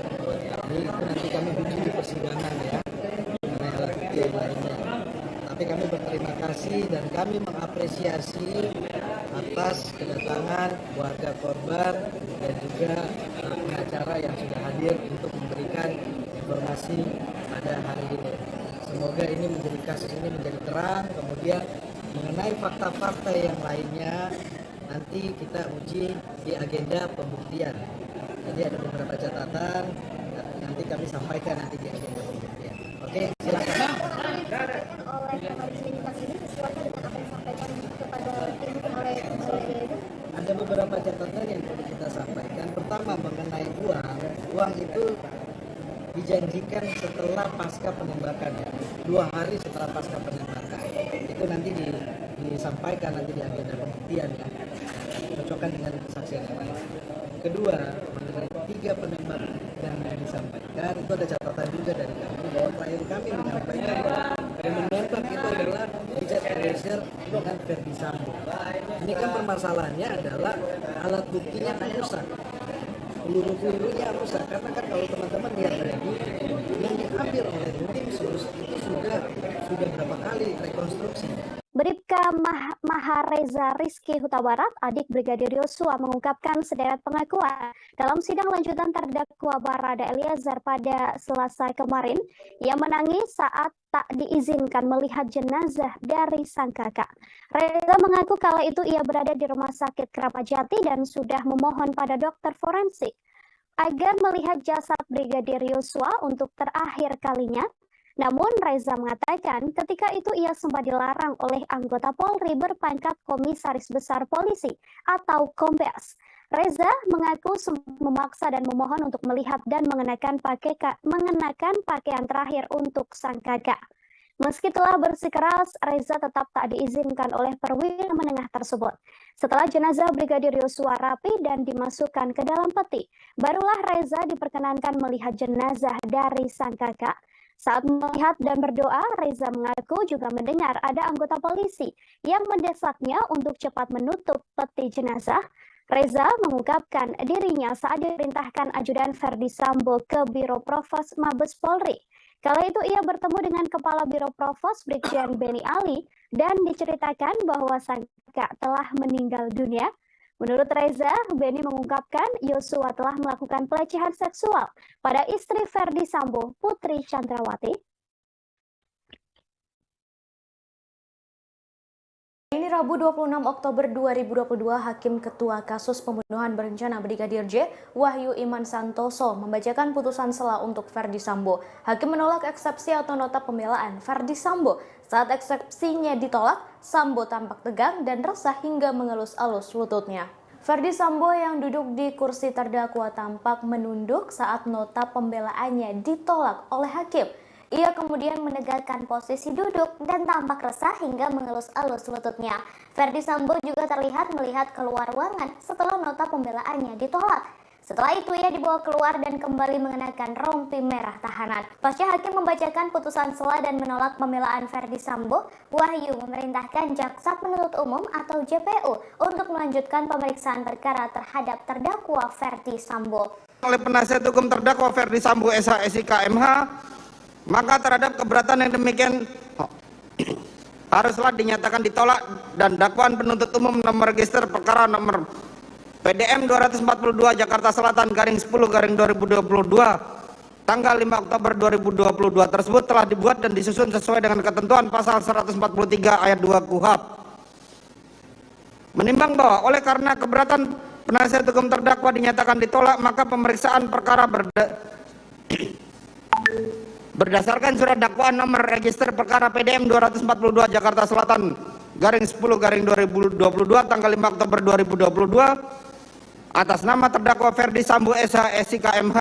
Ini nanti kami uji di persidangan ya, mengenai alat bukti yang lainnya. Tapi kami berterima kasih dan kami mengapresiasi atas kedatangan keluarga korban dan juga pengacara yang sudah hadir untuk memberikan informasi pada hari ini. Semoga ini menjadi kasus ini menjadi terang. Kemudian mengenai fakta-fakta yang lainnya nanti kita uji di agenda pembuktian. Jadi ada beberapa catatan nanti kami sampaikan nanti di agenda pembuktian. Oke, silakan. Ada beberapa catatan yang perlu kita sampaikan. Pertama mengenai uang itu dijanjikan setelah pasca penembakan ya, 2 hari setelah pasca penembakan. Itu nanti disampaikan nanti di agenda pembuktian ya, cocokkan dengan kesaksian yang lain. Kedua, mengenai 3 penembak yang disampaikan itu ada catatan juga dari kami bahwa klien kami menyampaikan bahwa yang menembak itu adalah Richard Eliezer dengan Ferdi Sambo. Ini kan permasalahannya adalah alat buktinya rusak, peluru-pelurunya rusak, karena kan kalau teman-teman lihat tadi yang diambil oleh tim sus itu sudah berapa kali rekonstruksi. Bribka Mahareza Rizky Huta Barat, adik Brigadir Yosua, mengungkapkan sederet pengakuan dalam sidang lanjutan terdakwa Barada Eliezer pada Selasa kemarin. Ia menangis saat tak diizinkan melihat jenazah dari sang kakak. Reza mengaku kala itu ia berada di Rumah Sakit Keramat Jati dan sudah memohon pada dokter forensik agar melihat jasad Brigadir Yosua untuk terakhir kalinya. Namun Reza mengatakan ketika itu ia sempat dilarang oleh anggota Polri berpangkat Komisaris Besar Polisi atau Kombes. Reza mengaku sempat memaksa dan memohon untuk melihat dan mengenakan pakaian terakhir untuk sang kakak. Meski telah bersikeras, Reza tetap tak diizinkan oleh perwira menengah tersebut. Setelah jenazah Brigadir Yosua rapi dan dimasukkan ke dalam peti, barulah Reza diperkenankan melihat jenazah dari sang kakak. Saat melihat dan berdoa, Reza mengaku juga mendengar ada anggota polisi yang mendesaknya untuk cepat menutup peti jenazah. Reza mengungkapkan dirinya saat diperintahkan ajudan Ferdi Sambo ke Biro Provos Mabes Polri. Kala itu ia bertemu dengan Kepala Biro Provos Brigjen Beni Ali dan diceritakan bahwa sang kakak telah meninggal dunia. Menurut Reza, Beni mengungkapkan Yosua telah melakukan pelecehan seksual pada istri Ferdi Sambo, Putri Chandrawati. Ini Rabu 26 Oktober 2022, Hakim Ketua Kasus Pembunuhan Berencana Brigadir J, Wahyu Iman Santoso, membacakan putusan sela untuk Ferdi Sambo. Hakim menolak eksepsi atau nota pembelaan Ferdi Sambo. Saat eksepsinya ditolak, Sambo tampak tegang dan resah hingga mengelus-elus lututnya. Ferdi Sambo yang duduk di kursi terdakwa tampak menunduk saat nota pembelaannya ditolak oleh hakim. Ia kemudian menegakkan posisi duduk dan tampak resah hingga mengelus-elus lututnya. Ferdi Sambo juga terlihat melihat keluar ruangan setelah nota pembelaannya ditolak. Setelah itu ia dibawa keluar dan kembali mengenakan rompi merah tahanan. Pasca hakim membacakan putusan sela dan menolak pembelaan Ferdi Sambo, Wahyu memerintahkan Jaksa Penuntut Umum atau JPU untuk melanjutkan pemeriksaan perkara terhadap terdakwa Ferdi Sambo. Oleh penasihat hukum terdakwa Ferdi Sambo SH SIK MH, maka terhadap keberatan yang demikian haruslah dinyatakan ditolak dan dakwaan penuntut umum nomor register perkara nomor PDM 242 Jakarta Selatan _10 _2022 tanggal 5 Oktober 2022 tersebut telah dibuat dan disusun sesuai dengan ketentuan pasal 143 ayat 2 KUHP. Menimbang bahwa oleh karena keberatan penasihat hukum terdakwa dinyatakan ditolak, maka pemeriksaan perkara berdasarkan surat dakwaan nomor register perkara PDM 242 Jakarta Selatan /10/2022 tanggal 5 Oktober 2022 atas nama terdakwa Ferdi Sambo SH SIK MH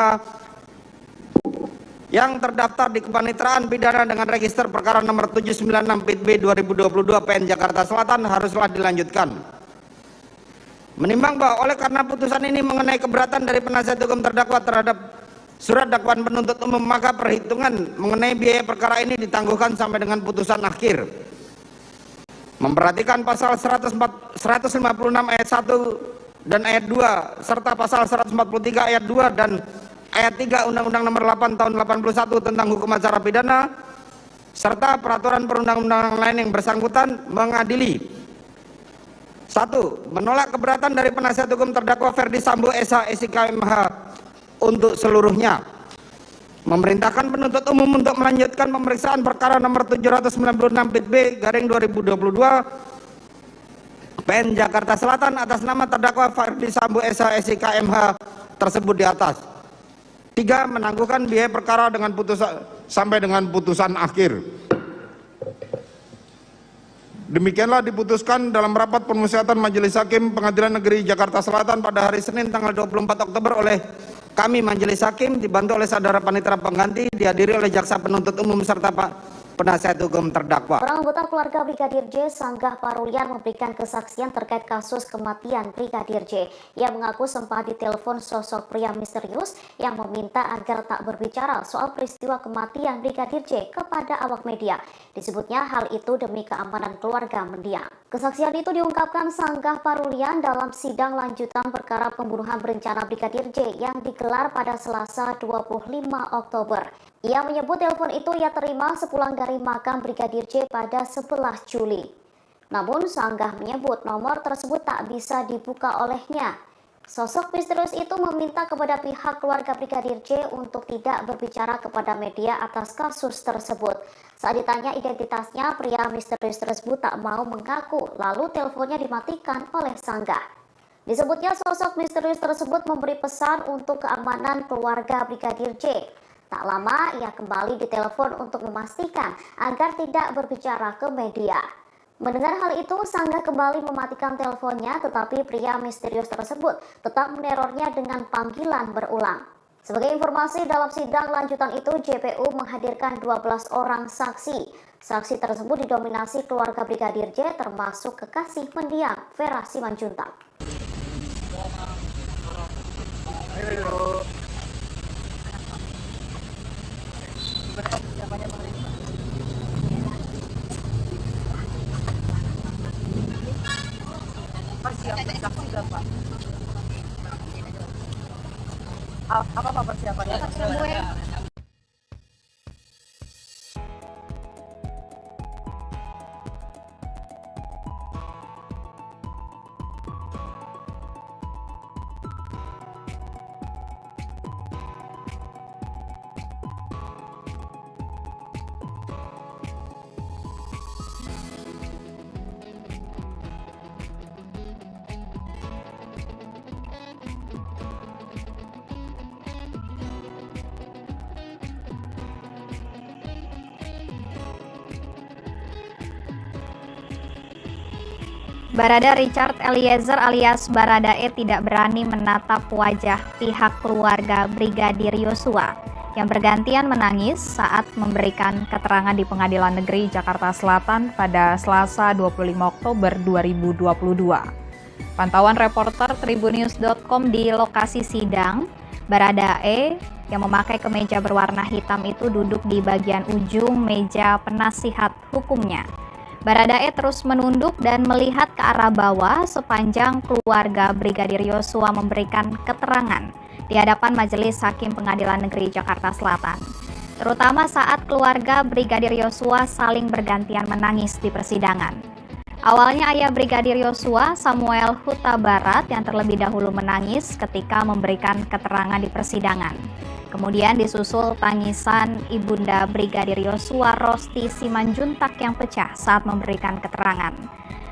yang terdaftar di Kepanitraan Pidana dengan register perkara nomor 796 PIT B 2022 PN Jakarta Selatan haruslah dilanjutkan. Menimbang bahwa oleh karena putusan ini mengenai keberatan dari penasihat hukum terdakwa terhadap surat dakwaan penuntut umum, maka perhitungan mengenai biaya perkara ini ditangguhkan sampai dengan putusan akhir. Memperhatikan pasal 156 ayat 1 dan ayat 2 serta pasal 143 ayat 2 dan ayat 3 Undang-Undang Nomor 8 Tahun 81 tentang Hukum Acara Pidana serta peraturan perundang-undangan lain yang bersangkutan, mengadili: 1. Menolak keberatan dari penasihat hukum terdakwa Ferdi Sambo SH SIK MH untuk seluruhnya. Memerintahkan penuntut umum untuk melanjutkan pemeriksaan perkara nomor 796 PIT B /2022 PN Jakarta Selatan atas nama terdakwa Ferdi Sambo SH SIK MH tersebut di atas. 3. Menangguhkan biaya perkara dengan putusan sampai dengan putusan akhir. Demikianlah diputuskan dalam rapat permusyawaratan Majelis Hakim Pengadilan Negeri Jakarta Selatan pada hari Senin tanggal 24 Oktober oleh kami Majelis Hakim dibantu oleh saudara panitera pengganti, dihadiri oleh jaksa penuntut umum serta penasihat hukum terdakwa. Orang anggota keluarga Brigadir J Sanggah Parulian memberikan kesaksian terkait kasus kematian Brigadir J. Ia mengaku sempat ditelepon sosok pria misterius yang meminta agar tak berbicara soal peristiwa kematian Brigadir J kepada awak media. Disebutnya hal itu demi keamanan keluarga mendiang. Kesaksian itu diungkapkan Sanggah Parulian dalam sidang lanjutan perkara pembunuhan berencana Brigadir J yang digelar pada Selasa 25 Oktober. Ia menyebut telepon itu ia terima sepulang dari makam Brigadir J pada 11 Juli. Namun Sanggah menyebut nomor tersebut tak bisa dibuka olehnya. Sosok misterius itu meminta kepada pihak keluarga Brigadir J untuk tidak berbicara kepada media atas kasus tersebut. Saat ditanya identitasnya, pria misterius tersebut tak mau mengaku, lalu teleponnya dimatikan oleh Sanggah. Disebutnya sosok misterius tersebut memberi pesan untuk keamanan keluarga Brigadir J. Tak lama ia kembali ditelepon untuk memastikan agar tidak berbicara ke media. Mendengar hal itu, Sanggah kembali mematikan teleponnya, tetapi pria misterius tersebut tetap menerornya dengan panggilan berulang. Sebagai informasi, dalam sidang lanjutan itu JPU menghadirkan 12 orang saksi. Saksi tersebut didominasi keluarga Brigadir J termasuk kekasih mendiang Vera Simanjuntak. Apa persiapannya? Barada Richard Eliezer alias Baradae tidak berani menatap wajah pihak keluarga Brigadir Yosua yang bergantian menangis saat memberikan keterangan di Pengadilan Negeri Jakarta Selatan pada Selasa 25 Oktober 2022. Pantauan reporter Tribunnews.com di lokasi sidang, Baradae yang memakai kemeja berwarna hitam itu duduk di bagian ujung meja penasihat hukumnya. Baradae terus menunduk dan melihat ke arah bawah sepanjang keluarga Brigadir Yosua memberikan keterangan di hadapan Majelis Hakim Pengadilan Negeri Jakarta Selatan. Terutama saat keluarga Brigadir Yosua saling bergantian menangis di persidangan. Awalnya ayah Brigadir Yosua, Samuel Huta Barat, yang terlebih dahulu menangis ketika memberikan keterangan di persidangan. Kemudian disusul tangisan Ibunda Brigadir Yosua Rosti Simanjuntak yang pecah saat memberikan keterangan.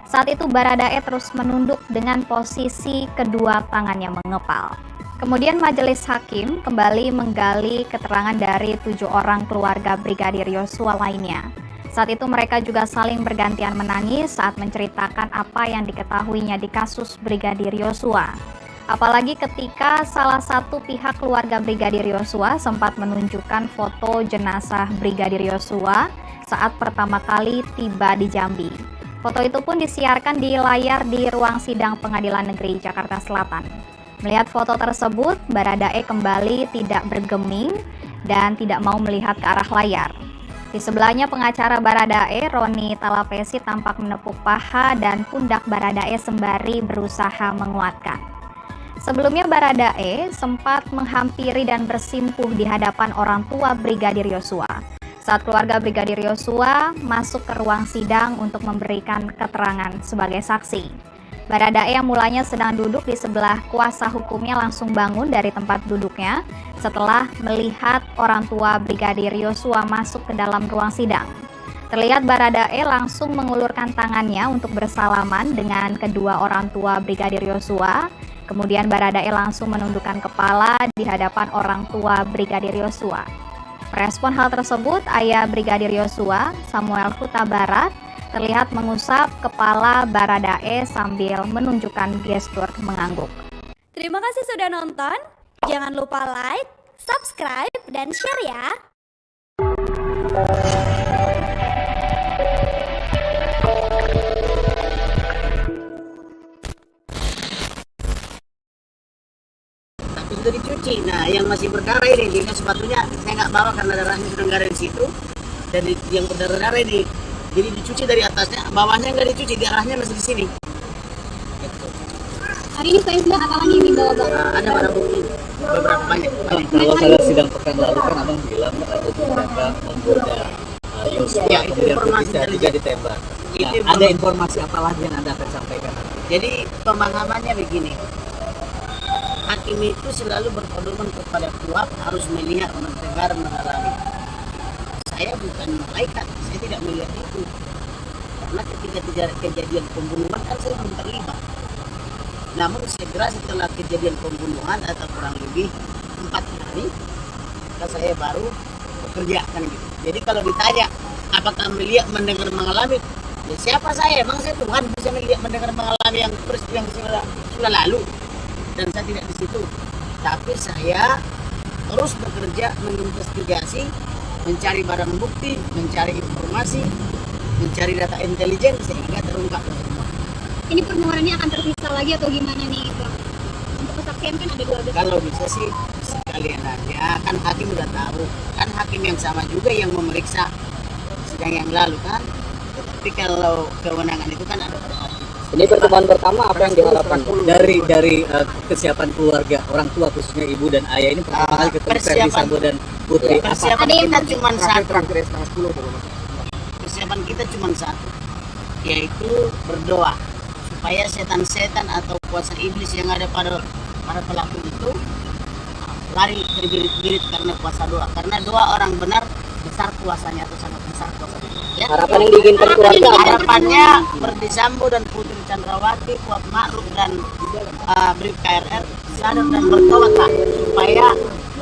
Saat itu Baradae terus menunduk dengan posisi kedua tangannya mengepal. Kemudian majelis hakim kembali menggali keterangan dari 7 orang keluarga Brigadir Yosua lainnya. Saat itu mereka juga saling bergantian menangis saat menceritakan apa yang diketahuinya di kasus Brigadir Yosua. Apalagi ketika salah satu pihak keluarga Brigadir Yosua sempat menunjukkan foto jenazah Brigadir Yosua saat pertama kali tiba di Jambi. Foto itu pun disiarkan di layar di ruang sidang Pengadilan Negeri Jakarta Selatan. Melihat foto tersebut, Baradae kembali tidak bergeming dan tidak mau melihat ke arah layar. Di sebelahnya pengacara Baradae, Roni Talapesi, tampak menepuk paha dan pundak Baradae sembari berusaha menguatkan. Sebelumnya Baradae sempat menghampiri dan bersimpuh di hadapan orang tua Brigadir Yosua. Saat keluarga Brigadir Yosua masuk ke ruang sidang untuk memberikan keterangan sebagai saksi. Baradae yang mulanya sedang duduk di sebelah kuasa hukumnya langsung bangun dari tempat duduknya setelah melihat orang tua Brigadir Yosua masuk ke dalam ruang sidang. Terlihat Baradae langsung mengulurkan tangannya untuk bersalaman dengan kedua orang tua Brigadir Yosua. Kemudian Baradae langsung menundukkan kepala di hadapan orang tua Brigadir Yosua. Merespon hal tersebut, ayah Brigadir Yosua, Samuel Huta Barat, terlihat mengusap kepala Baradae sambil menunjukkan gestur mengangguk. Terima kasih sudah nonton. Jangan lupa like, subscribe, dan share ya. Sudah dicuci. Nah, yang masih berdarah ini, jika sepatunya saya nggak bawa karena darahnya sudah nggak ada di situ, dan yang berdarah ini, jadi dicuci dari atasnya, bawahnya nggak dicuci, darahnya masih di sini. Hari ini saya sudah apa lagi yang dibawa Bang? Ada barang bukti beberapa banyak. Kalau pada sidang pekan lalu kan abang bilang ada tersangka menggoda Yosua, Ya, itu kemudian informasi bisa dari juga ditembak. Nah, ada informasi apa lagi yang Anda akan sampaikan? Jadi pemahamannya begini, hakim itu selalu berpedoman kepada kuhab, harus melihat, mendengar, mengalami. Saya bukan malaikat, saya tidak melihat itu. Karena ketika kejadian pembunuhan kan saya belum terlibat. Namun segera setelah kejadian pembunuhan atau kurang lebih 4 hari, maka saya baru bekerja kan gitu. Jadi kalau ditanya apakah melihat, mendengar, mengalami, ya siapa saya? Emang saya Tuhan bisa melihat, mendengar, mengalami yang peristiwa yang sudah lalu, dan saya tidak di situ. Tapi saya terus bekerja menginvestigasi, mencari barang bukti, mencari informasi, mencari data intelijen sehingga terungkap semua. Ini permohonannya akan terpisah lagi atau gimana nih Bang? Untuk kesaksian kan ada 12. Kalau bisa sih sekalian aja, kan hakim udah tahu, kan hakim yang sama juga yang memeriksa sidang yang lalu kan. Tapi kalau kewenangan itu kan ada. Ini pertemuan pertama apa yang diharapkan dari kesiapan keluarga, orang tua khususnya ibu dan ayah ini pertama kali ketemu Ferdi Sambo dan Putri. Persiapan kita cuma satu. Persiapan kita cuma satu, yaitu berdoa supaya setan-setan atau kuasa iblis yang ada pada pelaku itu lari terbirit-birit karena kuasa doa. Karena doa orang benar besar kuasanya atau sangat besar kuasanya. Ya? Harapan yang diinginkan keluarga apa? Harapannya Ferdi Sambo dan Putri Chandrawati, Kuat Ma'ruf dan Brib KRR sadar dan bertobatlah supaya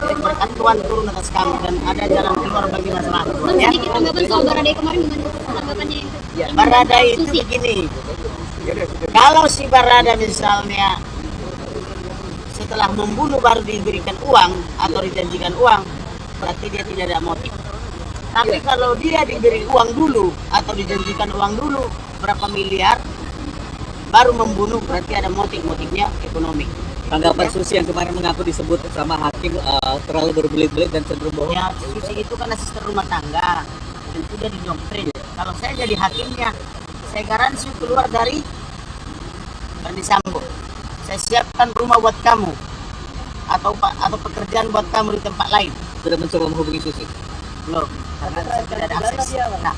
berkat Tuhan turun atas kami dan ada jalan keluar bagi masalah. Bang, Ya? sedikit tanggapan soal Baradae kemarin gimana tanggapannya? Ya, Baradae itu begini. Kalau si Barada misalnya setelah membunuh baru diberikan uang atau dijanjikan uang, berarti dia tidak ada motif. Tapi kalau dia diberi uang dulu atau dijanjikan uang dulu berapa miliar baru membunuh, berarti ada motifnya ekonomi. Tanggapan Susi yang kemarin mengaku disebut sama hakim terlalu berbelit-belit dan cenderung bohong. Ya, Susi itu kan asisten rumah tangga dan sudah didoktrin. Kalau saya jadi hakimnya, saya garansi keluar dari Ferdi Sambo. Saya siapkan rumah buat kamu atau pekerjaan buat kamu di tempat lain. Sudah mencoba menghubungi Susi? Belum, karena saya tidak ada akses. Nah,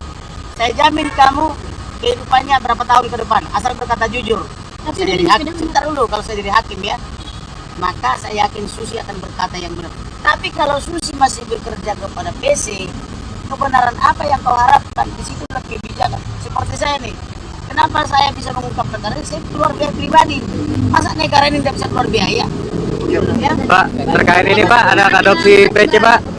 saya jamin kamu kehidupannya berapa tahun ke depan, asal berkata jujur. Tapi saya jadi hakim, sebentar dulu, kalau saya jadi hakim ya, maka saya yakin Susi akan berkata yang benar. Tapi kalau Susi masih bekerja kepada PC, kebenaran apa yang kau harapkan? Di situ lebih kebijakan. Seperti saya nih, kenapa saya bisa mengungkap perkara ini? Saya keluar biaya pribadi. Masa negara ini tidak bisa keluar biaya? Ya. Pak, terkait ini Pak, ada adopsi PC Pak.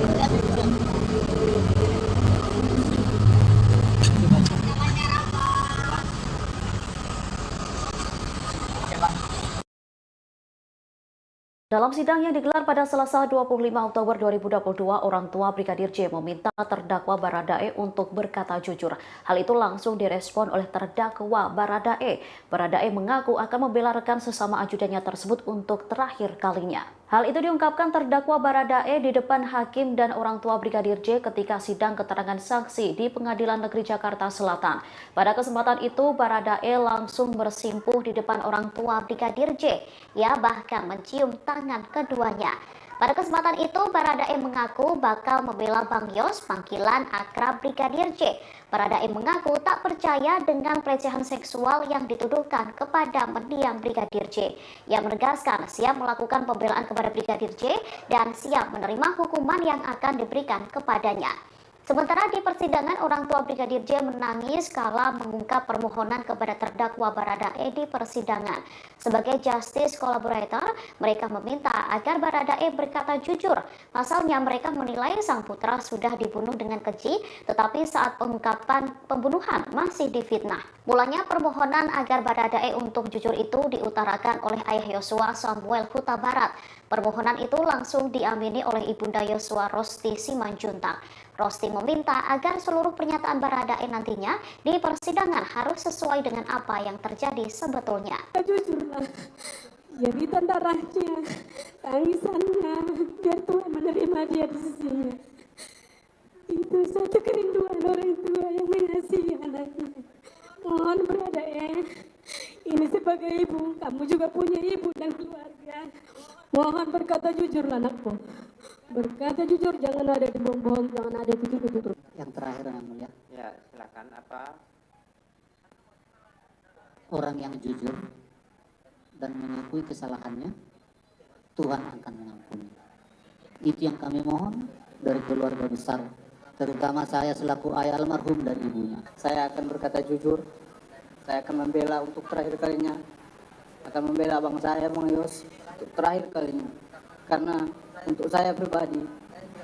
Dalam sidang yang digelar pada Selasa 25 Oktober 2022, orang tua Brigadir J meminta terdakwa Baradae untuk berkata jujur. Hal itu langsung direspon oleh terdakwa Baradae. Baradae mengaku akan membela rekan sesama ajudannya tersebut untuk terakhir kalinya. Hal itu diungkapkan terdakwa Baradae di depan hakim dan orang tua Brigadir J ketika sidang keterangan saksi di Pengadilan Negeri Jakarta Selatan. Pada kesempatan itu, Baradae langsung bersimpuh di depan orang tua Brigadir J. Ia bahkan mencium tangan keduanya. Pada kesempatan itu, Baradae mengaku bakal membela Bang Yos, panggilan akrab Brigadir J. Baradae mengaku tak percaya dengan pelecehan seksual yang dituduhkan kepada mendiang Brigadir J. Ia menegaskan siap melakukan pembelaan kepada Brigadir J dan siap menerima hukuman yang akan diberikan kepadanya. Sementara di persidangan, orang tua Brigadir J menangis kala mengungkap permohonan kepada terdakwa Baradae di persidangan. Sebagai justice collaborator, mereka meminta agar Baradae berkata jujur. Pasalnya mereka menilai sang putra sudah dibunuh dengan keji, tetapi saat pengungkapan pembunuhan masih difitnah. Mulanya permohonan agar Baradae untuk jujur itu diutarakan oleh ayah Yosua, Samuel Huta Barat. Permohonan itu langsung diamini oleh ibunda Yosua, Rosti Simanjuntak. Rosti meminta agar seluruh pernyataan Baradae nantinya di persidangan harus sesuai dengan apa yang terjadi sebetulnya. Jujurlah, jeritan darahnya, tangisannya, biar Tuhan menerima dia di sisinya. Itu satu kerinduan orang tua yang mengasihi anaknya. Mohon Baradae, ini sebagai ibu, kamu juga punya ibu dan keluarga. Mohon berkata jujurlah anakku. Berkata jujur, jangan ada dibohong-bohong, jangan ada ditutup-tutup. Yang terakhir yang mulia. Ya, silakan. Apa? Orang yang jujur dan mengakui kesalahannya, Tuhan akan mengampuni. Itu yang kami mohon dari keluarga besar, terutama saya selaku ayah almarhum dan ibunya. Saya akan berkata jujur. Saya akan membela untuk terakhir kalinya. Akan membela abang saya, Bang Yos, untuk terakhir kalinya. Karena untuk saya pribadi,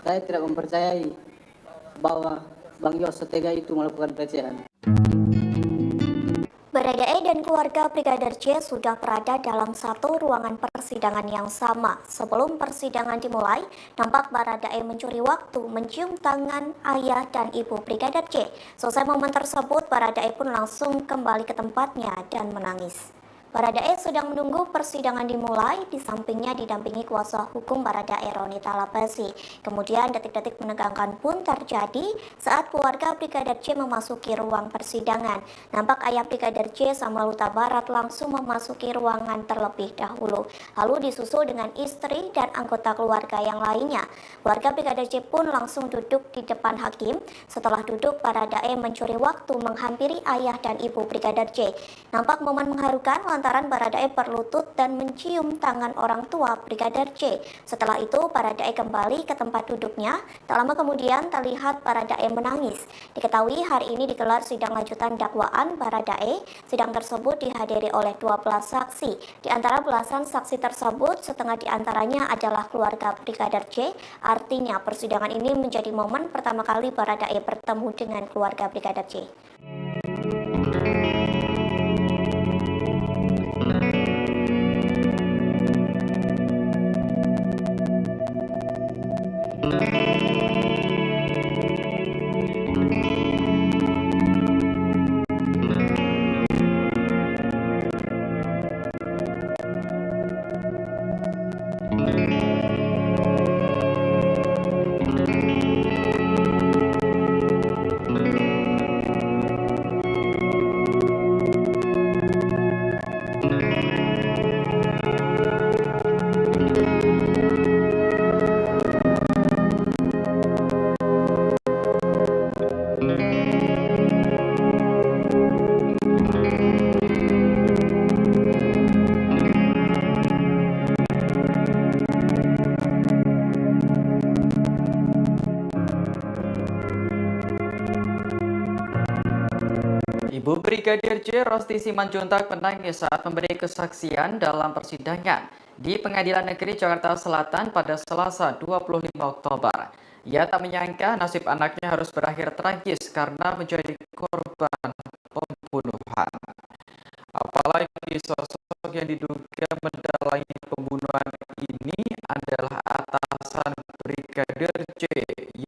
saya tidak mempercayai bahwa Bang Yos setega itu melakukan pelecehan. Baradae dan keluarga Brigadir J sudah berada dalam satu ruangan persidangan yang sama. Sebelum persidangan dimulai, nampak Baradae mencuri waktu mencium tangan ayah dan ibu Brigadir J. Selesai momen tersebut, Baradae pun langsung kembali ke tempatnya dan menangis. Baradae sedang menunggu persidangan dimulai, di sampingnya didampingi kuasa hukum Baradae Ronita Labasi. Kemudian detik-detik menegangkan pun terjadi saat keluarga Brigadir J memasuki ruang persidangan. Nampak ayah Brigadir J Samuel Huta Barat langsung memasuki ruangan terlebih dahulu, lalu disusul dengan istri dan anggota keluarga yang lainnya. Keluarga Brigadir J pun langsung duduk di depan hakim. Setelah duduk, Baradae mencuri waktu menghampiri ayah dan ibu Brigadir J. Nampak momen mengharukan lantaran Baradae berlutut dan mencium tangan orang tua Brigadir J. Setelah itu, Baradae kembali ke tempat duduknya. Tak lama kemudian terlihat Baradae menangis. Diketahui hari ini digelar sidang lanjutan dakwaan Baradae. Sidang tersebut dihadiri oleh 12 saksi. Di antara belasan saksi tersebut, setengah di antaranya adalah keluarga Brigadir J. Artinya persidangan ini menjadi momen pertama kali Baradae bertemu dengan keluarga Brigadir J. Ibu Brigadir J. Rosti Simanjuntak menangis saat memberi kesaksian dalam persidangan di Pengadilan Negeri Jakarta Selatan pada Selasa 25 Oktober. Ia tak menyangka nasib anaknya harus berakhir tragis karena menjadi korban pembunuhan. Apalagi sosok yang diduga mendalangi pembunuhan ini adalah atasan Brigadir J,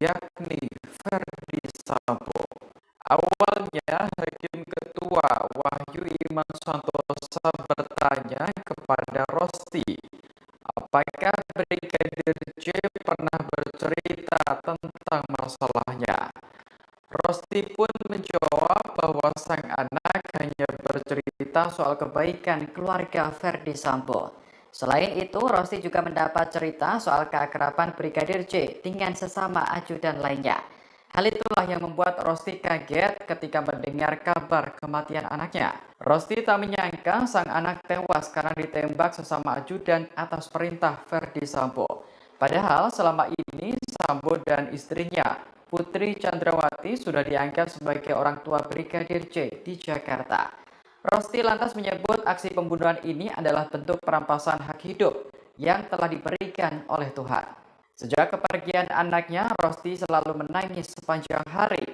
yakni Ferdi Sambo. Awalnya, Hakim Ketua Wahyu Iman Santoso bertanya kepada Rosti, apakah Brigadir J pernah bercerita tentang masalahnya. Rosti pun menjawab bahwa sang anak hanya bercerita soal kebaikan keluarga Ferdi Sambo. Selain itu, Rosti juga mendapat cerita soal keakraban Brigadir J dengan sesama ajudan lainnya. Hal itulah yang membuat Rosti kaget ketika mendengar kabar kematian anaknya. Rosti tak menyangka sang anak tewas karena ditembak sesama ajudan atas perintah Ferdi Sambo. Padahal selama ini Sambo dan istrinya, Putri Chandrawati, sudah diangkat sebagai orang tua Brigadir J di Jakarta. Rosti lantas menyebut aksi pembunuhan ini adalah bentuk perampasan hak hidup yang telah diberikan oleh Tuhan. Sejak kepergian anaknya, Rosti selalu menangis sepanjang hari.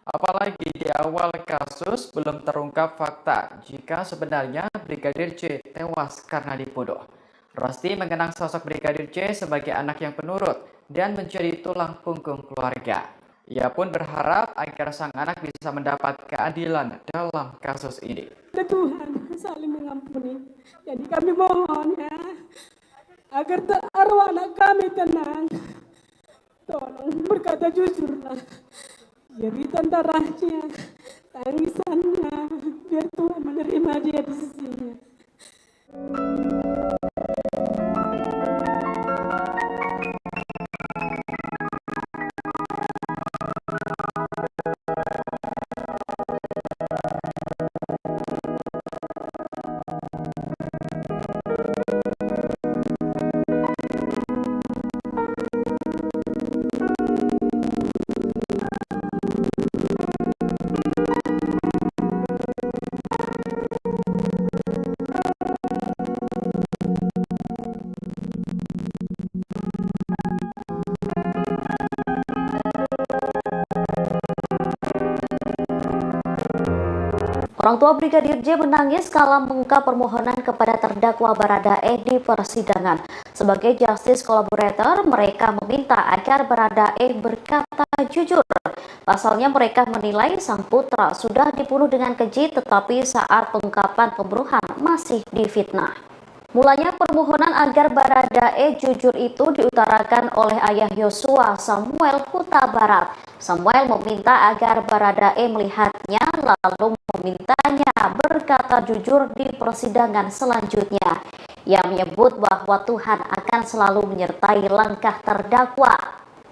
Apalagi di awal kasus belum terungkap fakta jika sebenarnya Brigadir J tewas karena dibunuh. Rosti mengenang sosok Brigadir J sebagai anak yang penurut dan menjadi tulang punggung keluarga. Ia pun berharap agar sang anak bisa mendapat keadilan dalam kasus ini. Tuhan saling mengampuni. Jadi kami mohon ya, agar arwah anak kami tenang. Tolong berkata jujurlah. Jeritan darahnya, tangisannya, biar Tuhan menerima dia di sisinya. Orang tua Brigadir J menangis kala mengungkap permohonan kepada terdakwa Baradae di persidangan. Sebagai justice collaborator, mereka meminta agar Baradae berkata jujur. Pasalnya mereka menilai sang putra sudah dibunuh dengan keji, tetapi saat pengungkapan pembunuhan masih difitnah. Mulanya permohonan agar Baradae jujur itu diutarakan oleh ayah Yosua, Samuel Huta Barat. Samuel meminta agar Baradae melihatnya lalu memintanya berkata jujur di persidangan selanjutnya. Ia menyebut bahwa Tuhan akan selalu menyertai langkah terdakwa.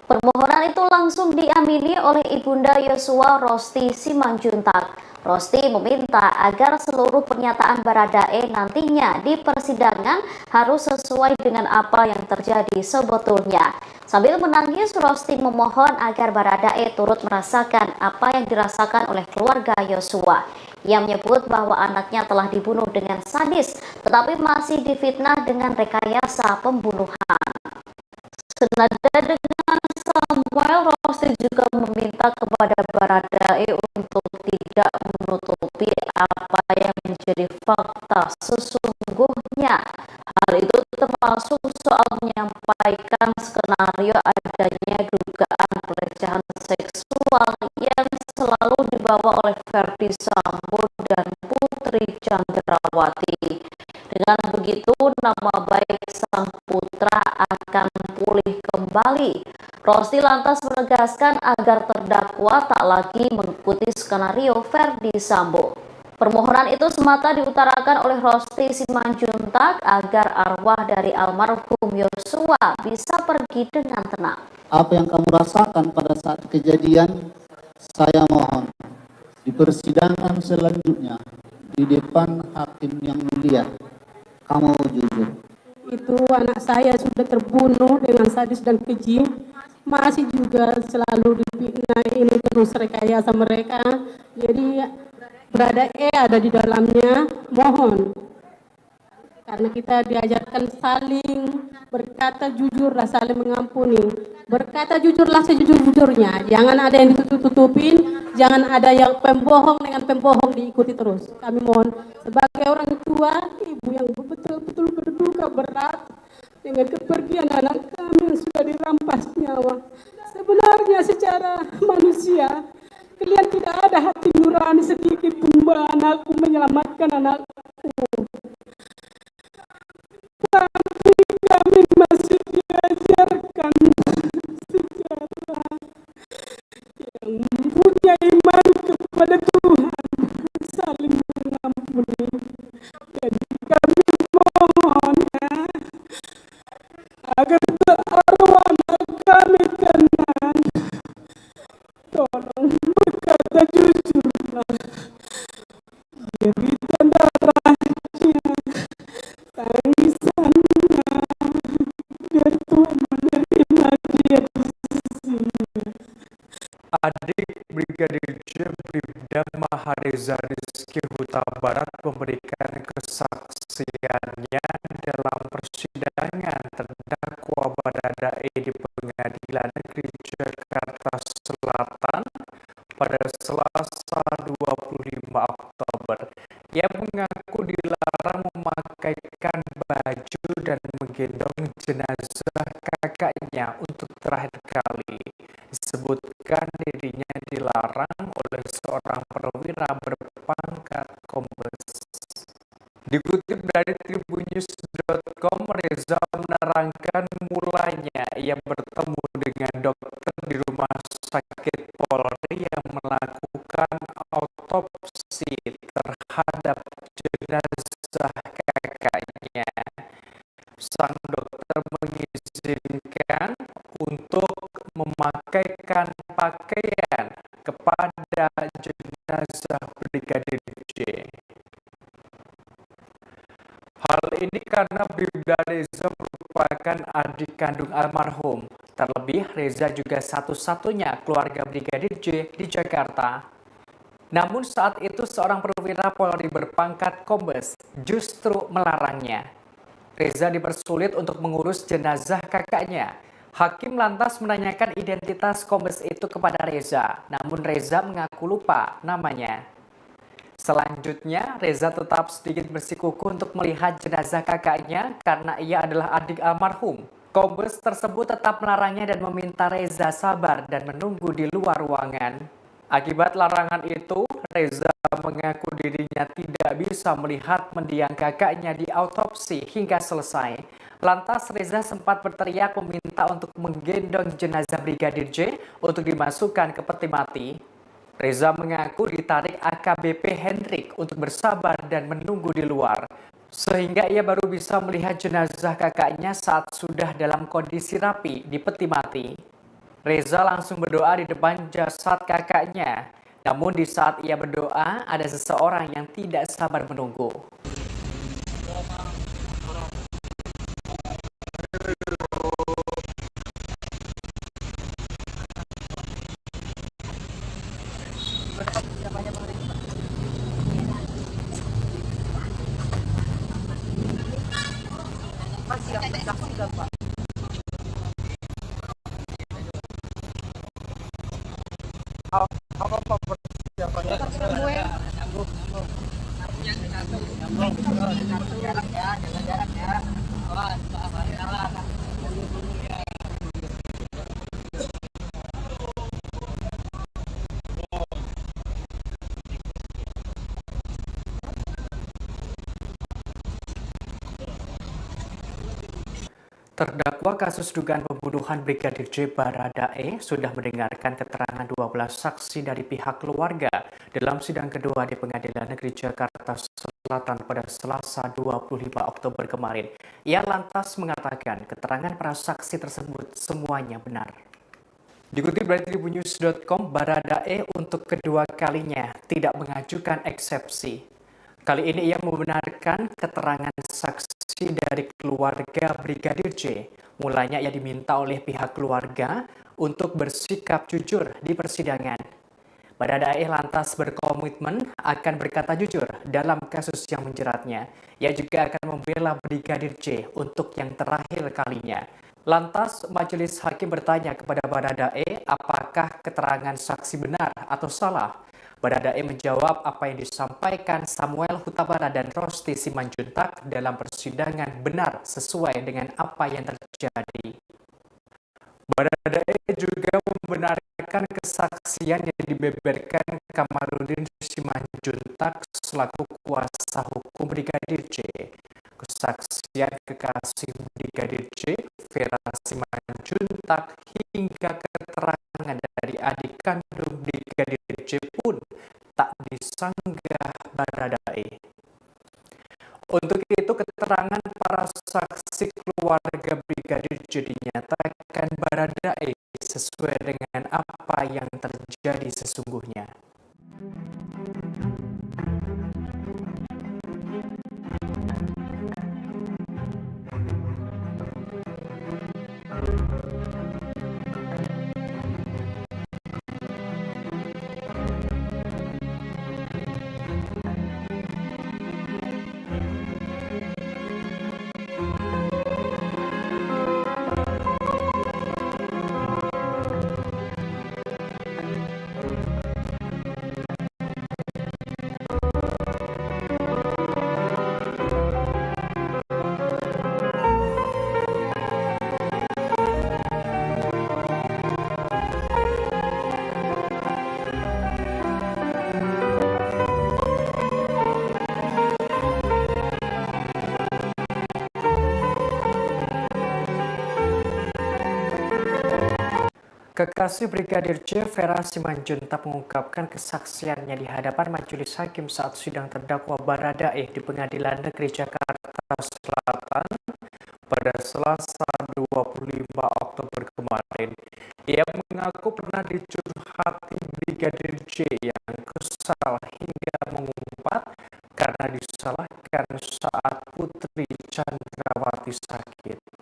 Permohonan itu langsung diamini oleh Ibunda Yosua, Rosti Simanjuntak. Rosti meminta agar seluruh pernyataan Baradae nantinya di persidangan harus sesuai dengan apa yang terjadi sebetulnya. Sambil menangis, Rosti memohon agar Baradae turut merasakan apa yang dirasakan oleh keluarga Yosua. Ia menyebut bahwa anaknya telah dibunuh dengan sadis, tetapi masih difitnah dengan rekayasa pembunuhan. Senada dengan Samuel, Rosti juga meminta kepada Baradae untuk tidak menutupi apa yang menjadi fakta sesungguhnya. Hal itu termasuk soal menyampaikan skenario adanya dugaan pelecehan seksual yang selalu dibawa oleh Ferdi Sambo dan Putri Chandrawati. Dengan begitu, nama baik sang putra akan pulih kembali. Rosti lantas menegaskan agar terdakwa tak lagi mengikuti skenario Ferdi Sambo. Permohonan itu semata diutarakan oleh Rosti Simanjuntak agar arwah dari almarhum Yosua bisa pergi dengan tenang. Apa yang kamu rasakan pada saat kejadian, saya mohon di persidangan selanjutnya di depan hakim yang mulia, kamu jujur. Itu anak saya sudah terbunuh dengan sadis dan keji, masih juga selalu difitnah, ini terus rekayasa mereka. Jadi Berada E ada di dalamnya, mohon. Karena kita diajarkan saling berkata jujur dan saling mengampuni. Berkata jujurlah sejujur-jujurnya. Jangan ada yang ditutup-tutupin, jangan ada yang pembohong dengan pembohong diikuti terus. Kami mohon sebagai orang tua, ibu yang betul-betul berduka berat dengan kepergian anak kami yang sudah dirampas nyawa. Sebenarnya secara manusia, kalian tidak ada hati nurani sedikit pun bahwa anakku menyelamatkan anakku. Tapi kami masih diajarkan sejarah yang punya iman kepada Tuhan, saling mengampuni. Jadi kami mohon ya, agar arwah anak kami tenang, tolong berkata jujurlah. Jadi darahnya, tangisannya, biar Tuhan menerima dia di sisinya. Adik Brigadir J. Bribda Mahareza Rizky Huta Barat memberikan kesaksiannya dalam persidangan terdakwa Baradae di Pengadilan Negeri Jakarta Selatan pada Selasa 25 Oktober. Ia mengaku dilarang memakaikan baju dan menggendong jenazah kakaknya untuk terakhir kali. Disebutkan dirinya dilarang oleh seorang perwira berpangkat kombes. Dikutip dari tribunnews.com, Reza menerangkan mulanya ia bertemu dengan dokter di rumah sakit Polri yang melakukan autopsi terhadap jenazah kakaknya. Sang dokter mengizinkan untuk memakaikan pakaian kepada jenazah Brigadir J. Hal ini karena Bribda Reza merupakan adik kandung almarhum. Terlebih, Reza juga satu-satunya keluarga Brigadir J di Jakarta. Namun saat itu seorang perwira Polri berpangkat kombes justru melarangnya. Reza dipersulit untuk mengurus jenazah kakaknya. Hakim lantas menanyakan identitas kombes itu kepada Reza, namun Reza mengaku lupa namanya. Selanjutnya, Reza tetap sedikit bersikukuh untuk melihat jenazah kakaknya karena ia adalah adik almarhum. Kombes tersebut tetap melarangnya dan meminta Reza sabar dan menunggu di luar ruangan. Akibat larangan itu, Reza mengaku dirinya tidak bisa melihat mendiang kakaknya di autopsi hingga selesai. Lantas Reza sempat berteriak meminta untuk menggendong jenazah Brigadir J untuk dimasukkan ke peti mati. Reza mengaku ditarik AKBP Hendrik untuk bersabar dan menunggu di luar, sehingga ia baru bisa melihat jenazah kakaknya saat sudah dalam kondisi rapi di peti mati. Reza langsung berdoa di depan jasad kakaknya, namun di saat ia berdoa ada seseorang yang tidak sabar menunggu. Apa persiapannya? Jarak ya, jaga jarak ya. Terdakwa kasus dugaan pembunuhan Brigadir J. Baradae sudah mendengarkan keterangan 12 saksi dari pihak keluarga dalam sidang kedua di Pengadilan Negeri Jakarta Selatan pada Selasa 25 Oktober kemarin. Ia lantas mengatakan keterangan para saksi tersebut semuanya benar. Dikutip dari tribunnews.com, Baradae untuk kedua kalinya tidak mengajukan eksepsi. Kali ini ia membenarkan keterangan saksi dari keluarga Brigadir J. Mulanya ia diminta oleh pihak keluarga untuk bersikap jujur di persidangan. Baradae lantas berkomitmen akan berkata jujur dalam kasus yang menjeratnya. Ia juga akan membela Brigadir J untuk yang terakhir kalinya. Lantas majelis hakim bertanya kepada Baradae apakah keterangan saksi benar atau salah. Baradae menjawab apa yang disampaikan Samuel Huta Barat dan Rosti Simanjuntak dalam persidangan benar sesuai dengan apa yang terjadi. Baradae juga membenarkan kesaksian yang dibeberkan Kamarudin Simanjuntak selaku kuasa hukum Brigadir J. Kesaksian kekasih Brigadir J, Vera Simanjuntak, hingga keterangan dari adik kandung Brigadir J pun tak disanggah Baradae. Untuk itu, keterangan para saksi keluarga Brigadir J dinyatakan Baradae sesuai dengan apa yang terjadi sesungguhnya. Kekasih Brigadir J, Vera Simanjuntak mengungkapkan kesaksiannya di hadapan majelis hakim saat sidang terdakwa Baradae di Pengadilan Negeri Jakarta Selatan pada Selasa 25 Oktober kemarin. Ia mengaku pernah dicurhati Brigadir J yang kesal hingga mengumpat karena disalahkan saat Putri Chandrawati sakit.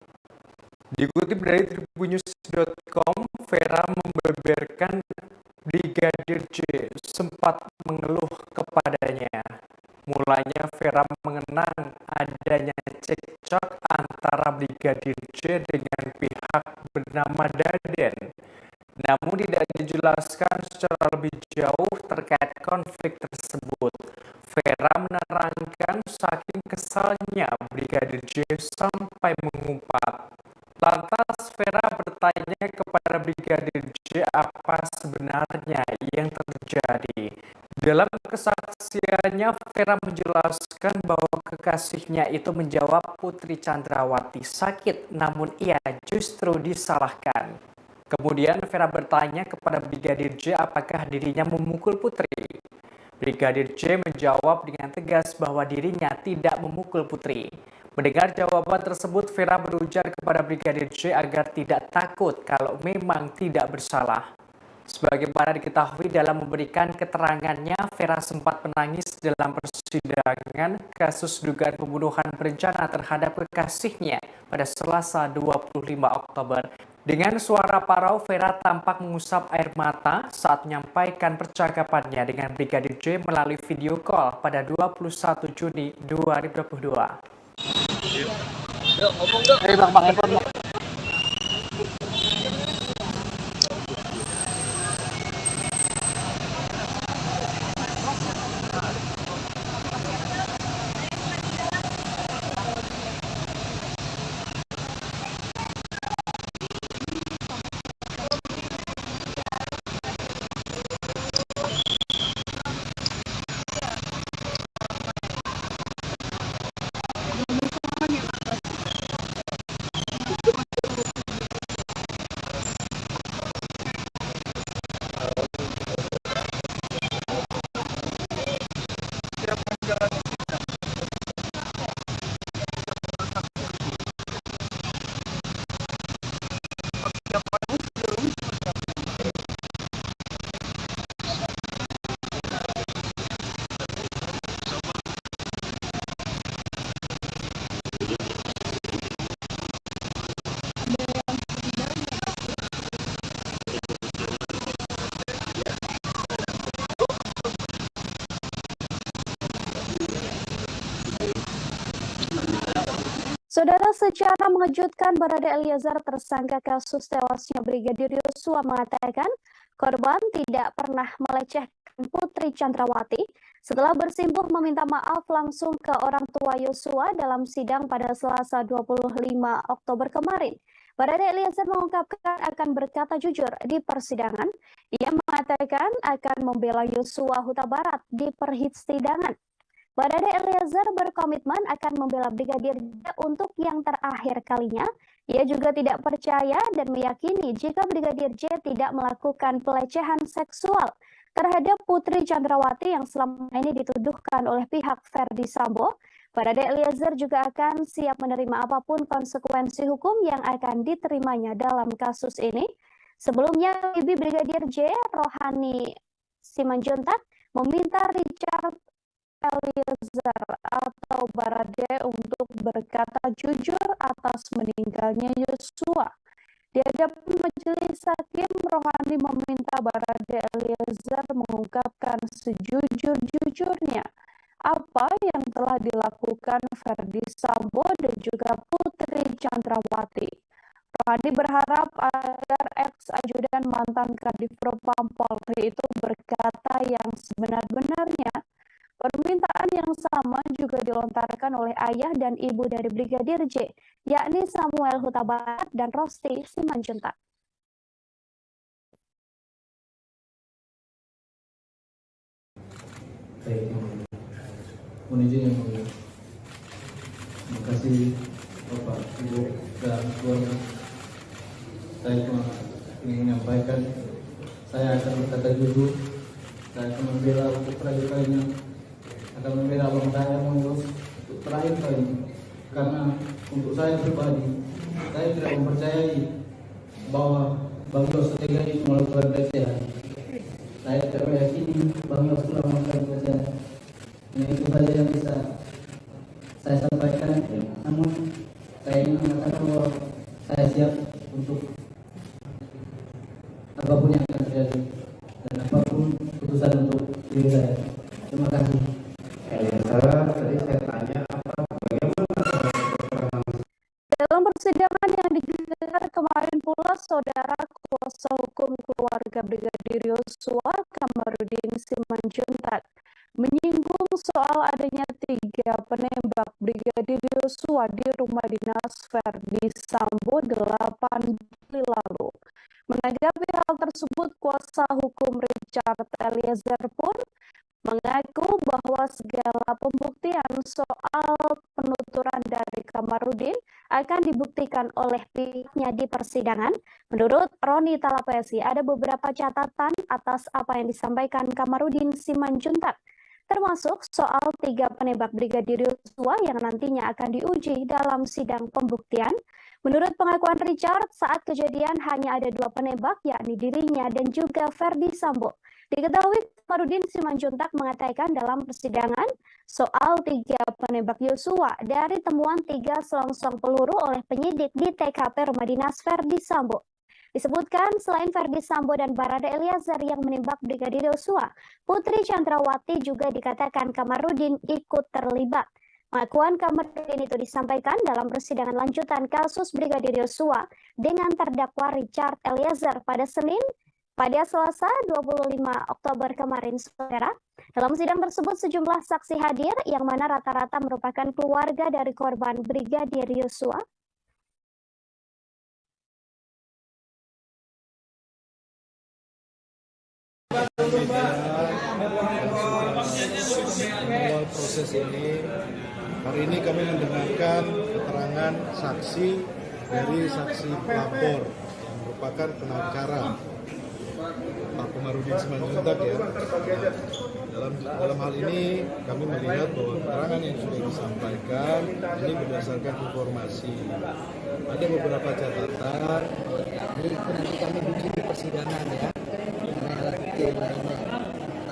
Dikutip dari tribunnews.com, Vera membeberkan Brigadir J sempat mengeluh kepadanya. Mulanya Vera mengenang adanya cekcok antara Brigadir J dengan pihak bernama Daden. Namun tidak dijelaskan secara lebih jauh terkait konflik tersebut. Vera menerangkan saking kesalnya Brigadir J sampai mengumpat. Lantas Vera bertanya kepada Brigadir J apa sebenarnya yang terjadi. Dalam kesaksiannya, Vera menjelaskan bahwa kekasihnya itu menjawab Putri Chandrawati sakit, namun ia justru disalahkan. Kemudian Vera bertanya kepada Brigadir J apakah dirinya memukul Putri. Brigadir J menjawab dengan tegas bahwa dirinya tidak memukul Putri. Mendengar jawaban tersebut, Vera berujar kepada Brigadir J agar tidak takut kalau memang tidak bersalah. Sebagaimana diketahui dalam memberikan keterangannya, Vera sempat menangis dalam persidangan kasus dugaan pembunuhan berencana terhadap kekasihnya pada Selasa 25 Oktober. Dengan suara parau, Vera tampak mengusap air mata saat menyampaikan percakapannya dengan Brigadir J melalui video call pada 21 Juni 2022. Ngomong dong. Bang, handphone. Saudara, secara mengejutkan, Barada Eliezer, tersangka kasus tewasnya Brigadir Yosua, mengatakan korban tidak pernah melecehkan Putri Chandrawati setelah bersimpuh meminta maaf langsung ke orang tua Yosua dalam sidang pada Selasa 25 Oktober kemarin. Barada Eliezer mengungkapkan akan berkata jujur di persidangan. Ia mengatakan akan membela Yosua Huta Barat di persidangan. Barada Eliezer berkomitmen akan membela Brigadir J untuk yang terakhir kalinya. Ia juga tidak percaya dan meyakini jika Brigadir J tidak melakukan pelecehan seksual terhadap Putri Chandrawati yang selama ini dituduhkan oleh pihak Ferdi Sambo. Barada Eliezer juga akan siap menerima apapun konsekuensi hukum yang akan diterimanya dalam kasus ini. Sebelumnya, Bibi Brigadir J, Rohani Simanjuntak, meminta Richard Eliezer atau Barade untuk berkata jujur atas meninggalnya Yosua. Di hadapan majelis hakim, Rohani meminta Barade Eliezer mengungkapkan sejujur-jujurnya apa yang telah dilakukan Ferdi Sambo dan juga Putri Chandrawati. Rohani berharap agar ex-ajudan mantan Kadif Propam Polri itu berkata yang sebenar-benarnya. Permintaan yang sama juga dilontarkan oleh ayah dan ibu dari Brigadir J, yakni Samuel Huta Barat dan Rosti Simanjuntak. Baik, mohon izin yang mulia. Terima kasih Bapak, Ibu, dan keluarga. Saya cuma ingin menyampaikan, saya akan berkata jujur, saya akan membela untuk terakhir kalinya, akan membela abang saya mengurus untuk terakhir kalinya. Karena untuk saya pribadi, saya tidak mempercayai bahwa Bang Yos Tega itu melakukan pelecehan. Saya tidak meyakini Bang Yos telah melakukan pelecehan. Nah, itu saja yang bisa saya sampaikan. Namun saya ingin mengatakan bahwa saya siap untuk apapun yang akan terjadi dan apapun keputusan untuk diri saya. Terima kasih. Tadi saya tanya Dalam persidangan yang digelar kemarin pula, saudara kuasa hukum keluarga Brigadir Yosua, Kamarudin Simanjuntak, menyinggung soal adanya 3 penembak Brigadir Yosua di rumah dinas Ferdi Sambo 8 Juli lalu. Menanggapi hal tersebut, kuasa hukum Richard Eliezer pun mengaku bahwa segala pembuktian soal penuturan dari Kamarudin akan dibuktikan oleh pihaknya di persidangan. Menurut Roni Talapesi, ada beberapa catatan atas apa yang disampaikan Kamarudin Simanjuntak, termasuk soal 3 penembak Brigadir Yosua yang nantinya akan diuji dalam sidang pembuktian. Menurut pengakuan Richard, saat kejadian hanya ada 2 penembak, yakni dirinya dan juga Ferdi Sambo. Diketahui Kamarudin Simanjuntak mengatakan dalam persidangan soal 3 penembak Yosua dari temuan 3 selongsong peluru oleh penyidik di TKP rumah dinas Ferdi Sambo. Disebutkan selain Ferdi Sambo dan Barada Eliezer yang menembak Brigadir Yosua, Putri Chandrawati juga dikatakan Kamarudin ikut terlibat. Pengakuan Kamarudin itu disampaikan dalam persidangan lanjutan kasus Brigadir Yosua dengan terdakwa Richard Eliezer pada Selasa 25 Oktober kemarin, saudara. Dalam sidang tersebut sejumlah saksi hadir yang mana rata-rata merupakan keluarga dari korban Brigadir Yosua. Awal proses ini, hari ini kami mendengarkan keterangan saksi dari saksi pelapor yang merupakan pengacara Pak Kamarudin Simanjuntak ya. Dalam hal ini kami melihat bahwa keterangan yang sudah disampaikan ini berdasarkan informasi. Ada beberapa catatan. Jadi itu nanti kami uji di persidangan ya, mengenai alat bukti yang lainnya.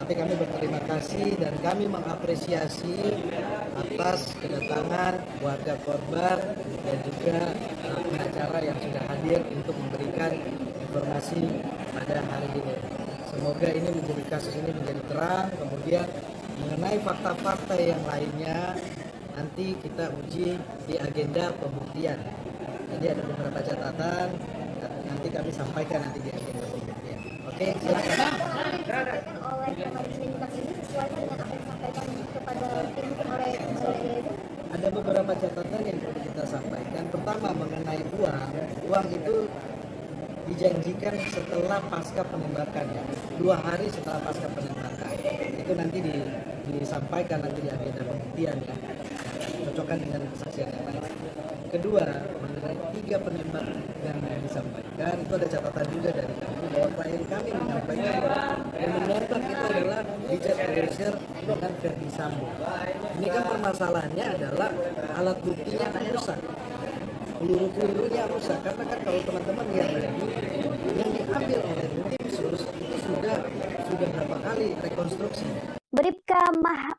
Tapi kami berterima kasih dan kami mengapresiasi atas kedatangan keluarga korban dan juga pengacara yang sudah hadir untuk memberikan informasi pada hari ini. Semoga ini kasus ini menjadi terang, kemudian mengenai fakta-fakta yang lainnya nanti kita uji di agenda pembuktian. Jadi ada beberapa catatan, nanti kami sampaikan nanti di agenda pembuktian. Oke, silakan. Ada beberapa catatan yang perlu kita sampaikan. Pertama mengenai uang. Uang itu dijanjikan setelah pasca penembakan ya, 2 hari setelah pasca penembakan. Itu nanti disampaikan nanti di agenda pembuktian ya, cocokkan dengan kesaksian yang lain. Kedua, mengenai 3 penembak yang disampaikan, itu ada catatan juga dari kami bahwa klien kami menyampaikan yang menembak itu adalah Richard Eliezer dengan Ferdi Sambo. Ini kan permasalahannya adalah alat buktinya rusak, peluru-pelurunya rusak, karena kan kalau teman-teman lihat lagi yang diambil oleh tim sus itu sudah berapa kali rekonstruksi. Bribka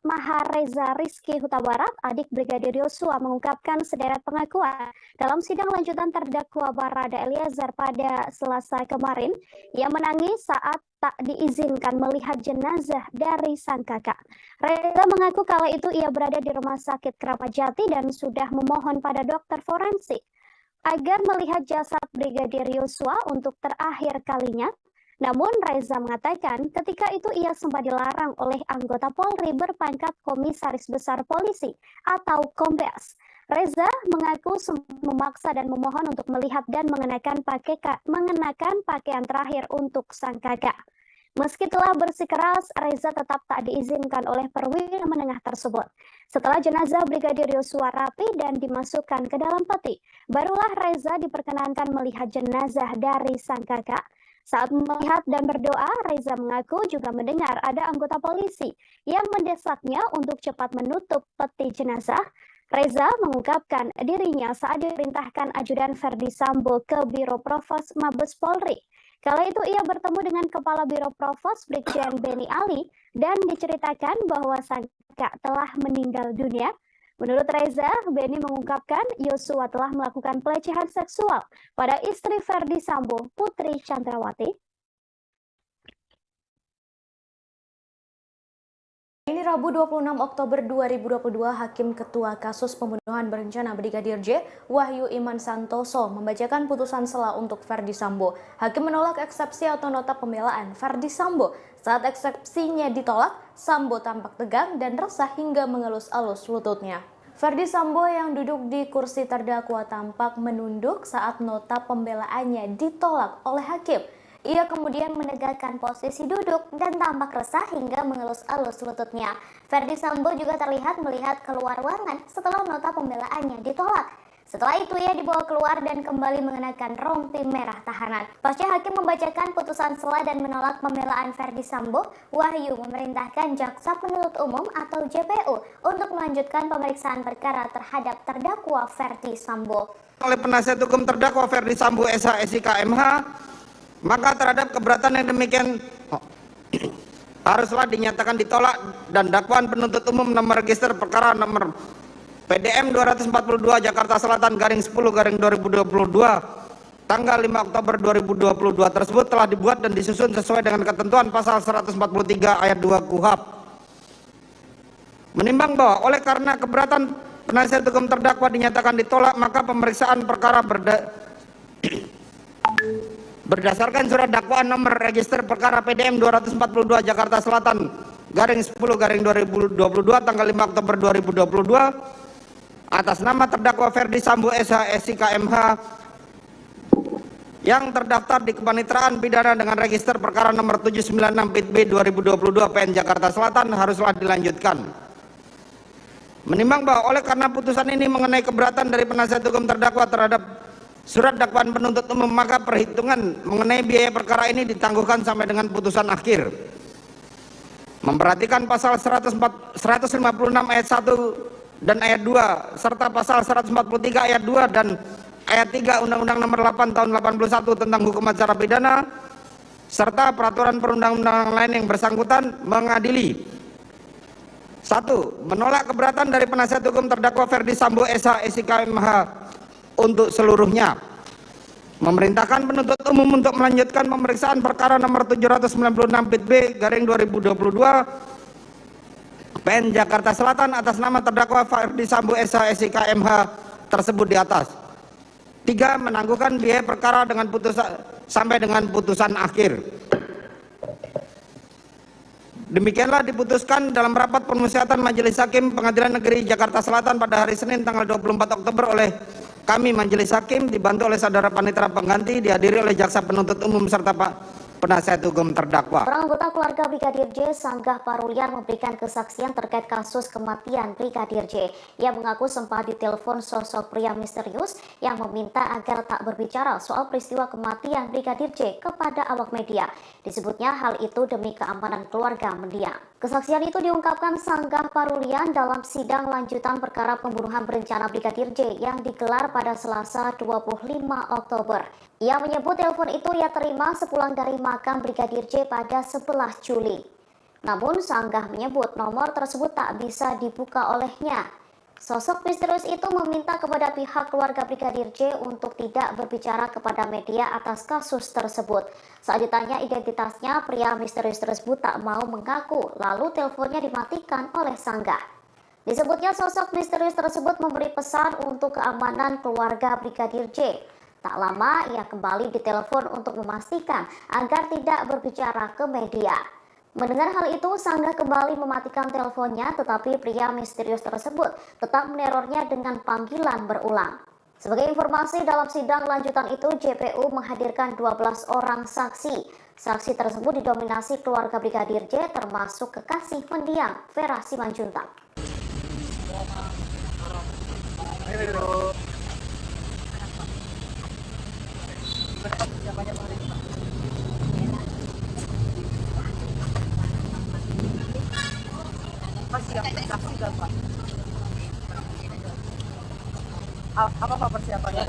Mahareza Rizky Huta Barat, adik Brigadir Yosua, mengungkapkan sederet pengakuan dalam sidang lanjutan terdakwa Barada Eliezer pada Selasa kemarin. Ia menangis saat tak diizinkan melihat jenazah dari sang kakak. Reza mengaku kala itu ia berada di Rumah Sakit Kramat Jati dan sudah memohon pada dokter forensik agar melihat jasad Brigadir Yosua untuk terakhir kalinya. Namun Reza mengatakan ketika itu ia sempat dilarang oleh anggota Polri berpangkat Komisaris Besar Polisi atau Kombes. Reza mengaku sempat memaksa dan memohon untuk melihat dan mengenakan pakaian terakhir untuk sang kakak. Meski telah bersikeras, Reza tetap tak diizinkan oleh perwira menengah tersebut. Setelah jenazah Brigadir Yosua rapi dan dimasukkan ke dalam peti, barulah Reza diperkenankan melihat jenazah dari sang kakak. Saat melihat dan berdoa, Reza mengaku juga mendengar ada anggota polisi yang mendesaknya untuk cepat menutup peti jenazah. Reza mengungkapkan dirinya saat diperintahkan ajudan Ferdi Sambo ke Biro Provos Mabes Polri. Kala itu ia bertemu dengan Kepala Biro Provos Brigjen Beni Ali dan diceritakan bahwa sang kakak telah meninggal dunia. Menurut Reza, Beni mengungkapkan Yosua telah melakukan pelecehan seksual pada istri Ferdi Sambo, Putri Chandrawati. Ini Rabu 26 Oktober 2022, Hakim Ketua Kasus Pembunuhan Berencana Brigadir J, Wahyu Iman Santoso, membacakan putusan sela untuk Ferdi Sambo. Hakim menolak eksepsi atau nota pembelaan Ferdi Sambo. Saat eksepsinya ditolak, Sambo tampak tegang dan resah hingga mengelus-elus lututnya. Ferdi Sambo yang duduk di kursi terdakwa tampak menunduk saat nota pembelaannya ditolak oleh hakim. Ia kemudian menegakkan posisi duduk dan tampak resah hingga mengelus-elus lututnya. Ferdi Sambo juga terlihat melihat keluar ruangan setelah nota pembelaannya ditolak. Setelah itu ia dibawa keluar dan kembali mengenakan rompi merah tahanan. Pasca hakim membacakan putusan sela dan menolak pembelaan Ferdi Sambo, Wahyu memerintahkan Jaksa Penuntut Umum atau JPU untuk melanjutkan pemeriksaan perkara terhadap terdakwa Ferdi Sambo. Oleh penasihat hukum terdakwa Ferdi Sambo SH SIK MH, maka terhadap keberatan yang demikian haruslah dinyatakan ditolak dan dakwaan penuntut umum nomor register perkara nomor PDM 242 Jakarta Selatan _10 _2022 tanggal 5 Oktober 2022 tersebut telah dibuat dan disusun sesuai dengan ketentuan pasal 143 ayat 2 KUHP. Menimbang bahwa oleh karena keberatan penasihat hukum terdakwa dinyatakan ditolak, maka pemeriksaan perkara berdasarkan surat dakwaan nomor register perkara PDM 242 Jakarta Selatan _10 _2022 tanggal 5 Oktober 2022 atas nama terdakwa Ferdi Sambo SH SIK MH yang terdaftar di Kepanitraan Pidana dengan register perkara nomor 796 PIT B 2022 PN Jakarta Selatan haruslah dilanjutkan. Menimbang bahwa oleh karena putusan ini mengenai keberatan dari penasihat hukum terdakwa terhadap surat dakwaan penuntut umum, maka perhitungan mengenai biaya perkara ini ditangguhkan sampai dengan putusan akhir. Memperhatikan pasal 156 ayat 1 dan ayat 2 serta pasal 143 ayat 2 dan ayat 3 Undang-Undang Nomor 8 Tahun 81 tentang Hukum Acara Pidana serta peraturan perundang-undangan lain yang bersangkutan mengadili: 1. Menolak keberatan dari penasihat hukum terdakwa Ferdi Sambo SH SIK MH untuk seluruhnya. Memerintahkan penuntut umum untuk melanjutkan pemeriksaan perkara nomor 796 PIT B _2022 PN Jakarta Selatan atas nama terdakwa Ferdi Sambo SH SIK MH tersebut di atas. 3. Menangguhkan biaya perkara dengan sampai dengan putusan akhir. Demikianlah diputuskan dalam rapat permusyawaratan Majelis Hakim Pengadilan Negeri Jakarta Selatan pada hari Senin tanggal 24 Oktober oleh kami Majelis Hakim dibantu oleh saudara panitera pengganti, dihadiri oleh jaksa penuntut umum serta penasihat hukum terdakwa. Seorang anggota keluarga Brigadir J, Sanggah Parulian, memberikan kesaksian terkait kasus kematian Brigadir J. Ia mengaku sempat ditelepon sosok pria misterius yang meminta agar tak berbicara soal peristiwa kematian Brigadir J kepada awak media. Disebutnya hal itu demi keamanan keluarga mendiang. Kesaksian itu diungkapkan Sanggah Parulian dalam sidang lanjutan perkara pembunuhan berencana Brigadir J yang digelar pada Selasa 25 Oktober. Ia menyebut telepon itu ia terima sepulang dari makam Brigadir J pada 11 Juli. Namun Sanggah menyebut nomor tersebut tak bisa dibuka olehnya. Sosok misterius itu meminta kepada pihak keluarga Brigadir J untuk tidak berbicara kepada media atas kasus tersebut. Saat ditanya identitasnya, pria misterius tersebut tak mau mengaku, lalu teleponnya dimatikan oleh Sanggah. Disebutnya sosok misterius tersebut memberi pesan untuk keamanan keluarga Brigadir J. Tak lama ia kembali ditelepon untuk memastikan agar tidak berbicara ke media. Mendengar hal itu, Sanggah kembali mematikan teleponnya, tetapi pria misterius tersebut tetap menerornya dengan panggilan berulang. Sebagai informasi, dalam sidang lanjutan itu, JPU menghadirkan 12 orang saksi. Saksi tersebut didominasi keluarga Brigadir J, termasuk kekasih mendiang Vera Simanjuntak. Apa persiapannya?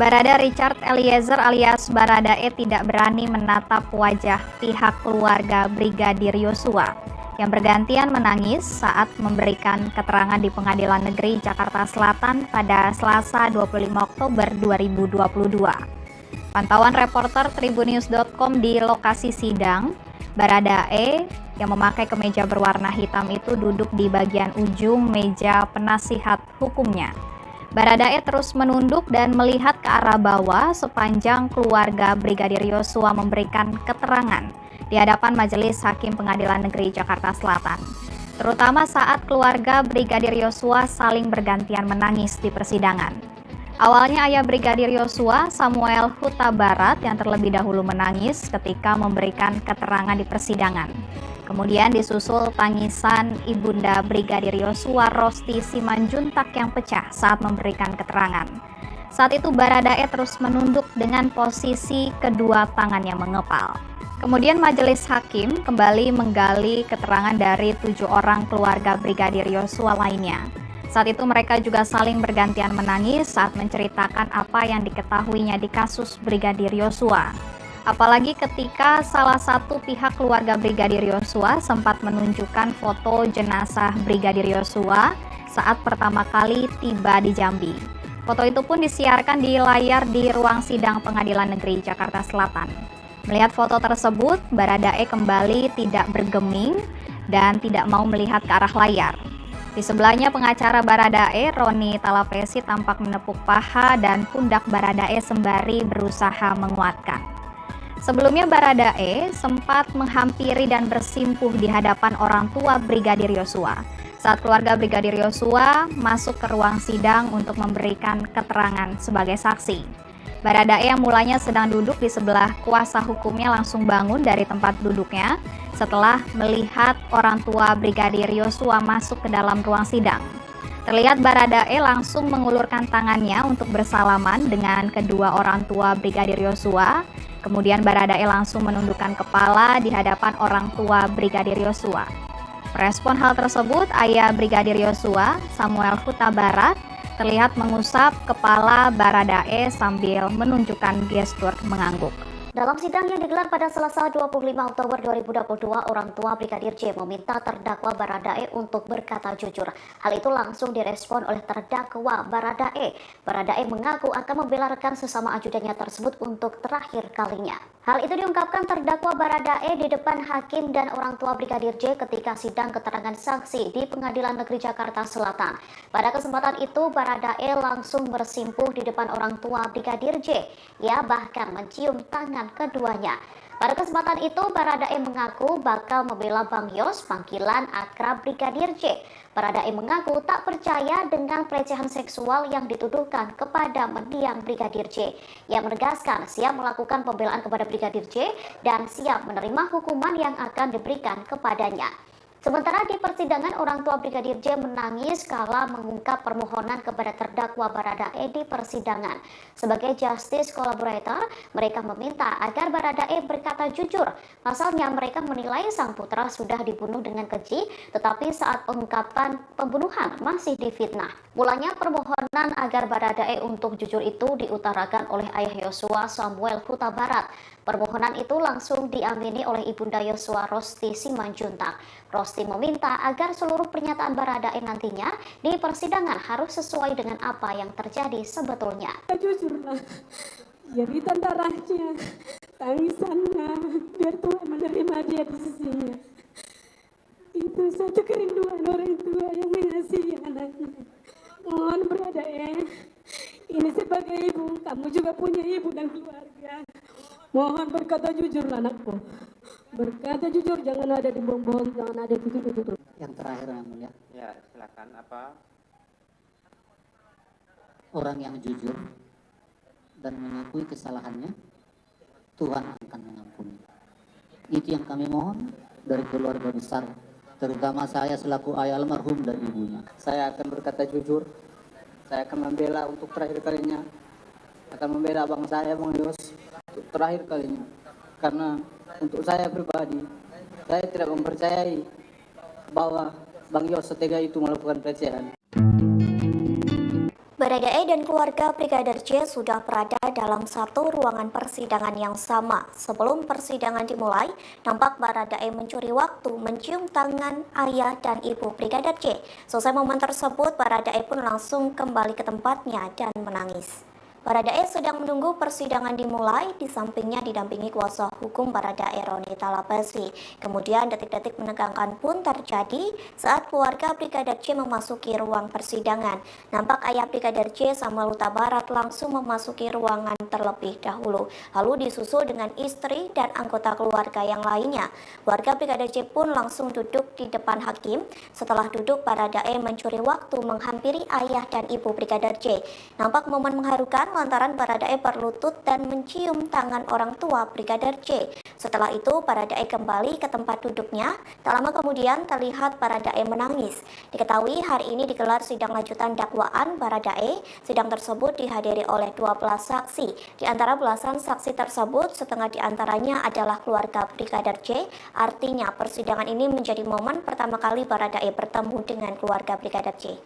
Barada Richard Eliezer alias Baradae tidak berani menatap wajah pihak keluarga Brigadir Yosua yang bergantian menangis saat memberikan keterangan di Pengadilan Negeri Jakarta Selatan pada Selasa 25 Oktober 2022. Pantauan reporter Tribunnews.com di lokasi sidang, Baradae yang memakai kemeja berwarna hitam itu duduk di bagian ujung meja penasihat hukumnya. Baradae terus menunduk dan melihat ke arah bawah sepanjang keluarga Brigadir Yosua memberikan keterangan di hadapan Majelis Hakim Pengadilan Negeri Jakarta Selatan, terutama saat keluarga Brigadir Yosua saling bergantian menangis di persidangan. Awalnya ayah Brigadir Yosua, Samuel Huta Barat, yang terlebih dahulu menangis ketika memberikan keterangan di persidangan. Kemudian disusul tangisan ibunda Brigadir Yosua, Rosti Simanjuntak, yang pecah saat memberikan keterangan. Saat itu Baradae terus menunduk dengan posisi kedua tangannya mengepal. Kemudian majelis hakim kembali menggali keterangan dari 7 orang keluarga Brigadir Yosua lainnya. Saat itu mereka juga saling bergantian menangis saat menceritakan apa yang diketahuinya di kasus Brigadir Yosua. Apalagi ketika salah satu pihak keluarga Brigadir Yosua sempat menunjukkan foto jenazah Brigadir Yosua saat pertama kali tiba di Jambi. Foto itu pun disiarkan di layar di ruang sidang Pengadilan Negeri Jakarta Selatan. Melihat foto tersebut, Baradae kembali tidak bergeming dan tidak mau melihat ke arah layar. Di sebelahnya pengacara Baradae, Roni Talapesi, tampak menepuk paha dan pundak Baradae sembari berusaha menguatkan. Sebelumnya Baradae sempat menghampiri dan bersimpuh di hadapan orang tua Brigadir Yosua saat keluarga Brigadir Yosua masuk ke ruang sidang untuk memberikan keterangan sebagai saksi. Baradae yang mulanya sedang duduk di sebelah kuasa hukumnya langsung bangun dari tempat duduknya setelah melihat orang tua Brigadir Yosua masuk ke dalam ruang sidang. Terlihat Baradae langsung mengulurkan tangannya untuk bersalaman dengan kedua orang tua Brigadir Yosua. Kemudian Baradae langsung menundukkan kepala di hadapan orang tua Brigadir Yosua. Merespon hal tersebut, ayah Brigadir Yosua, Samuel Huta Barat, terlihat mengusap kepala Baradae sambil menunjukkan gestur mengangguk. Dalam sidang yang digelar pada Selasa 25 Oktober 2022, orang tua Brigadir J meminta terdakwa Baradae untuk berkata jujur. Hal itu langsung direspon oleh terdakwa Baradae. Baradae mengaku akan membela rekan sesama ajudannya tersebut untuk terakhir kalinya. Hal itu diungkapkan terdakwa Baradae di depan hakim dan orang tua Brigadir J ketika sidang keterangan saksi di Pengadilan Negeri Jakarta Selatan. Pada kesempatan itu, Baradae langsung bersimpuh di depan orang tua Brigadir J. Ia bahkan mencium tangan keduanya. Pada kesempatan itu, Baradae mengaku bakal membela Bang Yos, panggilan akrab Brigadir J. Baradae mengaku tak percaya dengan pelecehan seksual yang dituduhkan kepada mendiang Brigadir J. Ia menegaskan siap melakukan pembelaan kepada Brigadir J dan siap menerima hukuman yang akan diberikan kepadanya. Sementara di persidangan, orang tua Brigadir J menangis kala mengungkap permohonan kepada terdakwa Baradae di persidangan. Sebagai justice collaborator, mereka meminta agar Baradae berkata jujur. Pasalnya mereka menilai sang putra sudah dibunuh dengan keji, tetapi saat pengungkapan pembunuhan masih difitnah. Mulanya permohonan agar Baradae untuk jujur itu diutarakan oleh ayah Yosua, Samuel Huta Barat. Permohonan itu langsung diamini oleh Ibunda Yosua, Rosti Simanjuntak. Rosti meminta agar seluruh pernyataan Baradae nantinya di persidangan harus sesuai dengan apa yang terjadi sebetulnya. Jujurlah, jeritan darahnya, tangisannya, biar Tuhan menerima dia di sisinya. Itu satu kerinduan orang tua yang mengasihi anaknya. Mohon Baradae, ini sebagai ibu, kamu juga punya ibu dan keluarga. Mohon berkata jujur anakku. Berkata jujur, jangan ada dibohong-bohong, jangan ada tutup-tutup. Yang terakhir yang mulia. Ya, silakan. Apa? Orang yang jujur dan mengakui kesalahannya, Tuhan akan mengampuni. Itu yang kami mohon dari keluarga besar, terutama saya selaku ayah almarhum dan ibunya. Saya akan berkata jujur. Saya akan membela untuk terakhir kalinya. Akan membela abang saya, Bang Yos, untuk terakhir kalinya. Karena untuk saya pribadi, saya tidak mempercayai bahwa Bang Yos setega itu melakukan pelecehan. Baradae dan keluarga Brigadir J sudah berada dalam satu ruangan persidangan yang sama. Sebelum persidangan dimulai, nampak Baradae mencuri waktu mencium tangan ayah dan ibu Brigadir J. Selesai momen tersebut, Baradae pun langsung kembali ke tempatnya dan menangis. Baradae sedang menunggu persidangan dimulai, di sampingnya didampingi kuasa hukum Baradae Roni Talapesi. Kemudian detik-detik menegangkan pun terjadi saat keluarga Brigadir J memasuki ruang persidangan. Nampak ayah Brigadir J, Samuel Huta Barat, langsung memasuki ruangan terlebih dahulu, lalu disusul dengan istri dan anggota keluarga yang lainnya. Keluarga Brigadir J pun langsung duduk di depan hakim. Setelah duduk, Baradae mencuri waktu menghampiri ayah dan ibu Brigadir J. Nampak momen mengharukan lantaran Baradae berlutut dan mencium tangan orang tua Brigadir J. Setelah itu, Baradae kembali ke tempat duduknya. Tak lama kemudian terlihat Baradae menangis. Diketahui hari ini digelar sidang lanjutan dakwaan Baradae. Sidang tersebut dihadiri oleh 12 saksi. Di antara belasan saksi tersebut, setengah di antaranya adalah keluarga Brigadir J. Artinya, persidangan ini menjadi momen pertama kali Baradae bertemu dengan keluarga Brigadir J.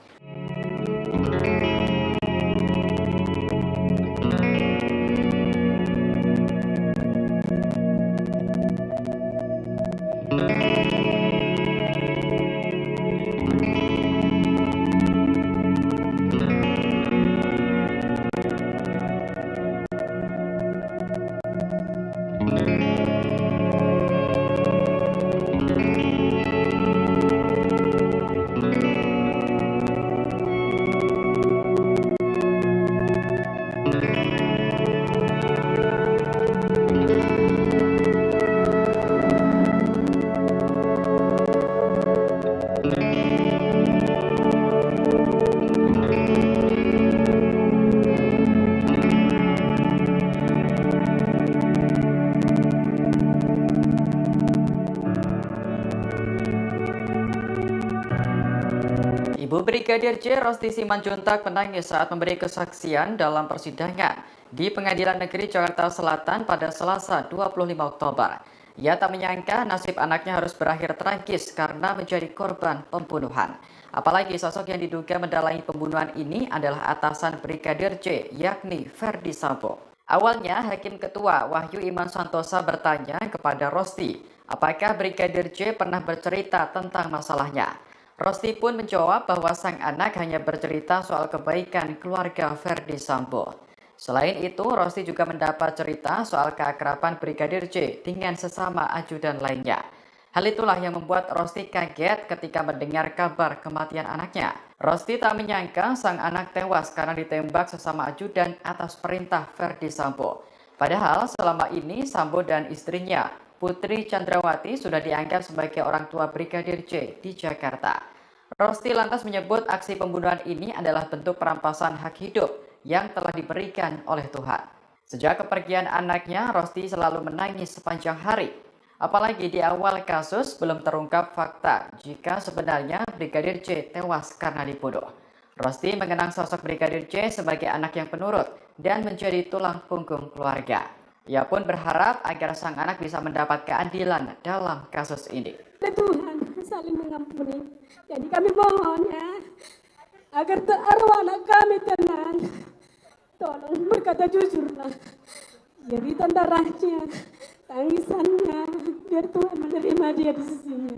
Ibu Brigadir J. Rosti Simanjuntak menangis saat memberi kesaksian dalam persidangan di Pengadilan Negeri Jakarta Selatan pada Selasa 25 Oktober. Ia tak menyangka nasib anaknya harus berakhir tragis karena menjadi korban pembunuhan. Apalagi sosok yang diduga mendalangi pembunuhan ini adalah atasan Brigadir J, yakni Ferdi Sambo. Awalnya, Hakim Ketua Wahyu Iman Santosa bertanya kepada Rosti, apakah Brigadir J pernah bercerita tentang masalahnya. Rosti pun menjawab bahwa sang anak hanya bercerita soal kebaikan keluarga Ferdi Sambo. Selain itu, Rosti juga mendapat cerita soal keakraban Brigadir J dengan sesama ajudan lainnya. Hal itulah yang membuat Rosti kaget ketika mendengar kabar kematian anaknya. Rosti tak menyangka sang anak tewas karena ditembak sesama ajudan atas perintah Ferdi Sambo. Padahal selama ini Sambo dan istrinya, Putri Chandrawati, sudah dianggap sebagai orang tua Brigadir J di Jakarta. Rosti lantas menyebut aksi pembunuhan ini adalah bentuk perampasan hak hidup yang telah diberikan oleh Tuhan. Sejak kepergian anaknya, Rosti selalu menangis sepanjang hari. Apalagi di awal kasus belum terungkap fakta jika sebenarnya Brigadir J tewas karena dibunuh. Rosti mengenang sosok Brigadir J sebagai anak yang penurut dan menjadi tulang punggung keluarga. Ia pun berharap agar sang anak bisa mendapat keadilan dalam kasus ini. Tuhan saling mengampuni. Jadi kami mohon ya, agar arwah anak kami tenang. Tolong berkata jujurlah. Jeritan darahnya, tangisannya, biar Tuhan menerima dia di sisinya.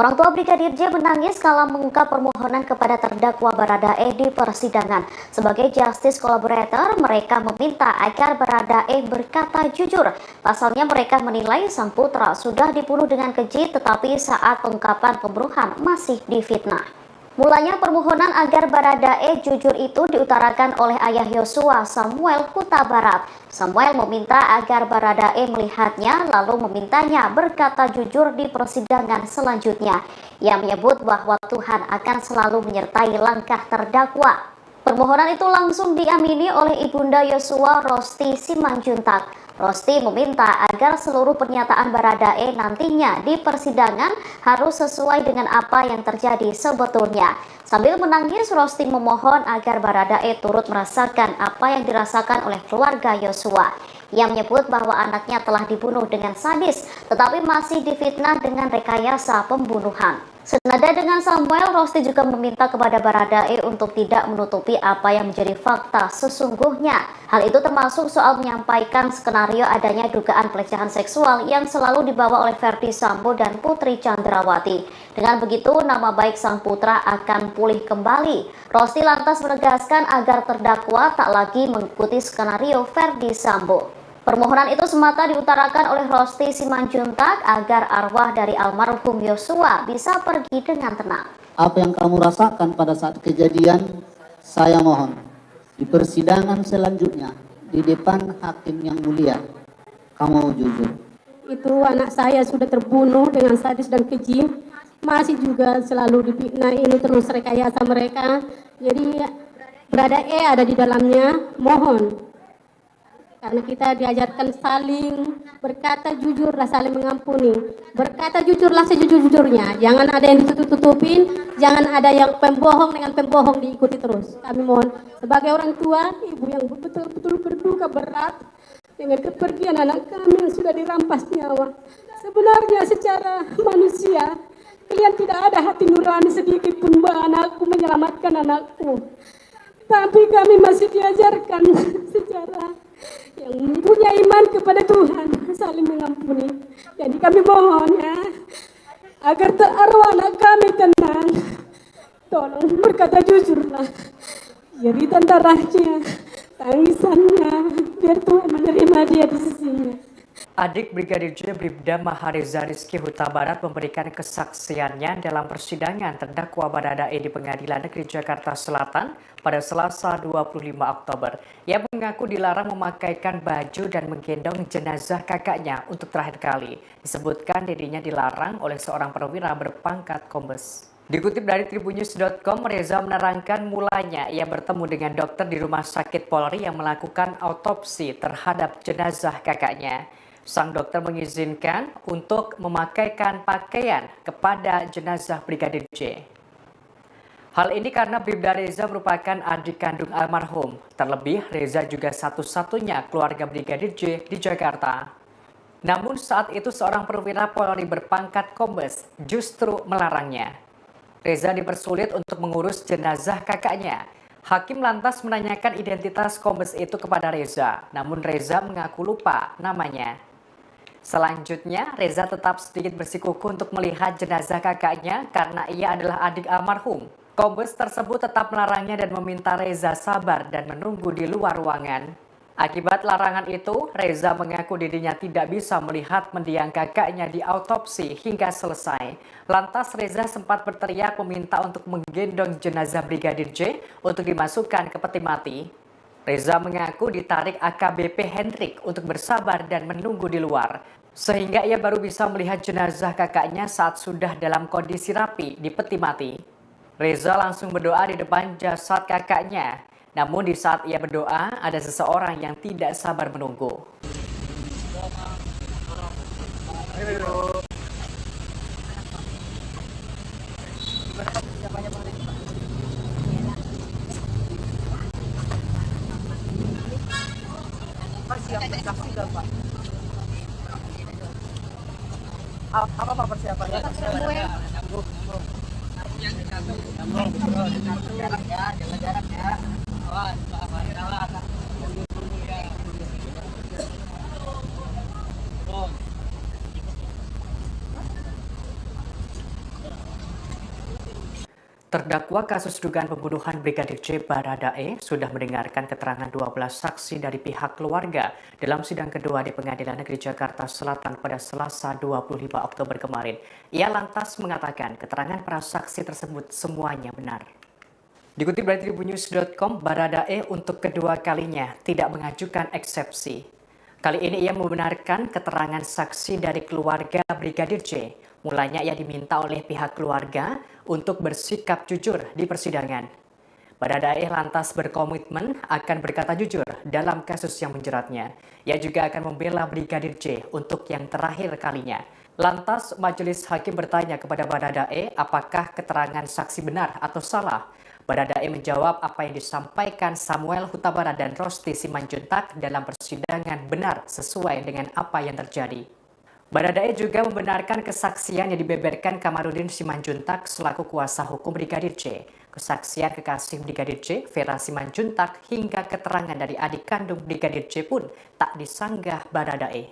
Orang tua Brigadir J menangis kala mengungkap permohonan kepada terdakwa Baradae di persidangan. Sebagai justice collaborator, mereka meminta agar Baradae berkata jujur. Pasalnya mereka menilai sang putra sudah dibunuh dengan keji, tetapi saat pengungkapan pembunuhan masih difitnah. Mulanya permohonan agar Baradae jujur itu diutarakan oleh ayah Yosua, Samuel Huta Barat. Samuel meminta agar Baradae melihatnya lalu memintanya berkata jujur di persidangan selanjutnya. Ia menyebut bahwa Tuhan akan selalu menyertai langkah terdakwa. Permohonan itu langsung diamini oleh Ibunda Yosua, Rosti Simanjuntak. Rosti meminta agar seluruh pernyataan Baradae nantinya di persidangan harus sesuai dengan apa yang terjadi sebetulnya. Sambil menangis, Rosti memohon agar Baradae turut merasakan apa yang dirasakan oleh keluarga Yosua. Ia menyebut bahwa anaknya telah dibunuh dengan sadis, tetapi masih difitnah dengan rekayasa pembunuhan. Senada dengan Samuel, Rosti juga meminta kepada Baradae untuk tidak menutupi apa yang menjadi fakta sesungguhnya. Hal itu termasuk soal menyampaikan skenario adanya dugaan pelecehan seksual yang selalu dibawa oleh Ferdi Sambo dan Putri Chandrawati. Dengan begitu, nama baik sang putra akan pulih kembali. Rosti lantas menegaskan agar terdakwa tak lagi mengikuti skenario Ferdi Sambo. Permohonan itu semata diutarakan oleh Rosti Simanjuntak agar arwah dari almarhum Yosua bisa pergi dengan tenang. Apa yang kamu rasakan pada saat kejadian, saya mohon di persidangan selanjutnya di depan hakim yang mulia, kamu jujur. Itu anak saya sudah terbunuh dengan sadis dan keji, masih juga selalu difitnah, ini terus rekayasa mereka. Jadi Baradae ada di dalamnya, mohon. Karena kita diajarkan saling berkata jujurlah, saling mengampuni. Berkata jujurlah sejujur-jujurnya. Jangan ada yang ditutup-tutupin, jangan ada yang pembohong dengan pembohong diikuti terus. Kami mohon sebagai orang tua, ibu yang betul-betul berduka berat dengan kepergian anak kami yang sudah dirampas nyawa. Sebenarnya secara manusia, kalian tidak ada hati nurani sedikit pun bahwa anakku menyelamatkan anakku. Tapi kami masih diajarkan secara yang punya iman kepada Tuhan saling mengampuni. Jadi kami mohon ya, agar arwah anak kami tenang. Tolong berkata jujurlah. Jeritan darahnya, tangisannya, biar Tuhan menerima dia di sisinya. Adik Brigadir J Bribda Mahareza Rizky Huta Barat memberikan kesaksiannya dalam persidangan terdakwa Baradae di Pengadilan Negeri Jakarta Selatan pada Selasa 25 Oktober. Ia mengaku dilarang memakaikan baju dan menggendong jenazah kakaknya untuk terakhir kali. Disebutkan dirinya dilarang oleh seorang perwira berpangkat kombes. Dikutip dari tribunnews.com, Reza menerangkan mulanya ia bertemu dengan dokter di rumah sakit Polri yang melakukan autopsi terhadap jenazah kakaknya. Sang dokter mengizinkan untuk memakaikan pakaian kepada jenazah Brigadir J. Hal ini karena Bribda Reza merupakan adik kandung almarhum. Terlebih, Reza juga satu-satunya keluarga Brigadir J di Jakarta. Namun saat itu seorang perwira Polri berpangkat kombes justru melarangnya. Reza dipersulit untuk mengurus jenazah kakaknya. Hakim lantas menanyakan identitas kombes itu kepada Reza, namun Reza mengaku lupa namanya. Selanjutnya, Reza tetap sedikit bersikukuh untuk melihat jenazah kakaknya karena ia adalah adik almarhum. Kombes tersebut tetap melarangnya dan meminta Reza sabar dan menunggu di luar ruangan. Akibat larangan itu, Reza mengaku dirinya tidak bisa melihat mendiang kakaknya di autopsi hingga selesai. Lantas Reza sempat berteriak meminta untuk menggendong jenazah Brigadir J untuk dimasukkan ke peti mati. Reza mengaku ditarik AKBP Hendrik untuk bersabar dan menunggu di luar, sehingga ia baru bisa melihat jenazah kakaknya saat sudah dalam kondisi rapi di peti mati. Reza langsung berdoa di depan jasad kakaknya. Namun di saat ia berdoa, ada seseorang yang tidak sabar menunggu. Apa Pak persiapannya? Jaga jarak ya. Terdakwa kasus dugaan pembunuhan Brigadir J Baradae sudah mendengarkan keterangan 12 saksi dari pihak keluarga dalam sidang kedua di Pengadilan Negeri Jakarta Selatan pada Selasa 25 Oktober kemarin. Ia lantas mengatakan keterangan para saksi tersebut semuanya benar. Dikutip dari tribunnews.com, Baradae untuk kedua kalinya tidak mengajukan eksepsi. Kali ini ia membenarkan keterangan saksi dari keluarga Brigadir J. Mulanya ia diminta oleh pihak keluarga untuk bersikap jujur di persidangan. Baradae lantas berkomitmen akan berkata jujur dalam kasus yang menjeratnya. Ia juga akan membela Brigadir J untuk yang terakhir kalinya. Lantas majelis hakim bertanya kepada Baradae apakah keterangan saksi benar atau salah. Baradae menjawab apa yang disampaikan Samuel Huta Barat dan Rosti Simanjuntak dalam persidangan benar sesuai dengan apa yang terjadi. Baradae juga membenarkan kesaksian yang dibeberkan Kamarudin Simanjuntak selaku kuasa hukum Brigadir J, kesaksian kekasih Brigadir J, Vera Simanjuntak, hingga keterangan dari adik kandung Brigadir J pun tak disanggah Baradae.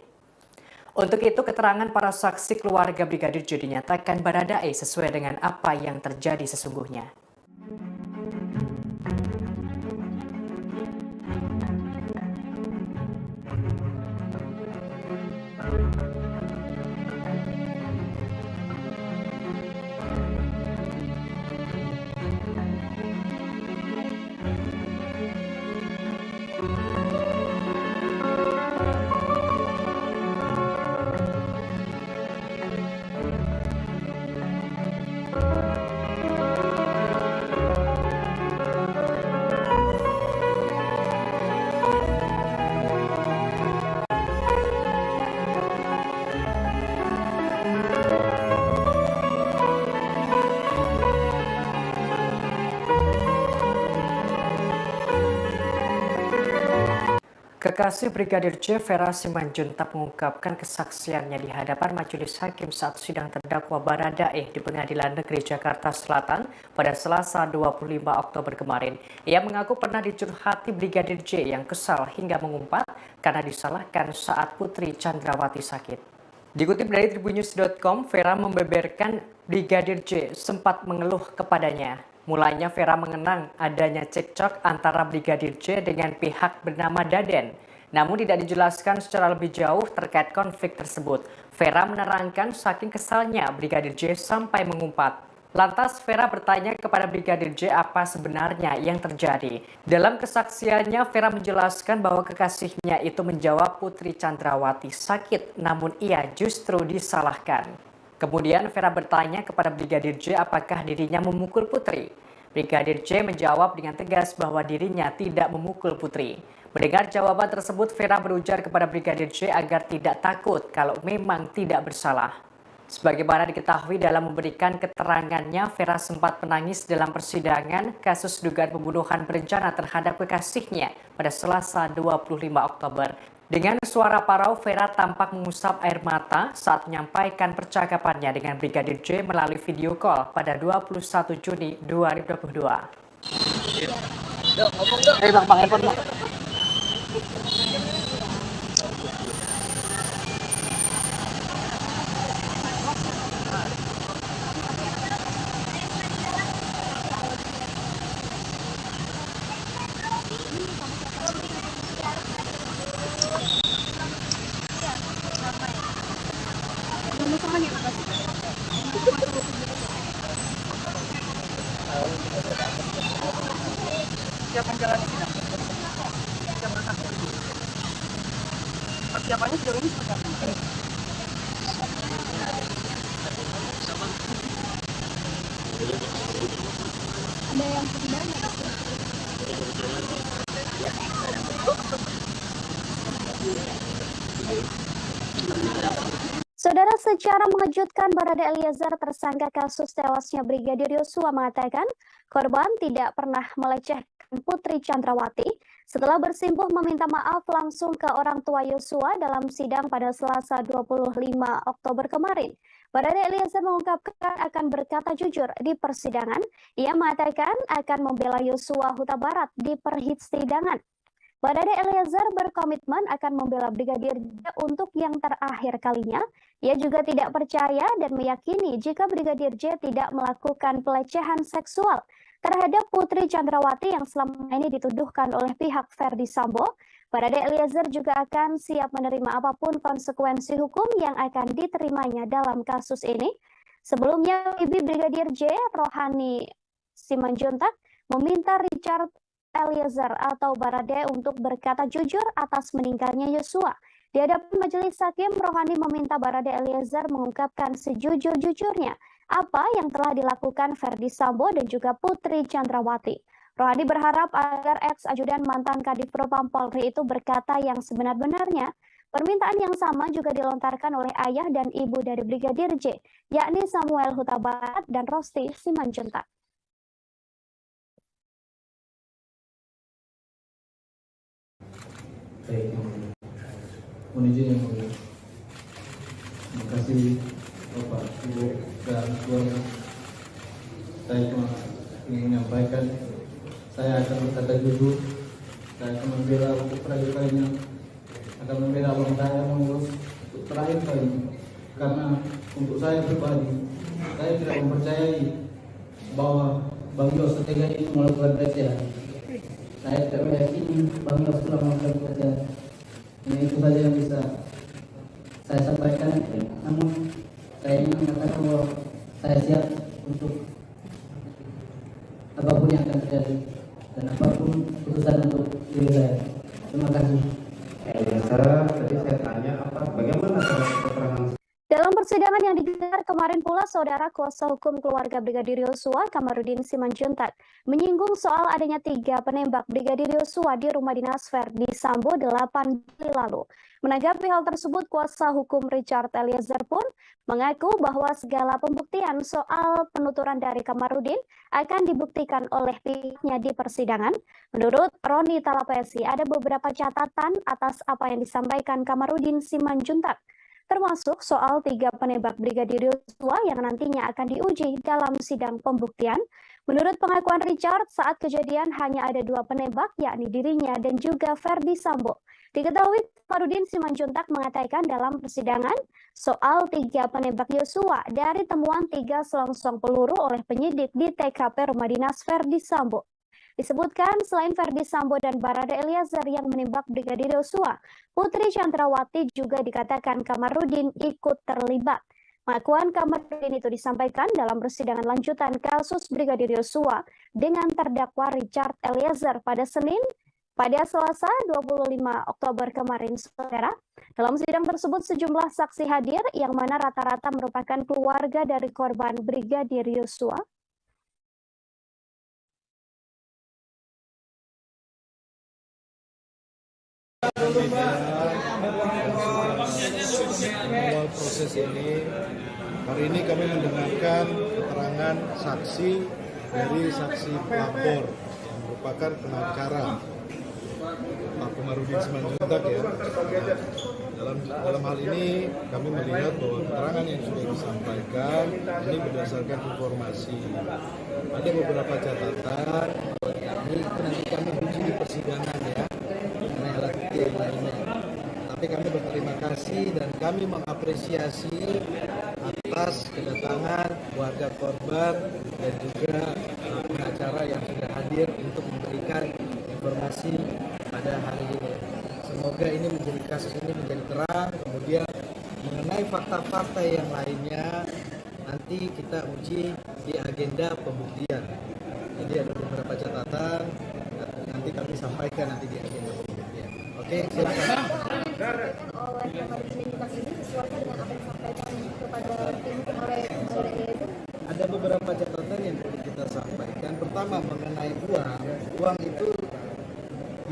Untuk itu, keterangan para saksi keluarga Brigadir J dinyatakan Baradae sesuai dengan apa yang terjadi sesungguhnya. Kekasih Brigadir J, Vera Simanjuntak mengungkapkan kesaksiannya di hadapan majelis hakim saat sidang terdakwa Baradae di Pengadilan Negeri Jakarta Selatan pada Selasa 25 Oktober kemarin. Ia mengaku pernah dicurhati Brigadir J yang kesal hingga mengumpat karena disalahkan saat Putri Chandrawati sakit. Dikutip dari tribunnews.com, Vera membeberkan Brigadir J sempat mengeluh kepadanya. Mulanya Vera mengenang adanya cekcok antara Brigadir J dengan pihak bernama Daden. Namun tidak dijelaskan secara lebih jauh terkait konflik tersebut. Vera menerangkan saking kesalnya Brigadir J sampai mengumpat. Lantas Vera bertanya kepada Brigadir J apa sebenarnya yang terjadi. Dalam kesaksiannya, Vera menjelaskan bahwa kekasihnya itu menjawab Putri Chandrawati sakit, namun ia justru disalahkan. Kemudian Vera bertanya kepada Brigadir J apakah dirinya memukul Putri. Brigadir J menjawab dengan tegas bahwa dirinya tidak memukul Putri. Mendengar jawaban tersebut, Vera berujar kepada Brigadir J agar tidak takut kalau memang tidak bersalah. Sebagaimana diketahui dalam memberikan keterangannya, Vera sempat menangis dalam persidangan kasus dugaan pembunuhan berencana terhadap kekasihnya pada Selasa 25 Oktober. Dengan suara parau, Vera tampak mengusap air mata saat menyampaikan percakapannya dengan Brigadir J melalui video call pada 21 Juni 2022. Siapa menjalani sidang? Siapa bersaksi? Persiapannya sejauh ini seperti apa? Ada yang tidak nggak? Saudara, secara mengejutkan Barada Eliezer tersangka kasus tewasnya Brigadir Yosua mengatakan korban tidak pernah melecehkan Putri Chandrawati setelah bersimpuh meminta maaf langsung ke orang tua Yosua dalam sidang pada Selasa 25 Oktober kemarin. Barada Eliezer mengungkapkan akan berkata jujur di persidangan. Ia mengatakan akan membela Yosua Huta Barat di persidangan. Barada Eliezer berkomitmen akan membela Brigadir J untuk yang terakhir kalinya. Ia juga tidak percaya dan meyakini jika Brigadir J tidak melakukan pelecehan seksual terhadap Putri Chandrawati yang selama ini dituduhkan oleh pihak Ferdi Sambo. Barada Eliezer juga akan siap menerima apapun konsekuensi hukum yang akan diterimanya dalam kasus ini. Sebelumnya, Bibi Brigadir J, Rohani Simanjuntak, meminta Richard Eliezer atau Barada untuk berkata jujur atas meninggalnya Yosua. Di hadapan majelis hakim, Rohani meminta Barada Eliezer mengungkapkan sejujur-jujurnya apa yang telah dilakukan Ferdi Sambo dan juga Putri Chandrawati. Rohani berharap agar ex-ajudan mantan Kadif Propam Polri itu berkata yang sebenar-benarnya. Permintaan yang sama juga dilontarkan oleh ayah dan ibu dari Brigadir J, yakni Samuel Huta Barat dan Rosti Simanjuntak. Baik, mohon izin yang mulia. Terima kasih Bapak, Ibu, dan keluarga. Saya cuma ingin menyampaikan, saya akan berkata jujur, saya akan membela untuk terakhir kalinya, akan membela abang saya mengurus untuk terakhir kalinya. Karena untuk saya pribadi, saya tidak mempercayai bahwa Bang Yos setega itu melakukan pelecehan. Saya tidak meyakini Bang Yos telah melakukan pelecehan. Nah, itu saja yang bisa saya sampaikan. Namun saya ingin mengatakan bahwa saya siap untuk apapun yang akan terjadi dan apapun keputusan untuk diri saya. Terima kasih. Tadi saya tanya bagaimana keterangan. Dalam persidangan yang digelar kemarin pula, Saudara Kuasa Hukum Keluarga Brigadir Yosua, Kamarudin Simanjuntak, menyinggung soal adanya 3 penembak Brigadir Yosua di rumah dinas Ferdi Sambo 8 Juli lalu. Menanggapi hal tersebut, Kuasa Hukum Richard Eliezer pun mengaku bahwa segala pembuktian soal penuturan dari Kamarudin akan dibuktikan oleh pihaknya di persidangan. Menurut Roni Talapesi, ada beberapa catatan atas apa yang disampaikan Kamarudin Simanjuntak, termasuk soal 3 penembak Brigadir Yosua yang nantinya akan diuji dalam sidang pembuktian. Menurut pengakuan Richard, saat kejadian hanya ada 2 penembak, yakni dirinya dan juga Ferdi Sambo. Diketahui Kamarudin Simanjuntak mengatakan dalam persidangan soal 3 penembak Yosua dari temuan 3 selongsong peluru oleh penyidik di TKP rumah dinas Ferdi Sambo. Disebutkan selain Ferdi Sambo dan Barada Eliezer yang menembak Brigadir Yosua, Putri Chandrawati juga dikatakan Kamarudin ikut terlibat. Pengakuan Kamarudin itu disampaikan dalam persidangan lanjutan kasus Brigadir Yosua dengan terdakwa Richard Eliezer pada Selasa 25 Oktober kemarin, saudara. Dalam sidang tersebut sejumlah saksi hadir yang mana rata-rata merupakan keluarga dari korban Brigadir Yosua. Awal proses ini, hari ini kami mendengarkan keterangan saksi dari saksi pelapor yang merupakan pengacara Pak Kamarudin Simanjuntak ya. Dalam hal ini kami melihat bahwa keterangan yang sudah disampaikan ini berdasarkan informasi. Ada beberapa catatan, ini nanti kami uji di persidangan ya, mengenai alat bukti yang lainnya. Tapi kami berterima kasih dan kami mengapresiasi atas kedatangan keluarga korban dan juga pengacara yang sudah hadir untuk memberikan informasi pada hari ini. Semoga ini menjadi kasus ini menjadi terang, kemudian mengenai fakta-fakta yang lainnya nanti kita uji di agenda pembuktian. Jadi ada beberapa catatan nanti kami sampaikan nanti di agenda pembuktian. Oke, silakan. Ada beberapa catatan yang perlu kita sampaikan. Pertama mengenai uang. Uang itu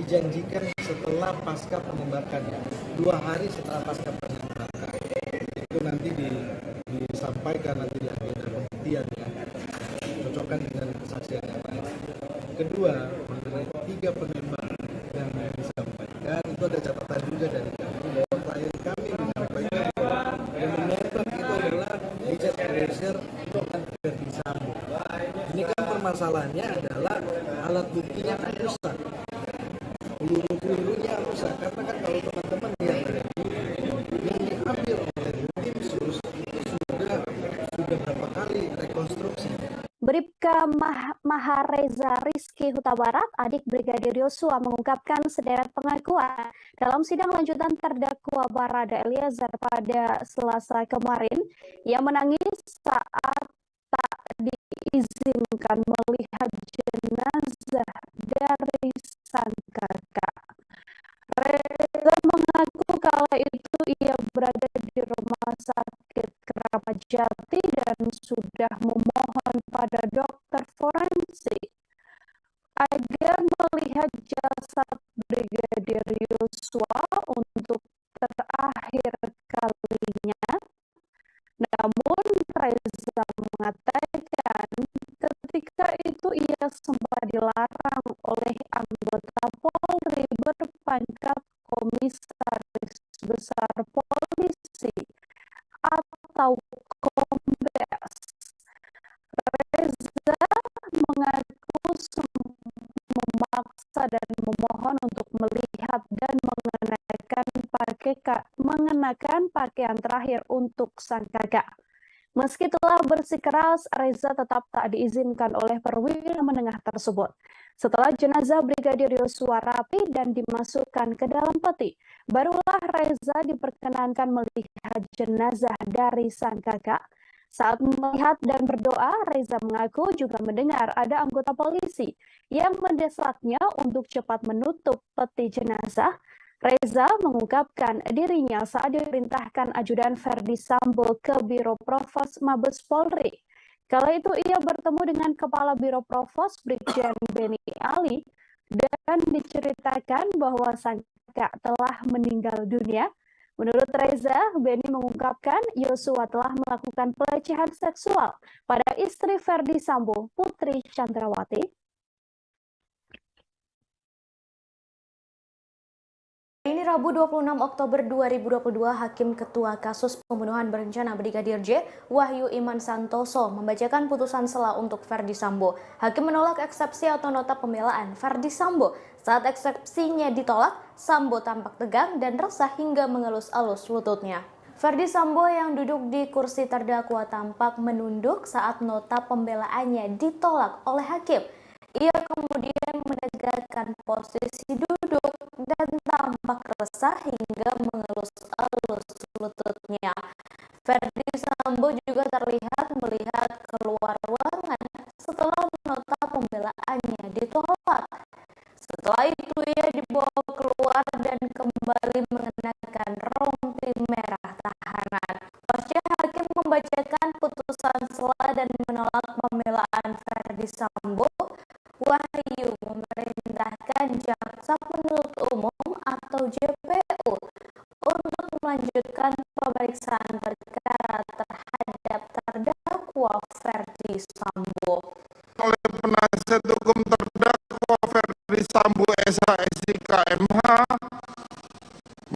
dijanjikan setelah pasca penembakan ya. 2 hari setelah pasca penembakan. Itu nanti disampaikan nanti di agenda pembuktian ya. Cocokkan dengan kesaksian yang lain. Kedua, mengenai 3 penembak yang disampaikan itu ada catatan juga dari kami bahwa klien kami menyampaikan bahwa yang menembak itu adalah Richard Eliezer dan Ferdi Sambo. Ini kan permasalahannya adalah alat buktinya rusak, peluru-pelurunya rusak, karena kan kalau teman-teman lihat yang diambil oleh tim sus itu sudah berapa kali rekonstruksi. Bribka Mahareza Rizky Huta Barat, adik Brigadir Yosua, mengungkapkan sederet pengakuan dalam sidang lanjutan terdakwa Barada Eliezer pada Selasa kemarin. Ia menangis saat tak diizinkan melihat jenazah dari sang kakak. Reza mengaku kala itu ia berada di rumah sakit Keramat Jati dan sudah memohon pada dokter forensik agar melihat jasad Brigadir Yosua untuk terakhir kalinya. Namun Reza mengatakan ketika itu ia sempat dilarang oleh anggota Polri berpangkat Komisaris Besar Polisi atau Kombes. Reza mengaku memaksa dan memohon untuk melihat dan mengenakan pakaian terakhir untuk sang kakak. Meski telah bersikeras, Reza tetap tak diizinkan oleh perwira menengah tersebut. Setelah jenazah Brigadir Yosua rapi dan dimasukkan ke dalam peti, barulah Reza diperkenankan melihat jenazah dari sang kakak. Saat melihat dan berdoa, Reza mengaku juga mendengar ada anggota polisi yang mendesaknya untuk cepat menutup peti jenazah. Reza mengungkapkan dirinya saat diperintahkan ajudan Ferdi Sambo ke Biro Provos Mabes Polri. Kala itu ia bertemu dengan Kepala Biro Provos Brigjen Beni Ali dan diceritakan bahwa sang kakak telah meninggal dunia. Menurut Reza, Beni mengungkapkan Yosua telah melakukan pelecehan seksual pada istri Ferdi Sambo, Putri Chandrawati. Ini Rabu 26 Oktober 2022, Hakim Ketua Kasus Pembunuhan Berencana Brigadir J, Wahyu Iman Santoso, membacakan putusan sela untuk Ferdi Sambo. Hakim menolak eksepsi atau nota pembelaan Ferdi Sambo. Saat eksepsinya ditolak, Sambo tampak tegang dan resah hingga mengelus-elus lututnya. Ferdi Sambo yang duduk di kursi terdakwa tampak menunduk saat nota pembelaannya ditolak oleh hakim. Ia kemudian menegakkan posisi duduk dan tampak resah hingga mengelus-elus lututnya. Verdi Sambo juga terlihat melihat keluar ruangan setelah nota pembelaannya ditolak. Setelah itu ia dibawa keluar dan kembali mengenakan rompi merah tahanan. Pasca hakim membacakan putusan sela dan menolak pembelaan Verdi Sambo, Wahyu memerintahkan Jaksa Penuntut Umum atau JPU untuk melanjutkan pemeriksaan perkara terhadap terdakwa Verdi Sambo. Oleh penasihat hukum terdakwa Verdi Sambo SH/SIK MH,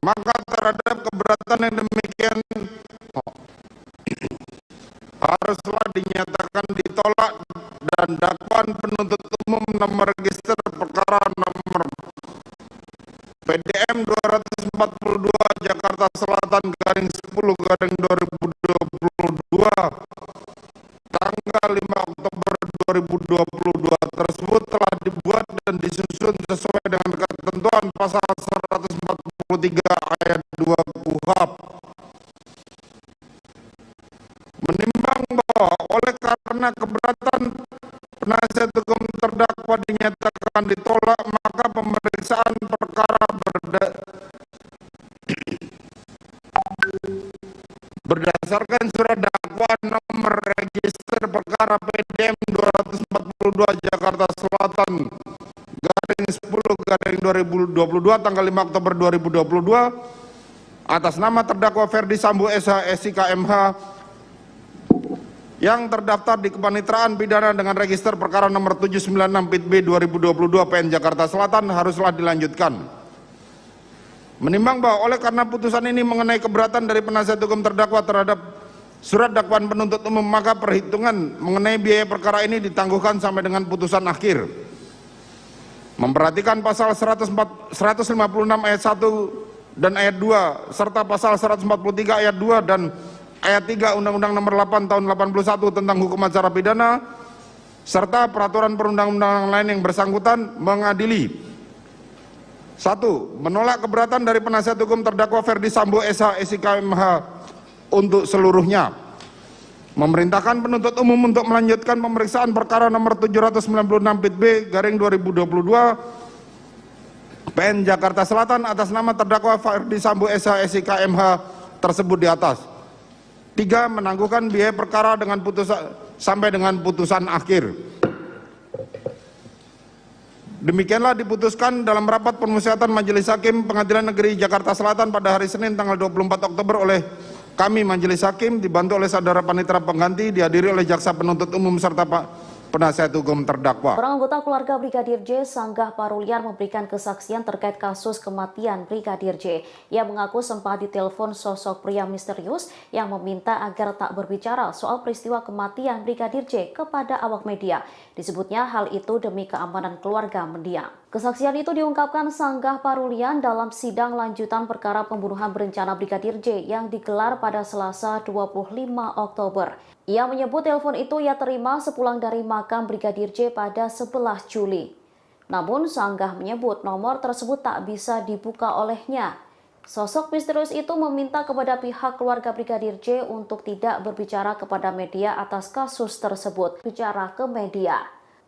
maka terhadap keberatan yang demikian haruslah dinyatakan ditolak dan dakwaan penuntut umum nomor register perkara nomor PDM 242 Jakarta Selatan garing 10 garing 2022 tanggal 5 Oktober 2022 tersebut telah dibuat dan disusun sesuai dengan ketentuan pasal 143 ayat 2 KUHP. Menimbang bahwa oleh karena keberatan penasihat hukum terdakwa dinyatakan ditolak, maka pemeriksaan perkara berdasarkan surat dakwaan nomor register perkara PDM 242 Jakarta Selatan garing 10 garing 2022 tanggal 5 Oktober 2022 atas nama terdakwa Verdi Sambo SH/SIK MH yang terdaftar di Kepanitraan Pidana dengan register perkara nomor 796 PIT B 2022 PN Jakarta Selatan haruslah dilanjutkan. Menimbang bahwa oleh karena putusan ini mengenai keberatan dari penasihat hukum terdakwa terhadap surat dakwaan penuntut umum, maka perhitungan mengenai biaya perkara ini ditangguhkan sampai dengan putusan akhir. Memperhatikan pasal 156 ayat 1 dan ayat 2 serta pasal 143 ayat 2 dan ayat 3 Undang-Undang Nomor 8 Tahun 81 tentang Hukum Acara Pidana serta peraturan perundang-undangan lain yang bersangkutan mengadili: 1. Menolak keberatan dari penasihat hukum terdakwa Verdi Sambo SH/SIK MH untuk seluruhnya. Memerintahkan penuntut umum untuk melanjutkan pemeriksaan perkara nomor 796 PIT B garing 2022 PN Jakarta Selatan atas nama terdakwa Verdi Sambo SH/SIK MH tersebut di atas. 3. Menangguhkan biaya perkara dengan putusan sampai dengan putusan akhir. Demikianlah diputuskan dalam rapat permusyawatan Majelis Hakim Pengadilan Negeri Jakarta Selatan pada hari Senin tanggal 24 Oktober oleh kami Majelis Hakim dibantu oleh saudara panitera pengganti, dihadiri oleh jaksa penuntut umum serta penasihat hukum terdakwa. Seorang anggota keluarga Brigadir J, Sanggah Paruliar, memberikan kesaksian terkait kasus kematian Brigadir J. Ia mengaku sempat ditelepon sosok pria misterius yang meminta agar tak berbicara soal peristiwa kematian Brigadir J kepada awak media. Disebutnya hal itu demi keamanan keluarga mendiang. Kesaksian itu diungkapkan Sanggah Parulian dalam sidang lanjutan perkara pembunuhan berencana Brigadir J yang digelar pada Selasa 25 Oktober. Ia menyebut telepon itu ia terima sepulang dari makam Brigadir J pada 11 Juli. Namun Sanggah menyebut nomor tersebut tak bisa dibuka olehnya. Sosok misterius itu meminta kepada pihak keluarga Brigadir J untuk tidak berbicara kepada media atas kasus tersebut. Bicara ke media.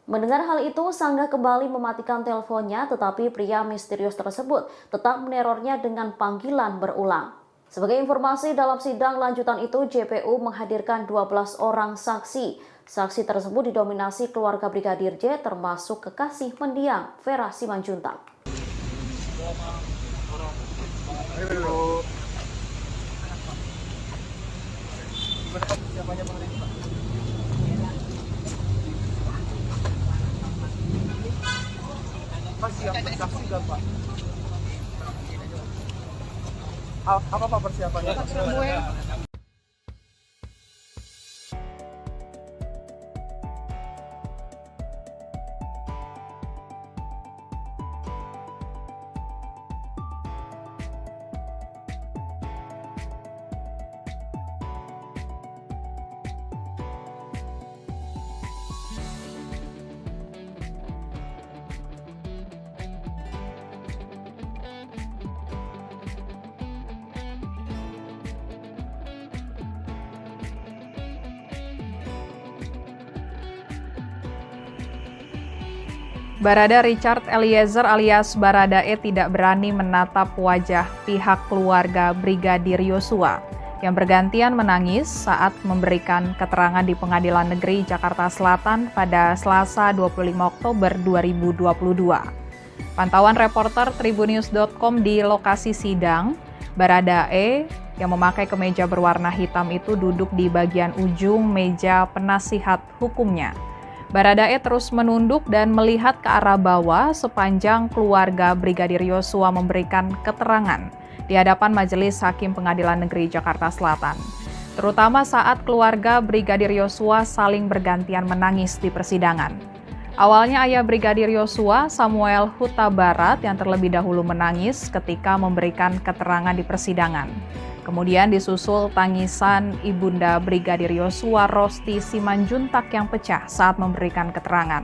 Mendengar hal itu, Sanggah kembali mematikan teleponnya, tetapi pria misterius tersebut tetap menerornya dengan panggilan berulang. Sebagai informasi, dalam sidang lanjutan itu, JPU menghadirkan 12 orang saksi. Saksi tersebut didominasi keluarga Brigadir J, termasuk kekasih mendiang Vera Simanjuntak. Apa persiapannya? Barada Richard Eliezer alias Baradae tidak berani menatap wajah pihak keluarga Brigadir Yosua yang bergantian menangis saat memberikan keterangan di Pengadilan Negeri Jakarta Selatan pada Selasa 25 Oktober 2022. Pantauan reporter Tribunnews.com di lokasi sidang, Baradae yang memakai kemeja berwarna hitam itu duduk di bagian ujung meja penasihat hukumnya. Baradae terus menunduk dan melihat ke arah bawah sepanjang keluarga Brigadir Yosua memberikan keterangan di hadapan Majelis Hakim Pengadilan Negeri Jakarta Selatan, terutama saat keluarga Brigadir Yosua saling bergantian menangis di persidangan. Awalnya ayah Brigadir Yosua, Samuel Huta Barat, yang terlebih dahulu menangis ketika memberikan keterangan di persidangan. Kemudian disusul tangisan ibunda Brigadir Yosua, Rosti Simanjuntak, yang pecah saat memberikan keterangan.